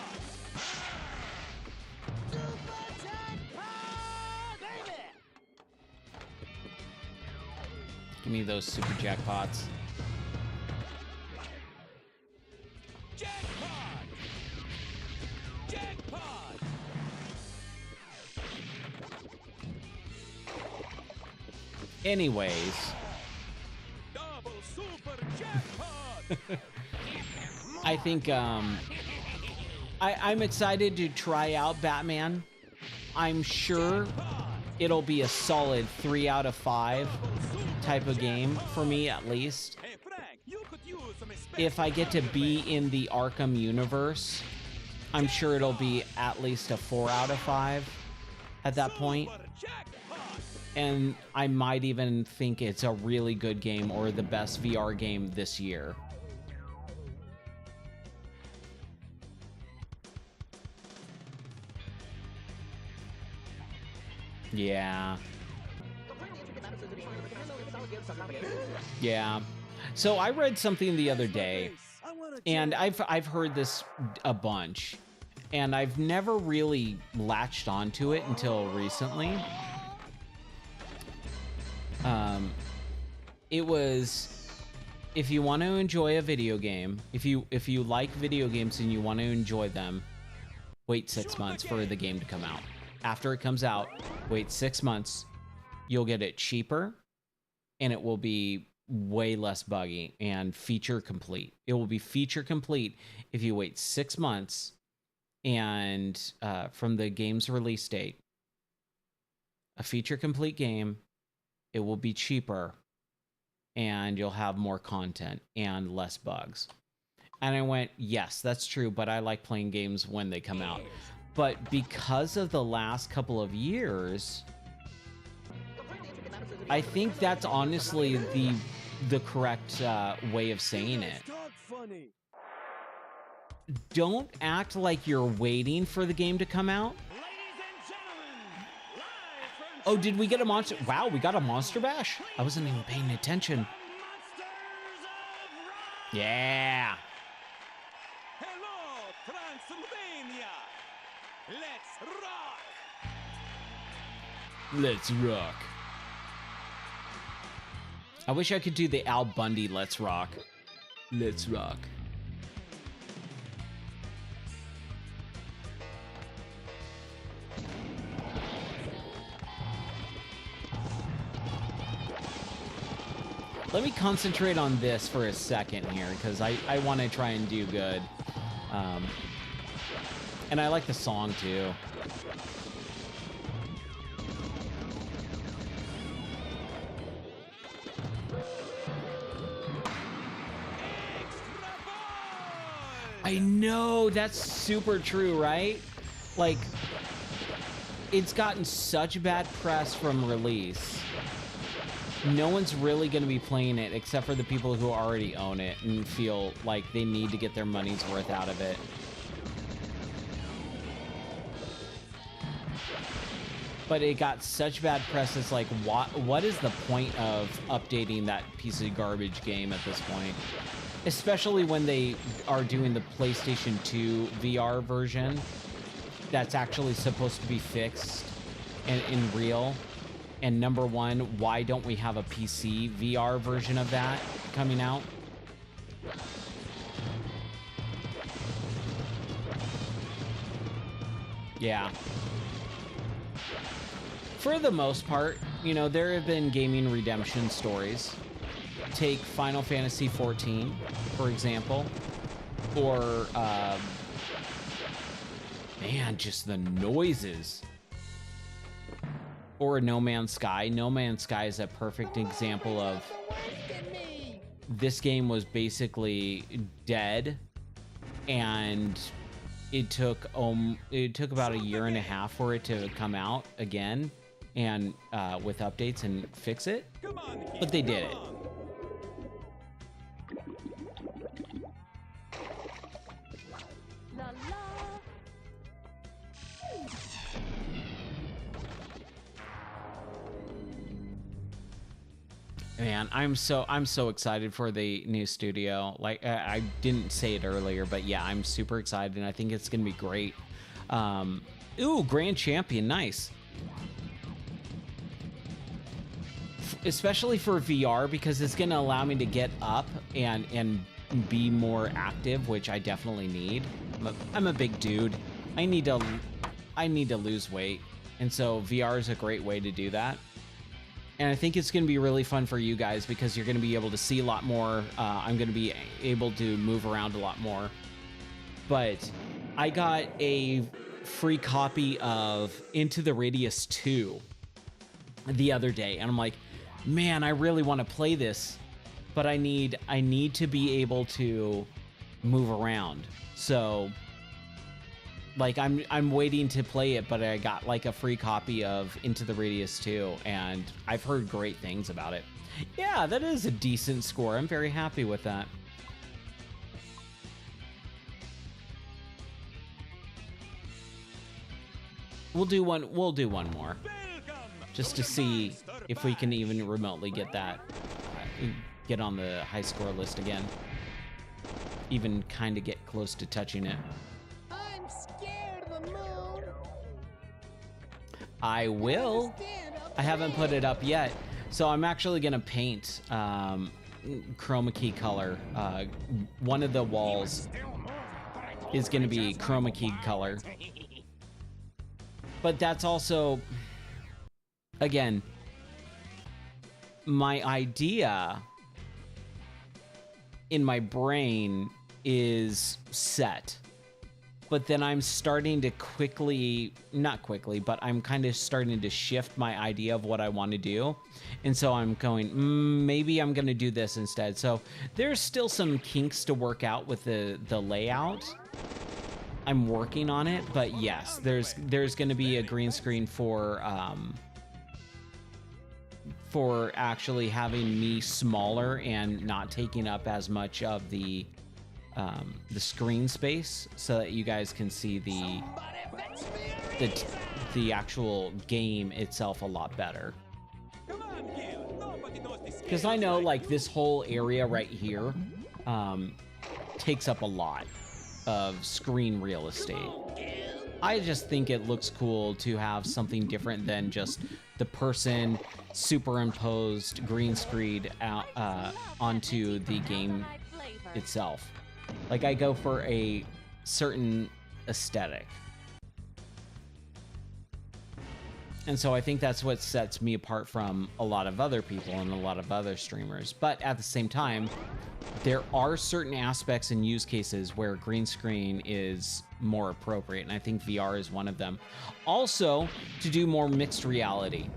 Super jackpot, baby! Give me those super jackpots. Jackpot! Jackpot! Anyways, Double super jackpot! I think I'm excited to try out Batman. I'm sure it'll be a solid 3 out of 5 type of game for me, at least. Hey Frank, you could use some If I get to be in the Arkham universe, I'm sure it'll be at least a 4 out of 5 at that point. Super jackpot! And I might even think it's a really good game or the best VR game this year. Yeah. Yeah. So I read something the other day, and I've heard this a bunch, and I've never really latched onto it until recently. It was, if you want to enjoy a video game, if you like video games and you want to enjoy them, wait 6 months for the game to come out. After it comes out, wait 6 months. You'll get it cheaper, and it will be way less buggy and feature complete. It will be feature complete if you wait 6 months and from the game's release date. A feature complete game, it will be cheaper, and you'll have more content and less bugs. And I went, yes, that's true, but I like playing games when they come out. But because of the last couple of years, I think that's honestly the correct way of saying it. Don't act like you're waiting for the game to come out. Oh, did we get a monster? Wow, we got a Monster Bash? I wasn't even paying attention. Yeah. Hello, Transylvania. Let's rock. Let's rock. I wish I could do the Al Bundy Let's Rock. Let's rock. Let me concentrate on this for a second here, because I want to try and do good. And I like the song too. I know, that's super true, right? Like, it's gotten such bad press from release. No one's really going to be playing it except for the people who already own it and feel like they need to get their money's worth out of it. But it got such bad press, it's like, what is the point of updating that piece of garbage game at this point? Especially when they are doing the PlayStation 2 VR version that's actually supposed to be fixed and in real. And number one, why don't we have a PC VR version of that coming out? Yeah. For the most part, you know, there have been gaming redemption stories. Take Final Fantasy XIV, for example. Or, man, just the noises. Or No Man's Sky. No Man's Sky is a perfect example of this game was basically dead, and it took about a year and a half for it to come out again, and with updates and fix it. But they did it. La la. Man, I'm so excited for the new studio. Like, I didn't say it earlier, but yeah, I'm super excited, and I think it's gonna be great. Ooh, Grand Champion, nice. Especially for VR, because it's gonna allow me to get up and be more active, which I definitely need. I'm a big dude. I need to lose weight, and so VR is a great way to do that. And I think it's going to be really fun for you guys because you're going to be able to see a lot more. I'm going to be able to move around a lot more. But I got a free copy of Into the Radius 2 the other day, and I'm like, man, I really want to play this, but I need to be able to move around. So, like, I'm waiting to play it, but I got like a free copy of Into the Radius 2, and I've heard great things about it. Yeah, that is a decent score. I'm very happy with that. We'll do one more, just to see if we can even remotely get that, get on the high score list again. Even kind of get close to touching it. I'm scared. I will. I haven't put it up yet. So I'm actually going to paint chroma key color. One of the walls is going to be chroma key color. But that's also, again, my idea in my brain is set. But then I'm starting to not quickly, but I'm kind of starting to shift my idea of what I want to do. And so I'm going, maybe I'm going to do this instead. So there's still some kinks to work out with the layout. I'm working on it, but yes, there's going to be a green screen for actually having me smaller and not taking up as much of the screen space, so that you guys can see the actual game itself a lot better. Because I know, like, this whole area right here takes up a lot of screen real estate. I just think it looks cool to have something different than just the person superimposed green screened out onto the game itself. Like, I go for a certain aesthetic. And so I think that's what sets me apart from a lot of other people and a lot of other streamers. But at the same time, there are certain aspects and use cases where green screen is more appropriate, and I think VR is one of them. Also, to do more mixed reality,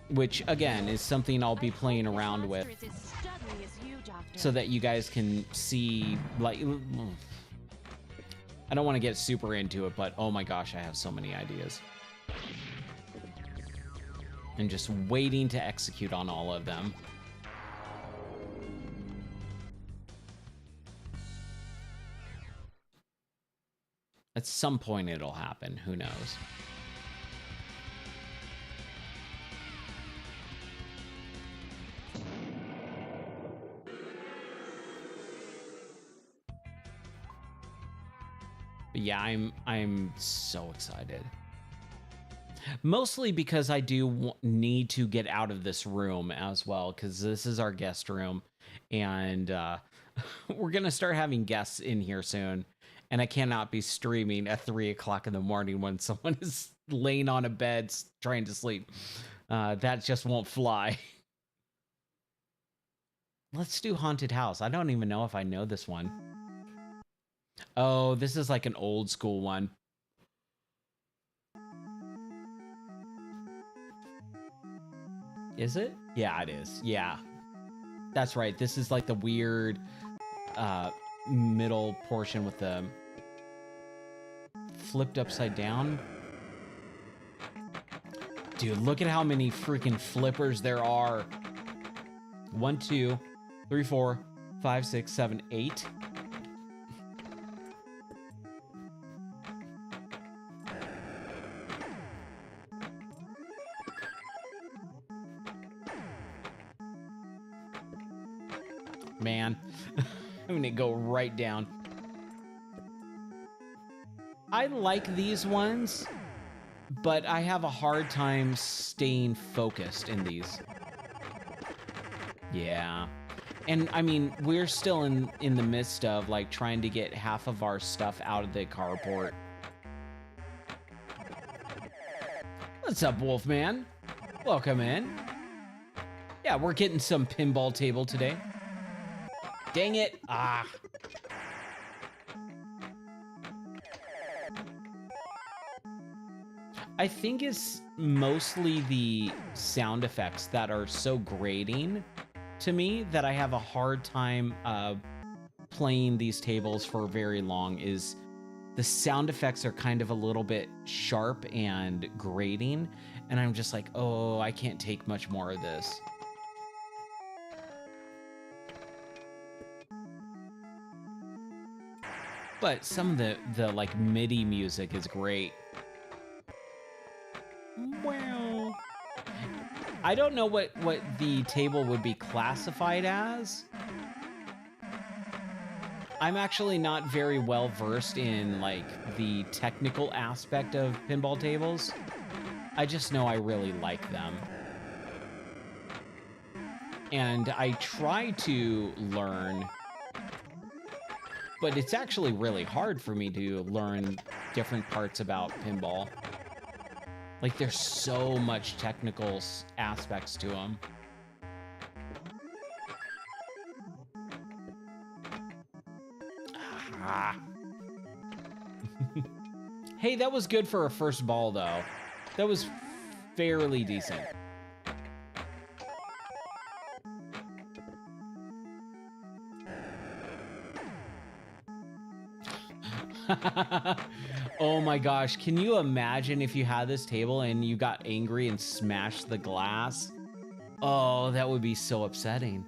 which again is something I'll be playing around with, so that you guys can see, like, I don't want to get super into it, but oh my gosh, I have so many ideas. And just waiting to execute on all of them. At some point it'll happen, who knows? But yeah, I'm so excited. Mostly because I do need to get out of this room as well, because this is our guest room, and we're gonna start having guests in here soon, and I cannot be streaming at 3 o'clock in the morning when someone is laying on a bed trying to sleep. That just won't fly. Let's do Haunted House. I don't even know if I know this one. Oh, this is like an old school one. Is it? Yeah, it is. Yeah. That's right. This is like the weird middle portion with the flipped upside down. Dude, look at how many freaking flippers there are. 1, 2, 3, 4, 5, 6, 7, 8. Man, I'm gonna go right down. I like these ones, but I have a hard time staying focused in these. Yeah. And I mean, we're still in the midst of like trying to get half of our stuff out of the carport. What's up, Wolfman? Welcome in. Yeah, we're getting some pinball table today. Dang it. Ah. I think it's mostly the sound effects that are so grating to me that I have a hard time playing these tables for very long. Is the sound effects are kind of a little bit sharp and grating, and I'm just like, oh, I can't take much more of this. But some of the like MIDI music is great. Well, I don't know what the table would be classified as. I'm actually not very well versed in like the technical aspect of pinball tables. I just know I really like them. And I try to learn, but it's actually really hard for me to learn different parts about pinball. Like, there's so much technical aspects to them. Ah. Hey, that was good for a first ball, though. That was fairly decent. Oh my gosh, can you imagine if you had this table and you got angry and smashed the glass? Oh, that would be so upsetting.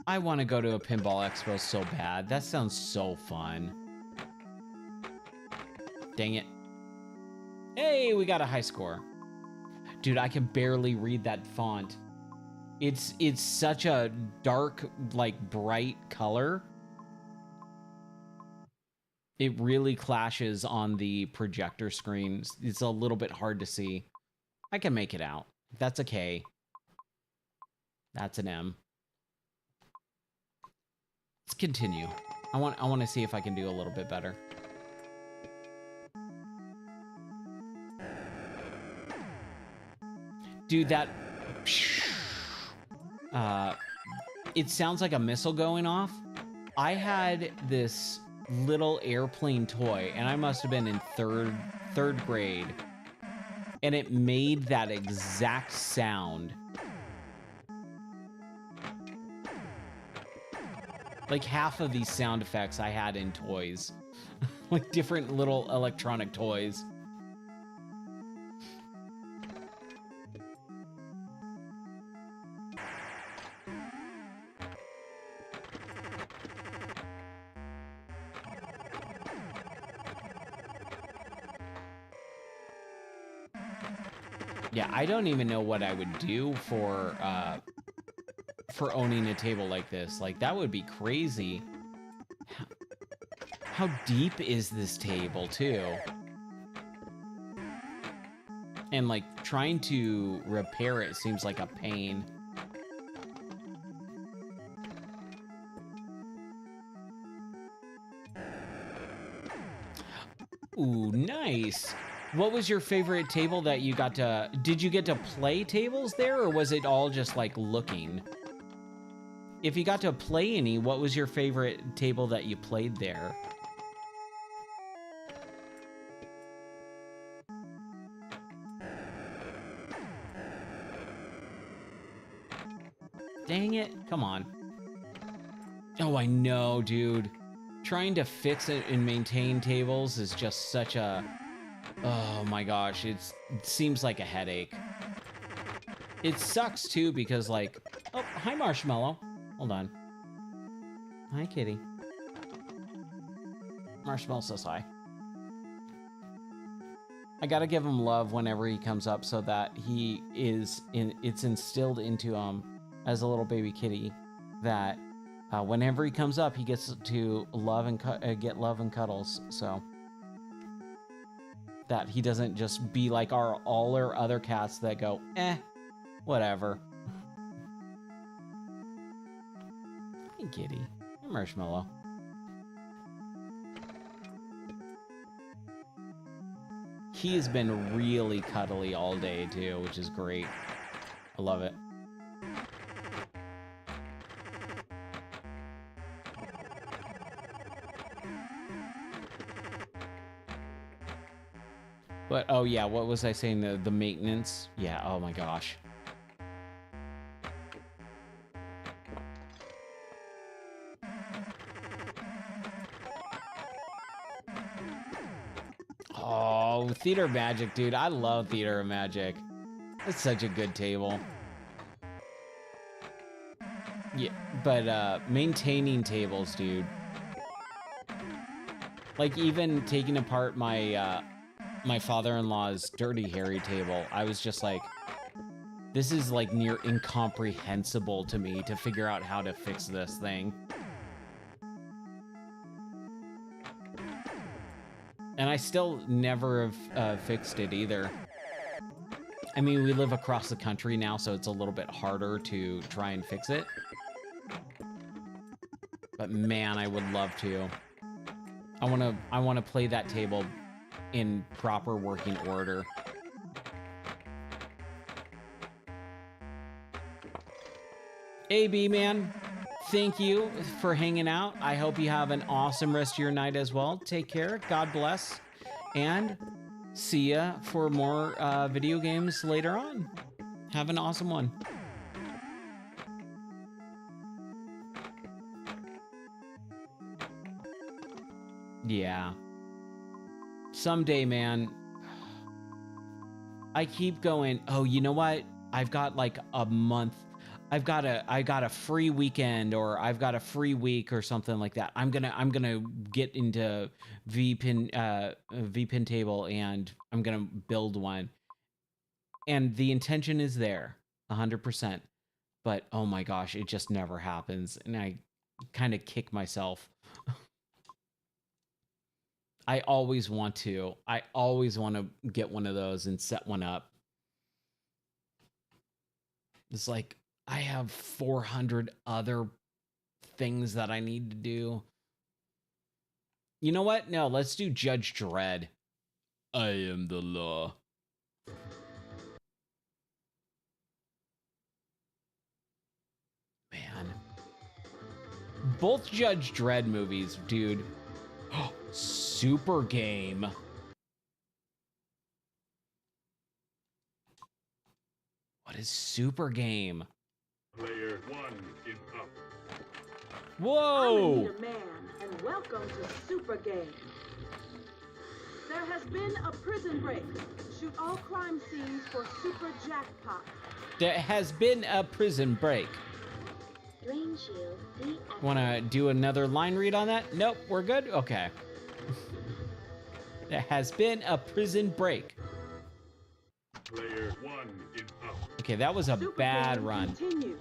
I want to go to a pinball expo so bad. That sounds so fun. Dang it. Hey, we got a high score. Dude, I can barely read that font. It's such a dark, like, bright color. It really clashes on the projector screens. It's a little bit hard to see. I can make it out. That's a K. That's an M. Let's continue. I want to see if I can do a little bit better. Dude, that it sounds like a missile going off. I had this little airplane toy, and I must have been in third grade, and it made that exact sound. Like, half of these sound effects I had in toys. Like, different little electronic toys. Yeah, I don't even know what I would do for owning a table like this. Like, that would be crazy. How deep is this table, too? And, like, trying to repair it seems like a pain. Ooh, nice. What was your favorite table that you got to... Did you get to play tables there, or was it all just, like, looking? If you got to play any, what was your favorite table that you played there? Dang it. Come on. Oh, I know, dude. Trying to fix it and maintain tables is just such a... Oh my gosh, it seems like a headache. It sucks too because, like... Oh, hi, Marshmallow. Hold on. Hi, kitty. Marshmallow says hi. I gotta give him love whenever he comes up so that he is it's instilled into him as a little baby kitty that whenever he comes up, he gets to love and get love and cuddles. So that he doesn't just be like all our other cats that go, whatever. Hey, kitty. Hey, Marshmallow. He has been really cuddly all day, too, which is great. I love it. But, oh yeah, what was I saying? The maintenance? Yeah, oh my gosh. Oh, Theater of Magic, dude. I love Theater of Magic. It's such a good table. Yeah, but maintaining tables, dude. Like, even taking apart my my father-in-law's Dirty Harry table, I was just like, this is like near incomprehensible to me to figure out how to fix this thing. And I still never have fixed it either. I mean, we live across the country now, so it's a little bit harder to try and fix it. But man, I would love to. I wanna play that table in proper working order. AB man, thank you for hanging out. I hope you have an awesome rest of your night as well. Take care, God bless, and see ya for more video games later on. Have an awesome one. Yeah. Someday, man. I keep going, oh, you know what? I've got like a month. I got a free weekend, or I've got a free week or something like that. I'm gonna get into VPin table, and I'm gonna build one. And the intention is there, 100%. But oh my gosh, it just never happens, and I kind of kick myself. I always want to. I always want to get one of those and set one up. It's like, I have 400 other things that I need to do. You know what? No, let's do Judge Dredd. I am the law. Man. Both Judge Dredd movies, dude. Super game. What is Super game? Player 1 is up. Whoa! I'm Anita Man, and welcome to Super Game. There has been a prison break. Shoot all crime scenes for Super Jackpot. There has been a prison break. Drain shield deactivated. Wanna do another line read on that? Nope, we're good? Okay. There has been a prison break. Player 1 is up. Okay, that was a Super bad Game run. continues.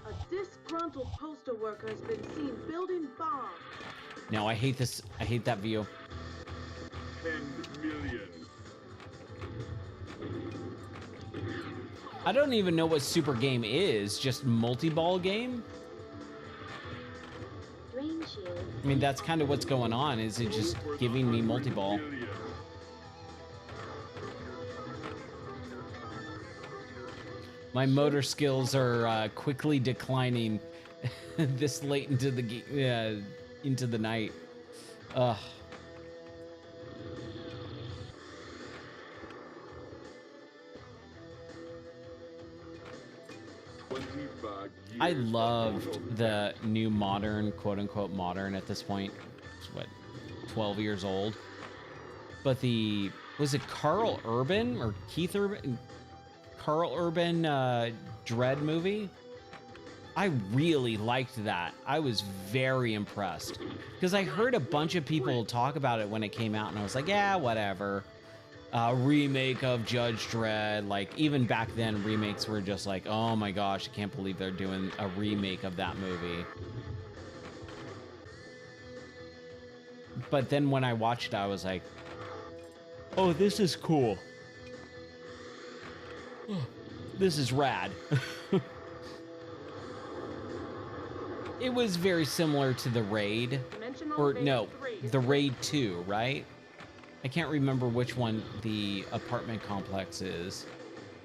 A disgruntled postal worker has been seen building bombs. No, I hate this. I hate that view. 10 million. I don't even know what Super Game is. Just multi-ball game? Drain shield. I mean, that's kind of what's going on. Is it just giving me multi-ball? Million. My motor skills are quickly declining this late into the night. Ugh. I loved the new modern, quote-unquote modern at this point. It's what, 12 years old? But was it Carl Urban or Keith Urban? Carl Urban Dread movie? I really liked that. I was very impressed. Because I heard a bunch of people talk about it when it came out, and I was like, yeah, whatever. Remake of Judge Dredd. Like, even back then, remakes were just like, oh my gosh, I can't believe they're doing a remake of that movie. But then when I watched it, I was like, oh, this is cool. This is rad. It was very similar to The Raid. Or, no, The Raid 2, right? I can't remember which one the apartment complex is,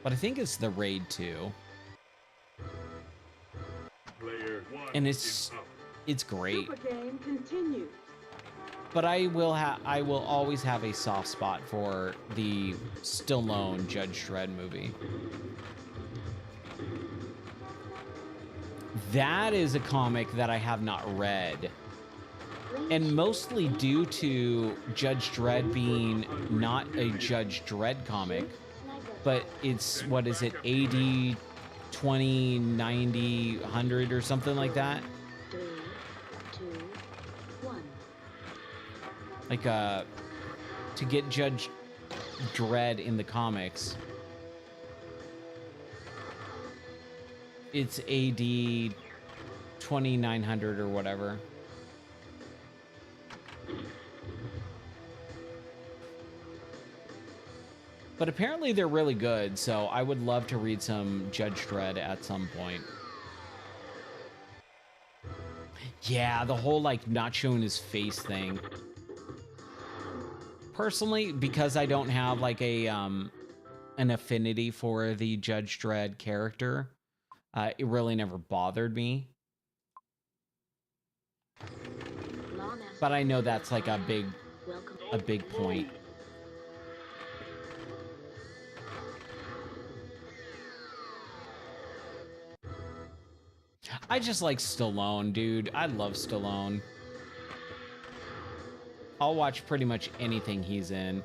but I think it's The Raid 2. And it's great. Super Game continues. But I will always have a soft spot for the Stallone Judge Dredd movie. That is a comic that I have not read. And mostly due to Judge Dredd being not a Judge Dredd comic, but it's, what is it, 80, 20, 90, 100 or something like that? 3, 2, 1. Like, to get Judge Dredd in the comics, it's AD 2900 or whatever. But apparently they're really good, so I would love to read some Judge Dredd at some point. Yeah, the whole like not showing his face thing. Personally, because I don't have like a an affinity for the Judge Dredd character, it really never bothered me. But I know that's like a big point. I just like Stallone, dude. I love Stallone. I'll watch pretty much anything he's in.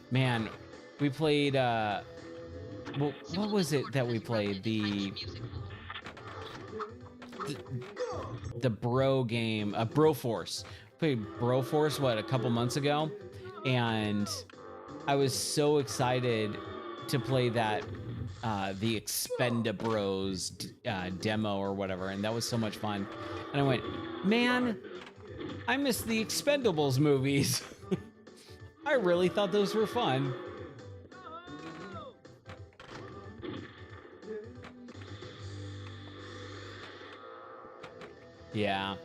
Man, we played, well, what was it that we played? The bro game, Broforce. Played Broforce, what, a couple months ago? And I was so excited to play that, the Expendabros demo or whatever, and that was so much fun. And I went, man, I miss the Expendables movies. I really thought those were fun. Yeah.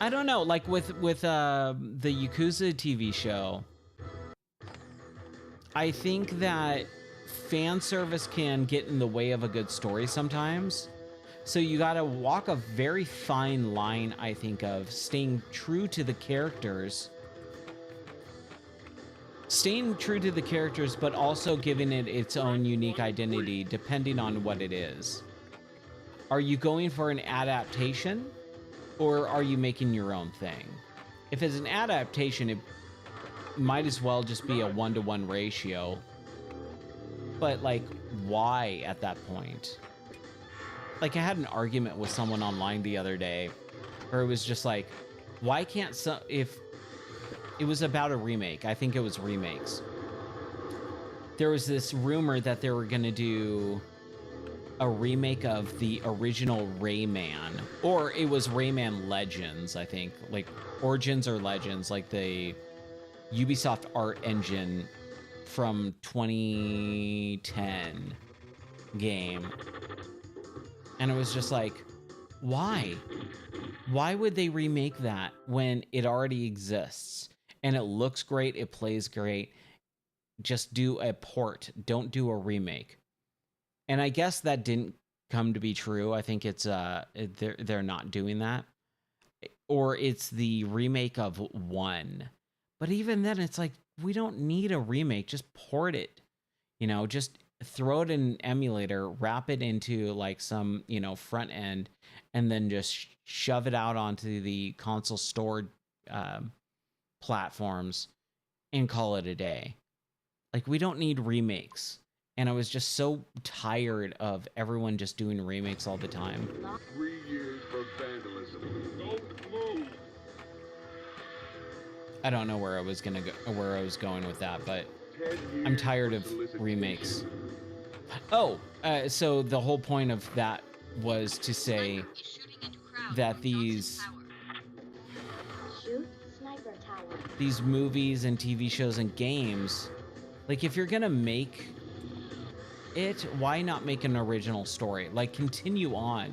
I don't know, like with the Yakuza TV show, I think that fan service can get in the way of a good story sometimes. So you gotta walk a very fine line, I think, of staying true to the characters. Staying true to the characters, but also giving it its own unique identity, depending on what it is. Are you going for an adaptation, or are you making your own thing? If it's an adaptation, it might as well just be a 1-to-1 ratio. But, like, why at that point? Like, I had an argument with someone online the other day where it was just like, why can't some... If it was about a remake, I think it was remakes. There was this rumor that they were going to do a remake of the original Rayman, or it was Rayman Legends, I think, like Origins or Legends, like the Ubisoft art engine from 2010 game. And it was just like, why? Why would they remake that when it already exists and it looks great, it plays great? Just do a port, don't do a remake. And I guess that didn't come to be true. I think it's they're not doing that, or it's the remake of one. But even then, it's like, we don't need a remake. Just port it, you know. Just throw it in an emulator, wrap it into like some, you know, front end, and then just shove it out onto the console store platforms and call it a day. Like, we don't need remakes. And I was just so tired of everyone just doing remakes all the time. 3 years for vandalism. Don't move. I don't know where I was going with that, but 10 years I'm tired for of solicitation. remakes. Oh, so the whole point of that was to say that these movies and TV shows and games, like, if you're gonna make it, why not make an original story? Like, continue on.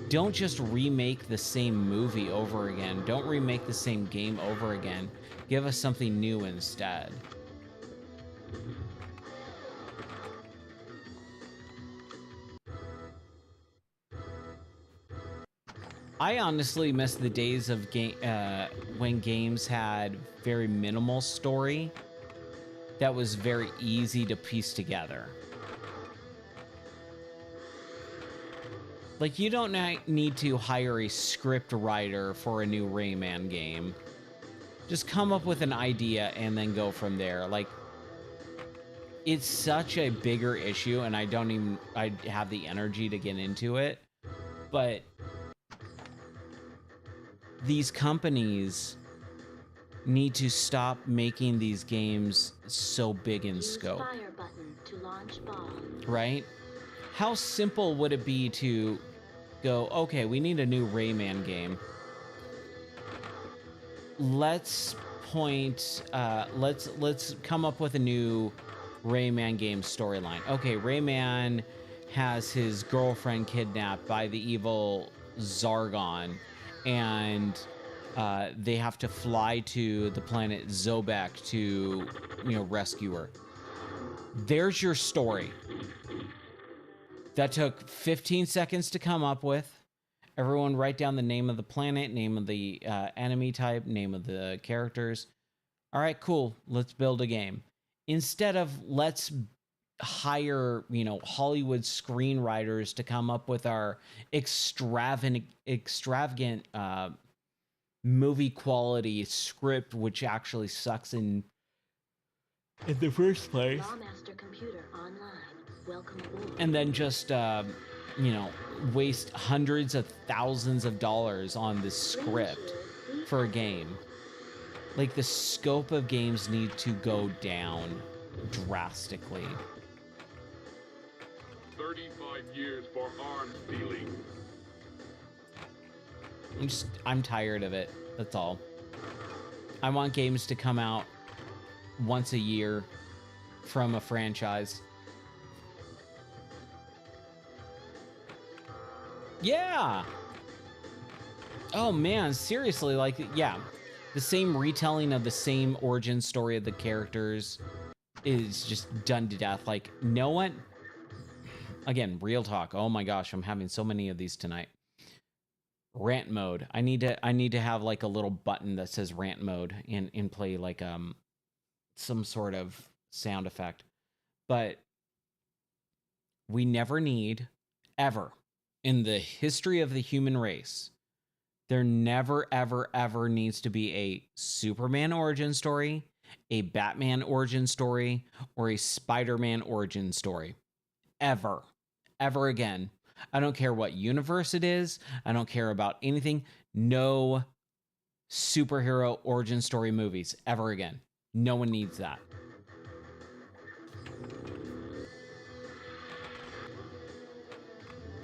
Don't just remake the same movie over again. Don't remake the same game over again. Give us something new instead. I honestly miss the days of when games had very minimal story that was very easy to piece together. Like, you don't need to hire a script writer for a new Rayman game. Just come up with an idea and then go from there. Like, it's such a bigger issue, and I have the energy to get into it. But these companies need to stop making these games so big in scope. Fire button to launch ball. Right? How simple would it be to go, okay, we need a new Rayman game. Let's come up with a new Rayman game storyline. Okay, Rayman has his girlfriend kidnapped by the evil Zargon, and they have to fly to the planet Zobek to, rescue her. There's your story. That took 15 seconds to come up with. Everyone write down the name of the planet, name of the enemy type, name of the characters. All right, cool. Let's build a game. Instead of let's hire, Hollywood screenwriters to come up with our extravagant movie quality script, which actually sucks in the first place. Lawmaster computer online. Welcome aboard. And then just, waste hundreds of thousands of dollars on this script for a game. Like, the scope of games need to go down drastically. 35 years for arms dealing. I'm tired of it. That's all. I want games to come out once a year from a franchise. Yeah. Oh man, seriously, like, yeah. The same retelling of the same origin story of the characters is just done to death. Like, no one... Again, real talk. Oh my gosh, I'm having so many of these tonight. Rant mode. I need to have like a little button that says rant mode and play like some sort of sound effect. But we never need, ever, in the history of the human race, there never, ever, ever needs to be a Superman origin story, a Batman origin story, or a Spider-Man origin story. Ever. Ever again. I don't care what universe it is. I don't care about anything. No superhero origin story movies ever again. No one needs that.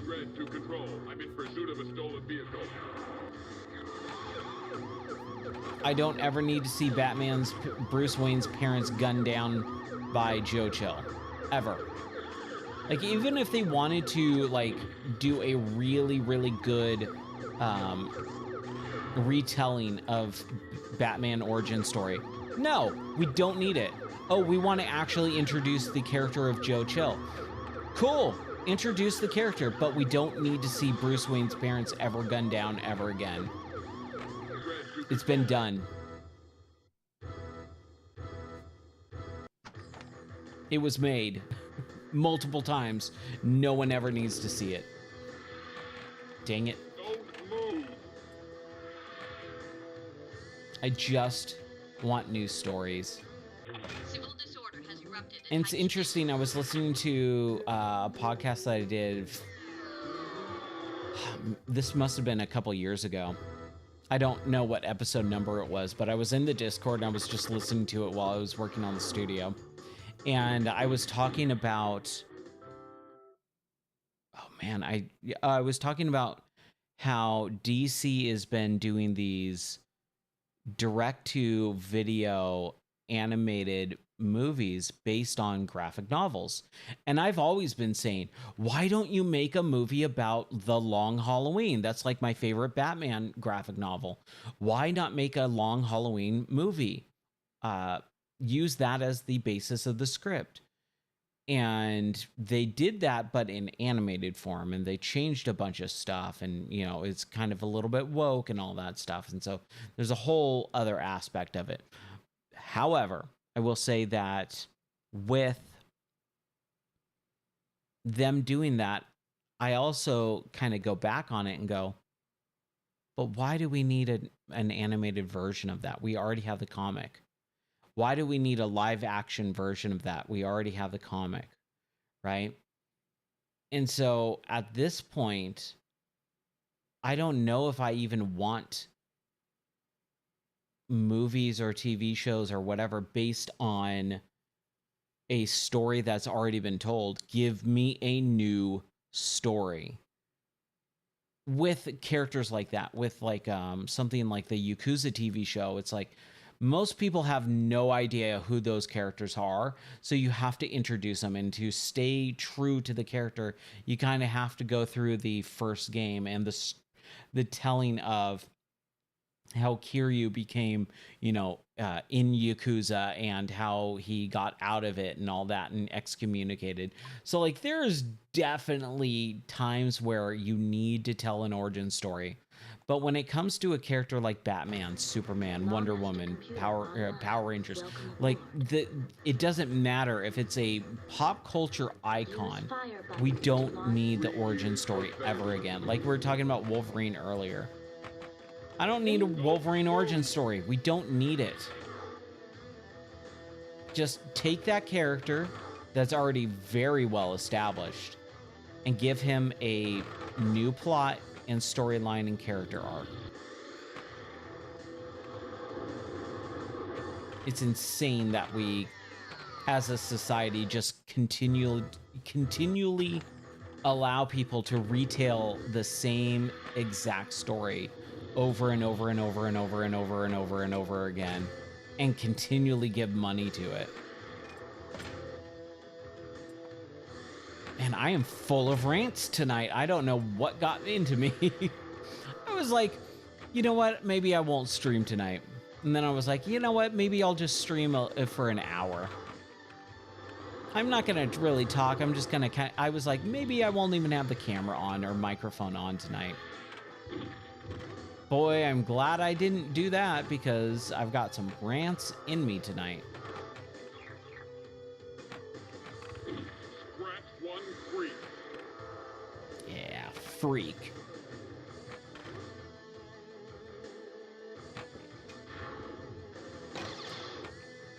Red to control. I'm in pursuit of a stolen vehicle. I don't ever need to see Bruce Wayne's parents gunned down by Joe Chill. Ever. Like, even if they wanted to, like, do a really, really good retelling of Batman origin story. No, we don't need it. Oh, we want to actually introduce the character of Joe Chill. Cool. Introduce the character, but we don't need to see Bruce Wayne's parents ever gunned down ever again. It's been done. It was made multiple times. No one ever needs to see it. Dang it. Don't move. I just want new stories. Civil disorder has erupted. And it's interesting, I was listening to a podcast that I did. This must have been a couple years ago. I don't know what episode number it was, but I was in the Discord and I was just listening to it while I was working on the studio. And I was talking about, I was talking about how DC has been doing these direct-to-video animated movies based on graphic novels. And I've always been saying, why don't you make a movie about The Long Halloween? That's like my favorite Batman graphic novel. Why not make a Long Halloween movie? Use that as the basis of the script. And they did that, but in animated form, and they changed a bunch of stuff, and it's kind of a little bit woke and all that stuff. And so there's a whole other aspect of it. However, I will say that with them doing that, I also kind of go back on it and go, but why do we need an animated version of that? We already have the comic. Why do we need a live action version of that? We already have the comic, right? And so at this point, I don't know if I even want movies or TV shows or whatever based on a story that's already been told. Give me a new story with characters like that, with like something like the Yakuza TV show. It's like most people have no idea who those characters are, so you have to introduce them, and to stay true to the character, you kind of have to go through the first game and the telling of how Kiryu became, in Yakuza, and how he got out of it and all that and excommunicated. So like there's definitely times where you need to tell an origin story. But when it comes to a character like Batman, Superman, Wonder Woman, Power Rangers, like it doesn't matter if it's a pop culture icon. We don't need the origin story ever again. Like we were talking about Wolverine earlier. I don't need a Wolverine origin story. We don't need it. Just take that character that's already very well established and give him a new plot and storyline and character arc. It's insane that we, as a society, just continually allow people to retell the same exact story over and over and over and over and over and over and over again, and continually give money to it. And I am full of rants tonight. I don't know what got into me. I was like, you know what? Maybe I won't stream tonight. And then I was like, you know what? Maybe I'll just stream for an hour. I'm not going to really talk. I'm just going to I was like, maybe I won't even have the camera on or microphone on tonight. Boy, I'm glad I didn't do that, because I've got some rants in me tonight. Scratch one freak. Yeah, freak.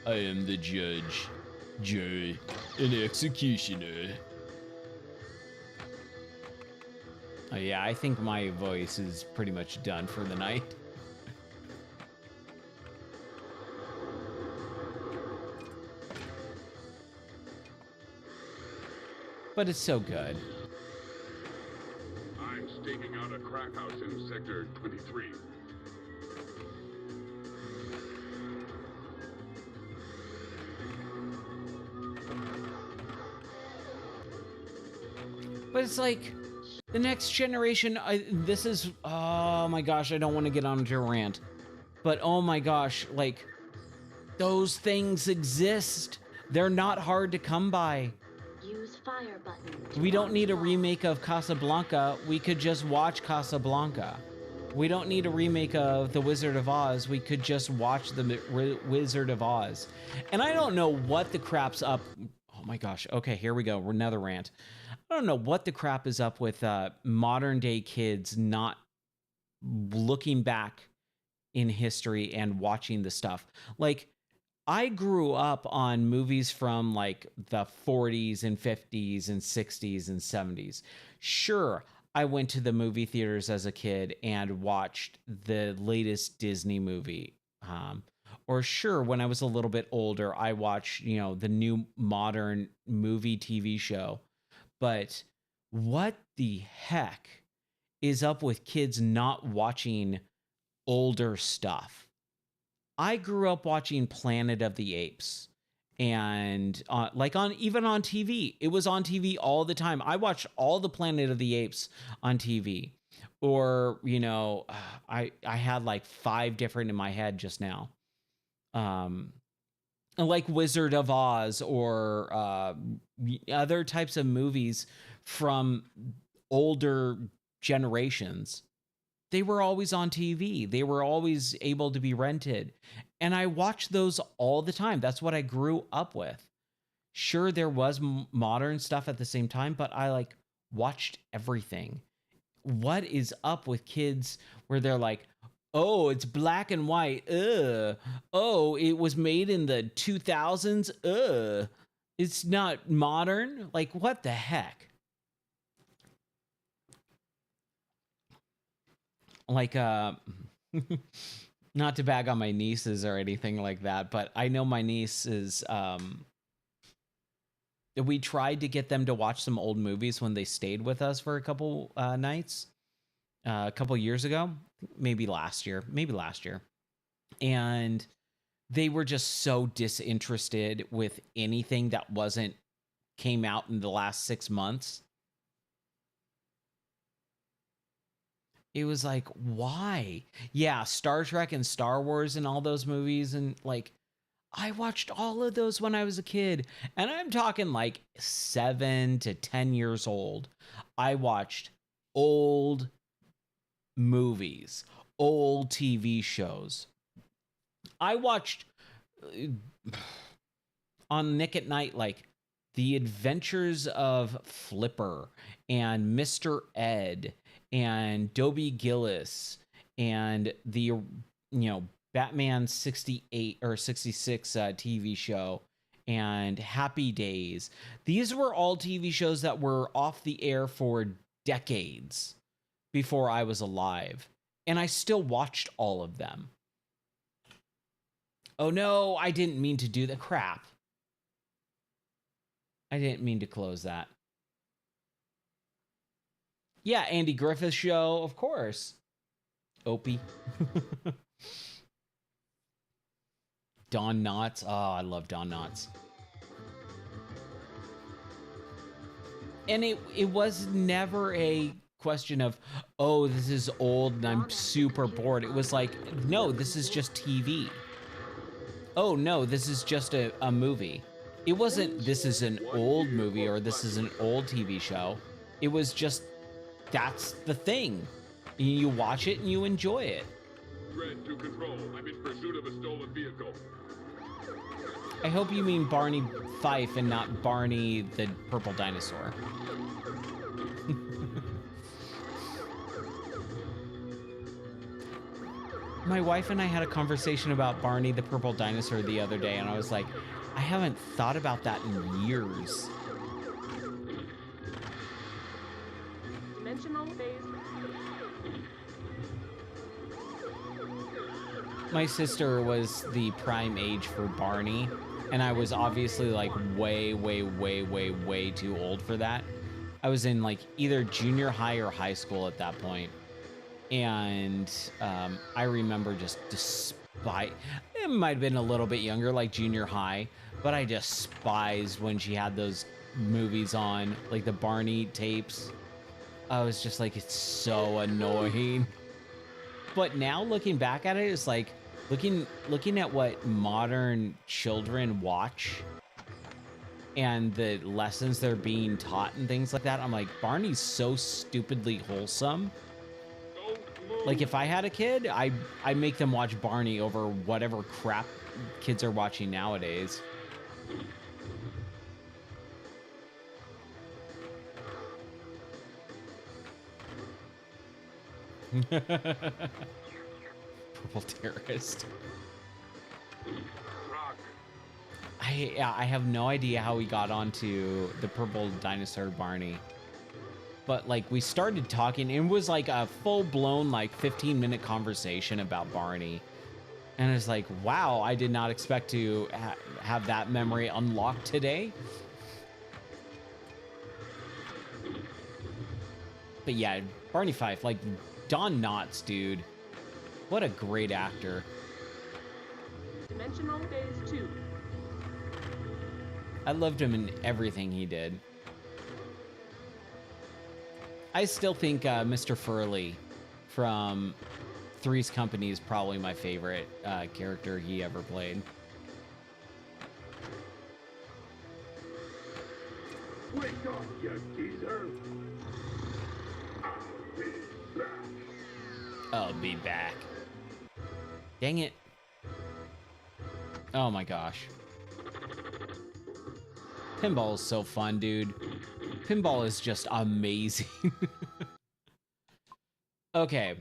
I am the judge, jury, and executioner. Oh yeah, I think my voice is pretty much done for the night. But it's so good. I'm staking out a crack house in Sector 23. But it's like, the next generation, this is, oh my gosh, I don't want to get onto a rant. But oh my gosh, like, those things exist. They're not hard to come by. Use fire button. We don't need a remake of Casablanca. We could just watch Casablanca. We don't need a remake of The Wizard of Oz. We could just watch The Wizard of Oz. And I don't know what the crap's up. Oh my gosh. Okay, here we go. Another rant. I don't know what the crap is up with modern day kids not looking back in history and watching the stuff. Like, I grew up on movies from like the 40s and 50s and 60s and 70s. Sure, I went to the movie theaters as a kid and watched the latest Disney movie. Or sure, when I was a little bit older, I watched, the new modern movie TV show. But what the heck is up with kids not watching older stuff? I grew up watching Planet of the Apes, and even on TV. It was on TV all the time. I watched all the Planet of the Apes on TV. Or, I had like 5 different in my head just now. Like Wizard of Oz, or other types of movies from older generations. They were always on TV. They were always able to be rented. And I watched those all the time. That's what I grew up with. Sure, there was modern stuff at the same time, but I watched everything. What is up with kids where they're like, oh, it's black and white. Oh, it was made in the 2000s. It's not modern. Like, what the heck? like not to bag on my nieces or anything like that, but I know my niece is we tried to get them to watch some old movies when they stayed with us for a couple nights a couple years ago, maybe last year, and they were just so disinterested with anything that wasn't came out in the last 6 months. It was like, why? Yeah, Star Trek and Star Wars and all those movies, and like I watched all of those when I was a kid, and I'm talking like 7 to 10 years old. I watched old movies, old TV shows. I watched on Nick at Night, like The Adventures of Flipper and Mr. Ed and Dobie Gillis and the Batman 68 or 66 TV show and Happy Days. These were all TV shows that were off the air for decades before I was alive, and I still watched all of them. Oh no, I didn't mean to do the crap. I didn't mean to close that. Yeah, Andy Griffith Show, of course. Opie. Don Knotts. Oh, I love Don Knotts. And it was never a question of, oh, this is old and I'm super bored. It was like, no, this is just TV. Oh, no, this is just a movie. It wasn't, this is an old movie or this is an old TV show. It was just, that's the thing. You watch it and you enjoy it. Red to control. I'm in pursuit of a stolen vehicle. I hope you mean Barney Fife and not Barney the purple dinosaur. My wife and I had a conversation about Barney the purple dinosaur the other day, and I was like, I haven't thought about that in years. Dimensional phase. My sister was the prime age for Barney, and I was obviously like way too old for that. I was in like either junior high or high school at that point. And I remember just it might have been a little bit younger, like junior high, but I despised when she had those movies on, like the Barney tapes. I was just like, it's so annoying. But now looking back at it, it's like looking at what modern children watch and the lessons they're being taught and things like that. I'm like, Barney's so stupidly wholesome. Like if I had a kid, I make them watch Barney over whatever crap kids are watching nowadays. Purple terrorist. I have no idea how we got onto the purple dinosaur Barney. But like we started talking, it was like a full-blown like 15-minute conversation about Barney. And it's like, wow, I did not expect to have that memory unlocked today. But yeah, Barney Fife, like Don Knotts, dude. What a great actor. Dimensional phase 2. I loved him in everything he did. I still think Mr. Furley from Three's Company is probably my favorite character he ever played. Wake up, you geezer! I'll be back. Dang it. Oh my gosh. Pinball is so fun, dude. Pinball is just amazing. Okay.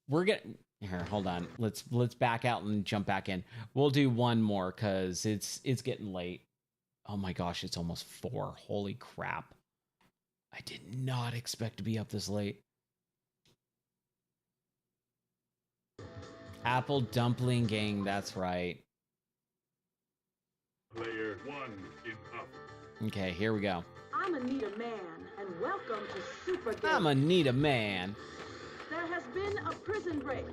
We're getting here, hold on. Let's back out and jump back in. We'll do one more cuz it's getting late. Oh my gosh, it's almost 4. Holy crap. I did not expect to be up this late. Apple Dumpling Gang, that's right. Player 1 is up. Okay, here we go. I'm Anita Man, and welcome to Super Games. I'm Anita Man. There has been a prison break.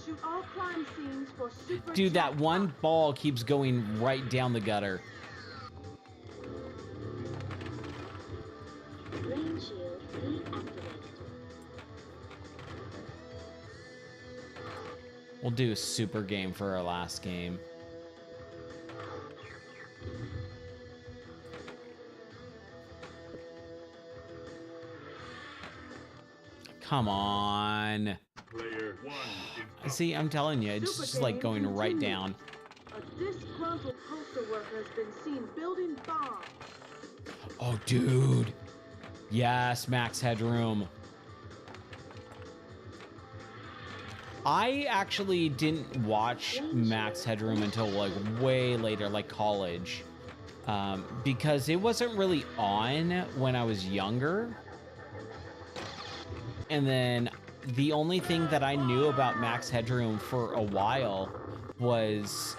Shoot all crime scenes for Super Dude, that Jackpot. one ball keeps going right down the gutter. Rain shield reactivated. We'll do a super game for our last game. Come on. Player 1 is up. See, I'm telling you, it's Super just like game going right continues. down. A disgruntled poster worker has been seen building bombs. Oh, dude. Yes, Max Headroom. I actually didn't watch Max Headroom until like way later, like college, because it wasn't really on when I was younger. And then the only thing that I knew about Max Headroom for a while was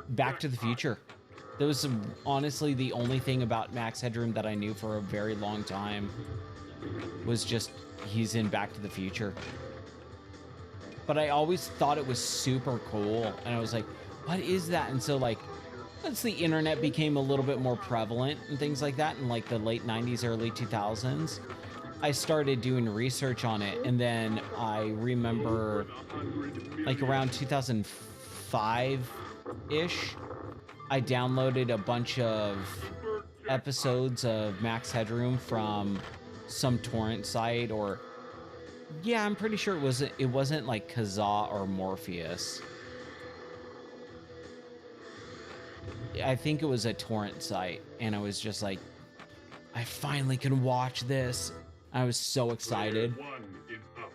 Back to the Future. That was honestly the only thing about Max Headroom that I knew for a very long time, was just he's in Back to the Future. But I always thought it was super cool, and I was like, what is that? And so like, once the internet became a little bit more prevalent and things like that in like the late 90s, early 2000s, I started doing research on it. And then I remember like around 2005-ish, I downloaded a bunch of episodes of Max Headroom from some torrent site, or yeah, I'm pretty sure it wasn't like Kazaa or Morpheus. I think it was a torrent site, and I was just like, I finally can watch this. I was so excited. Player 1 is up.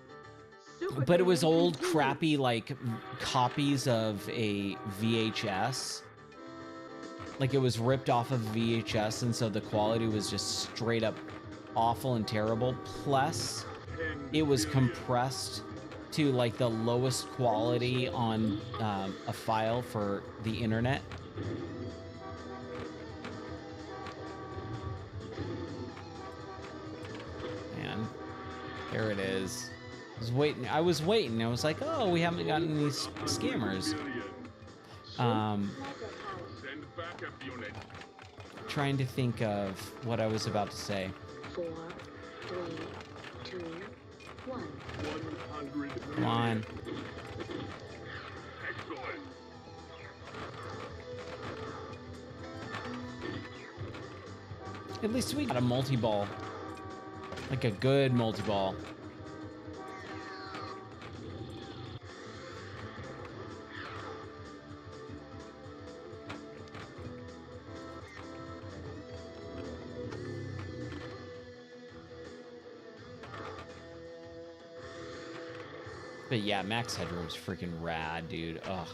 Super But it was Games old, continues. crappy, like, copies of a VHS. Like, it was ripped off of VHS, and so the quality was just straight up awful and terrible. Plus, it was compressed to, like, the lowest quality on a file for the internet. Man, there it is. I was waiting. I was like, oh, we haven't gotten these scammers. Send backup unit. Trying to think of what I was about to say. 4, 3, 2, 1. 100 Come on. Excellent. At least we got a multi-ball. Like a good multi-ball. But yeah, Max Headroom's freaking rad, dude. Ugh.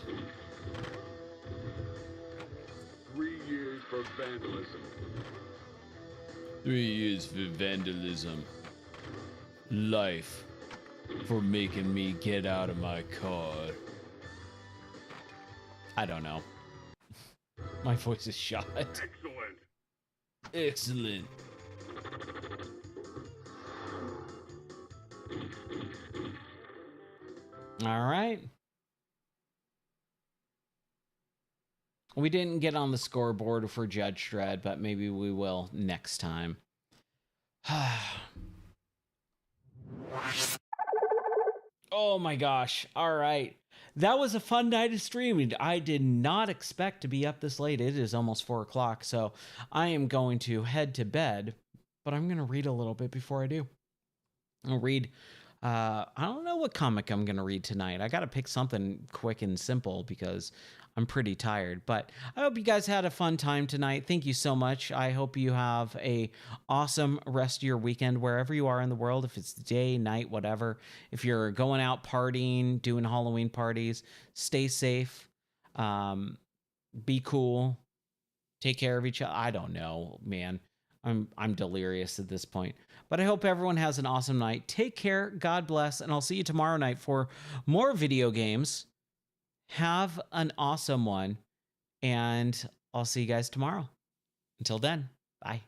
3 years for vandalism. 3 years for vandalism. Life for making me get out of my car. I don't know. My voice is shot. Excellent. Excellent. All right. We didn't get on the scoreboard for Judge Dredd, but maybe we will next time. Oh my gosh. All right. That was a fun night of streaming. I did not expect to be up this late. It is almost 4 o'clock, so I am going to head to bed, but I'm going to read a little bit before I do. I'll read, I don't know what comic I'm going to read tonight. I got to pick something quick and simple because I'm pretty tired, but I hope you guys had a fun time tonight. Thank you so much. I hope you have a awesome rest of your weekend wherever you are in the world, if it's day, night, whatever. If you're going out partying, doing Halloween parties, stay safe, be cool, take care of each other. I don't know, man. I'm delirious at this point. But I hope everyone has an awesome night. Take care. God bless. And I'll see you tomorrow night for more video games. Have an awesome one. And I'll see you guys tomorrow. Until then, bye.